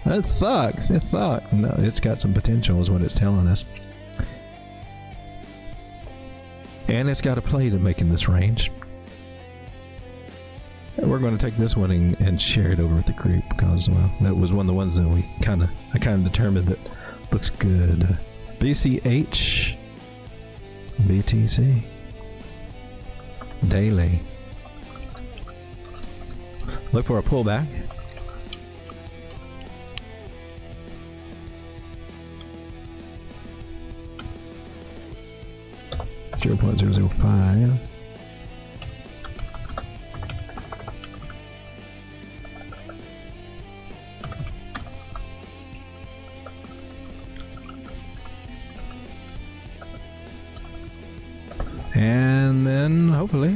that sucks. It sucks. No, it's got some potential, is what it's telling us. And it's got a play to make in this range. And we're going to take this one and share it over with the group because, well, that was one of the ones that I kind of determined that looks good. BCH, BTC, daily. Look for a pullback. .005. And then hopefully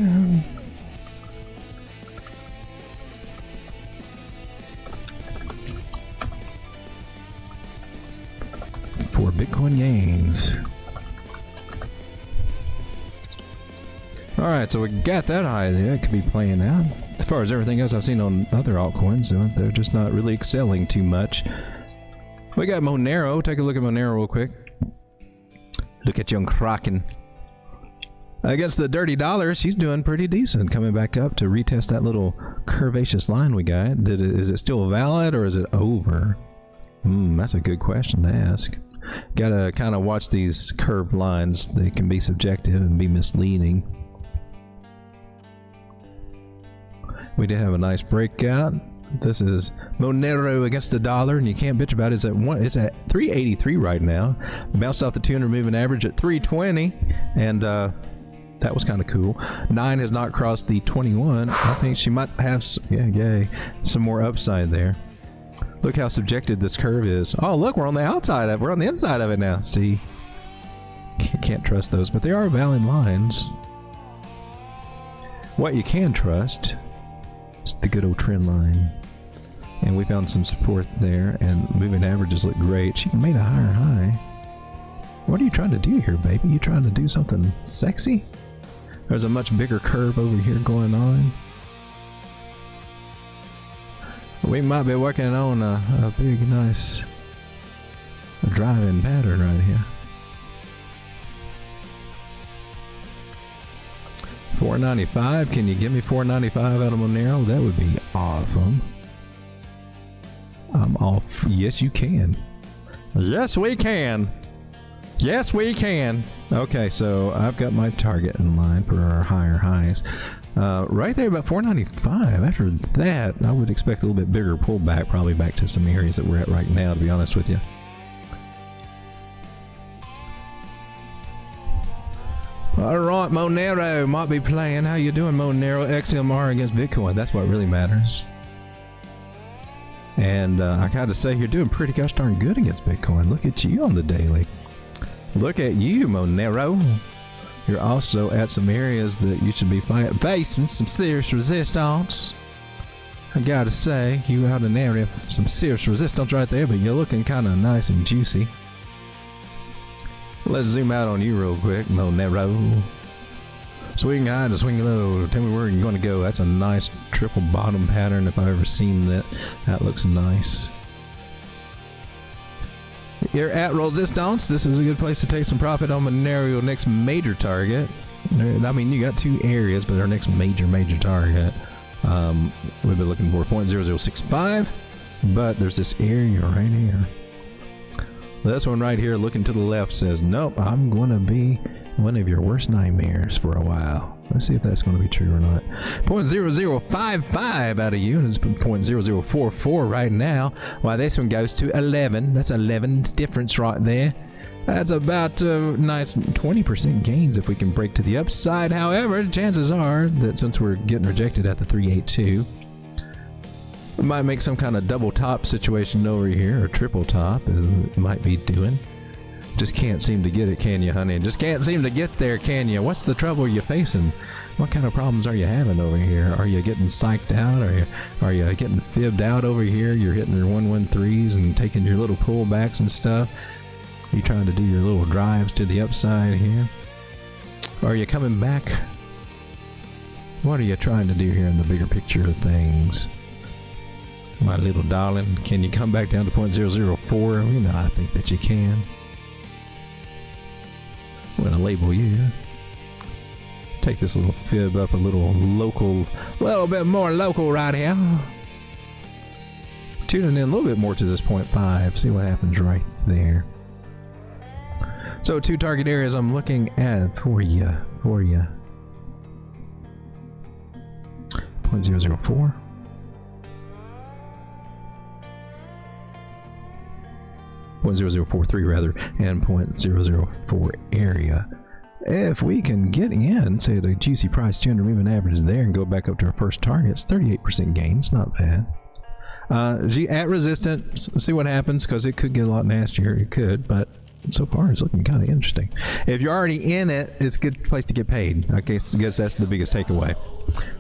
for Bitcoin gains. All right, so we got that high there. It could be playing out. As far as everything else I've seen on other altcoins, they're just not really excelling too much. We got Monero. Take a look at Monero real quick. Look at young Kraken. Against the dirty dollar, she's doing pretty decent. Coming back up to retest that little curvaceous line we got. Is it still valid or is it over? That's a good question to ask. Gotta kind of watch these curved lines. They can be subjective and be misleading. We did have a nice breakout. This is Monero against the dollar, and you can't bitch about it. It's at 383 right now. Bounced off the 200 moving average at 320, and that was kind of cool. 9 has not crossed the 21. I think she might have some more upside there. Look how subjective this curve is. Oh, look, we're on the outside of it. We're on the inside of it now. See, can't trust those, but they are valid lines. What you can trust is the good old trend line. And we found some support there, and moving averages look great. She made a higher high. What are you trying to do here, baby? You trying to do something sexy? There's a much bigger curve over here going on. We might be working on a big, nice driving pattern right here. 495. Can you give me 495 out of Monero? That would be awesome. I'm off. Yes, you can. Yes, we can. Yes, we can. Okay, so I've got my target in line for our higher highs. Right there about 495. After that, I would expect a little bit bigger pullback, probably back to some areas that we're at right now, to be honest with you. All right, Monero might be playing. How you doing, Monero? XMR against Bitcoin. That's what really matters. And I gotta say, you're doing pretty gosh darn good against Bitcoin. Look at you on the daily. Look at you, Monero. You're also at some areas that you should be facing some serious resistance. I gotta say, you out in an area, some serious resistance right there, but you're looking kind of nice and juicy. Let's zoom out on you real quick, Monero. Swing high to swing low. Tell me where you're going to go. That's a nice triple bottom pattern if I've ever seen that. That looks nice. You're at resistance. This is a good place to take some profit on Monero, next major target. I mean, you got two areas, but our next major target, we've been looking for 0.0065, but there's this area right here. This one right here looking to the left says, nope, I'm going to be one of your worst nightmares for a while. Let's see if that's going to be true or not. 0.0055 out of you, and it's 0.0044 right now. While this one goes to 11. That's 11's difference right there. That's about nice 20% gains if we can break to the upside. However, chances are that since we're getting rejected at the 382, we might make some kind of double top situation over here, or triple top, as it might be doing. Just can't seem to get it, can you, honey? Just can't seem to get there, can you? What's the trouble you're facing? What kind of problems are you having over here? Are you getting psyched out? Are you getting fibbed out over here? You're hitting your 113s and taking your little pullbacks and stuff. Are you trying to do your little drives to the upside here? Are you coming back? What are you trying to do here in the bigger picture of things? My little darling, can you come back down to 0.004? You know, I think that you can. I'm going to label you. Take this little fib up a little bit more local right here. Tuning in a little bit more to this 0.5. See what happens right there. So 2 target areas I'm looking at for you. 0.004. 0.0043 rather, and 0.004 area. If we can get in, say the juicy price 200 moving average is there and go back up to our first target, it's 38% gains, not bad. At resistance, see what happens, because it could get a lot nastier, it could, but so far it's looking kind of interesting. If you're already in it, it's a good place to get paid. I guess that's the biggest takeaway.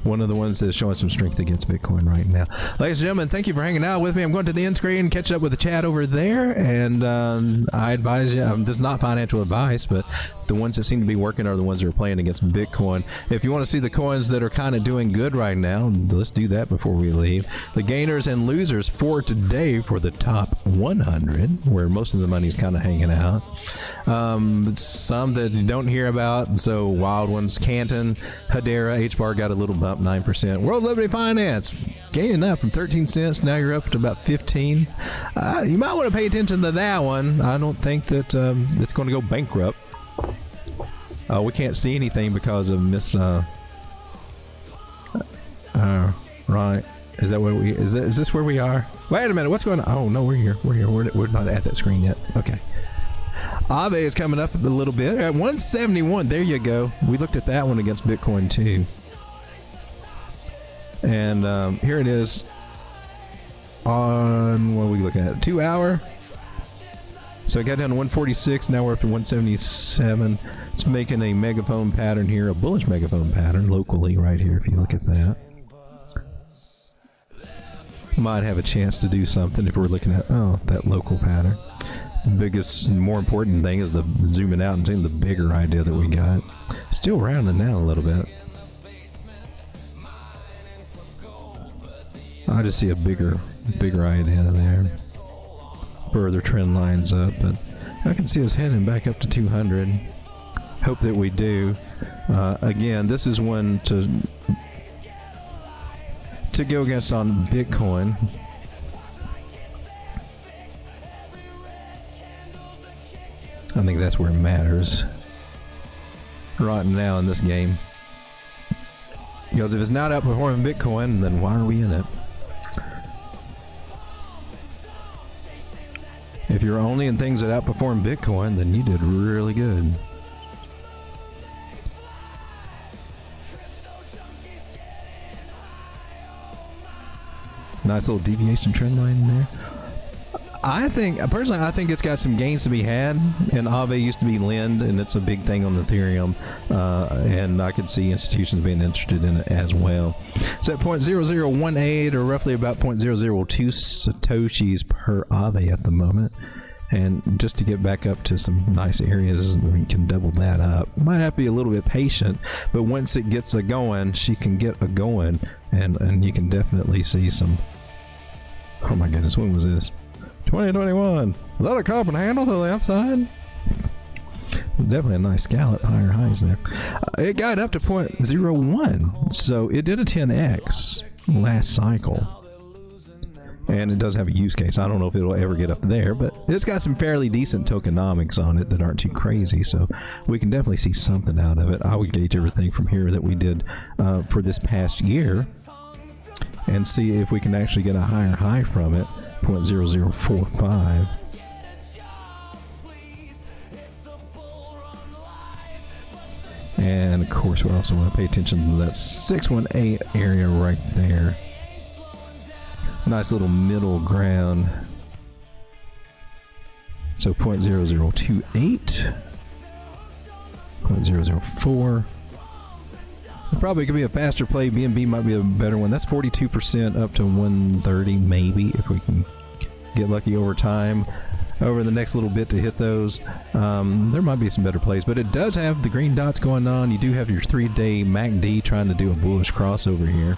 One of the ones that's showing some strength against Bitcoin right now. Ladies and gentlemen, thank you for hanging out with me. I'm going to the end screen, catch up with the chat over there, and I advise you, this is not financial advice, but the ones that seem to be working are the ones that are playing against Bitcoin. If you want to see the coins that are kind of doing good right now, let's do that before we leave. The gainers and losers for today for the top 100, where most of the money's kind of hanging out. Some that you don't hear about, so wild ones, Canton, Hedera, H-Bar got a little bump, 9%. World Liberty Finance gaining up from 13 cents, now you're up to about 15. You might want to pay attention to that one. I don't think that it's going to go bankrupt. We can't see anything because of Miss right. Is that where is this where we are? Wait a minute, what's going on? Oh no, we're here. We're not at that screen yet. Okay. Aave is coming up a little bit at 171. There you go. We looked at that one against Bitcoin too. And here it is on, what are we looking at? 2 hour. So it got down to 146. Now we're up to 177. It's making a megaphone pattern here, a bullish megaphone pattern locally right here. If you look at that, might have a chance to do something if we're looking at that local pattern. The biggest and more important thing is the zooming out and seeing the bigger idea that we got. Still rounding down a little bit. I just see a bigger idea there. Further trend lines up, but I can see us heading back up to 200. Hope that we do. Again, this is one to go against on Bitcoin. I think that's where it matters right now in this game. Because if it's not outperforming Bitcoin, then why are we in it? If you're only in things that outperform Bitcoin, then you did really good. Nice little deviation trend line there. Personally, I think it's got some gains to be had. And Aave used to be Lind, and it's a big thing on Ethereum. And I could see institutions being interested in it as well. It's at 0.0018 or roughly about 0.002 Satoshis per Aave at the moment. And just to get back up to some nice areas, we can double that up. Might have to be a little bit patient, but once it gets a going, she can get a going, and you can definitely see some. Oh my goodness, when was this? 2021. Is that a cup and handle to the upside? Definitely a nice scallop, higher highs there. It got up to 0.01, so it did a 10x last cycle. And it does have a use case. I don't know if it'll ever get up there, but it's got some fairly decent tokenomics on it that aren't too crazy, so we can definitely see something out of it. I would gauge everything from here that we did for this past year and see if we can actually get a higher high from it, 0.0045. And of course, we also want to pay attention to that 618 area right there. Nice little middle ground. So 0.0028, 0.004. It probably could be a faster play. BNB might be a better one. That's 42% up to 130 maybe if we can get lucky over time. Over the next little bit to hit those. There might be some better plays, but it does have the green dots going on. You do have your 3-day MACD trying to do a bullish crossover here.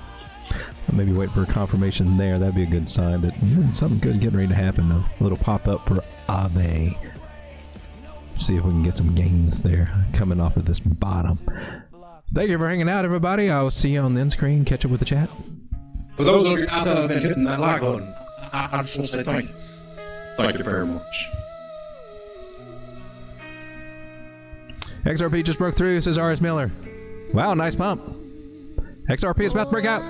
Maybe wait for a confirmation there. That'd be a good sign that something good getting ready to happen. A little pop up for Aave. See if we can get some gains there coming off of this bottom. Thank you for hanging out, everybody. I will see you on the end screen. Catch up with the chat. For those of you out there that have been hitting that like button, I just want to say thank you. Thank you very much. XRP just broke through, says RS Miller. Wow, nice pump. XRP is about to break out.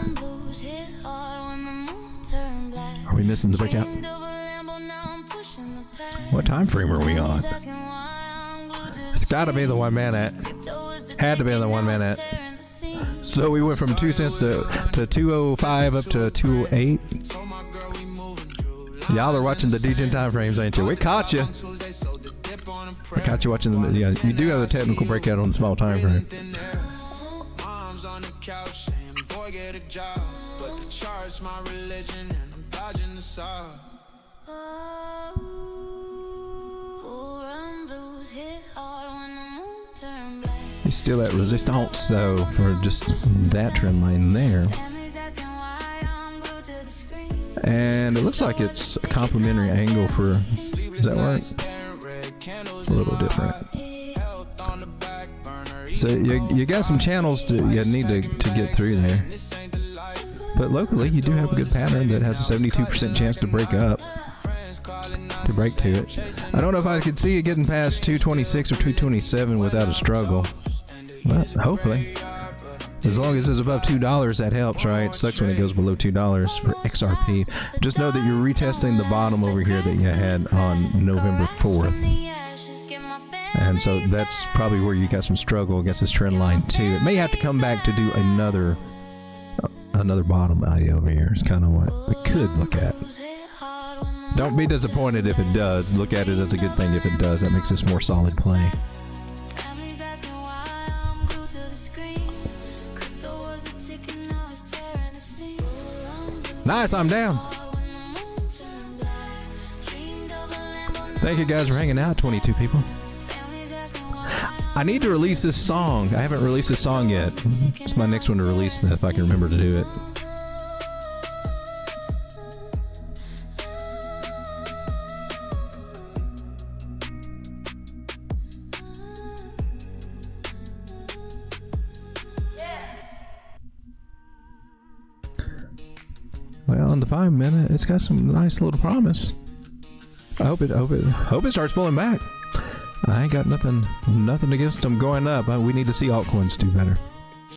Are we missing the breakout? What time frame are we on? It's got to be the 1 minute. Had to be the 1 minute. So we went from 2 cents to 205 up to 208. Y'all are watching the Degen time frames, ain't you? We caught you. We caught you watching the. Yeah, you do have a technical breakout on the small time frame. You still at resistance though for just that trend line there. And it looks like it's a complementary angle for, does that work? It's a little different. So you got some channels you need to get through there. But locally, you do have a good pattern that has a 72% chance to break up, to break to it. I don't know if I could see it getting past 226 or 227 without a struggle. But hopefully. As long as it's above $2, that helps, right? It sucks when it goes below $2 for XRP. Just know that you're retesting the bottom over here that you had on November 4th. And so that's probably where you got some struggle against this trend line too. It may have to come back to do another bottom idea over here. It's kind of what we could look at. Don't be disappointed if it does. Look at it as a good thing if it does. That makes this more solid play. Nice, I'm down. Thank you guys for hanging out, 22 people. I need to release this song. I haven't released this song yet. It's my next one to release if I can remember to do it. Well, in the 5 minute, it's got some nice little promise. I hope it starts pulling back. I ain't got nothing against them going up. We need to see altcoins do better.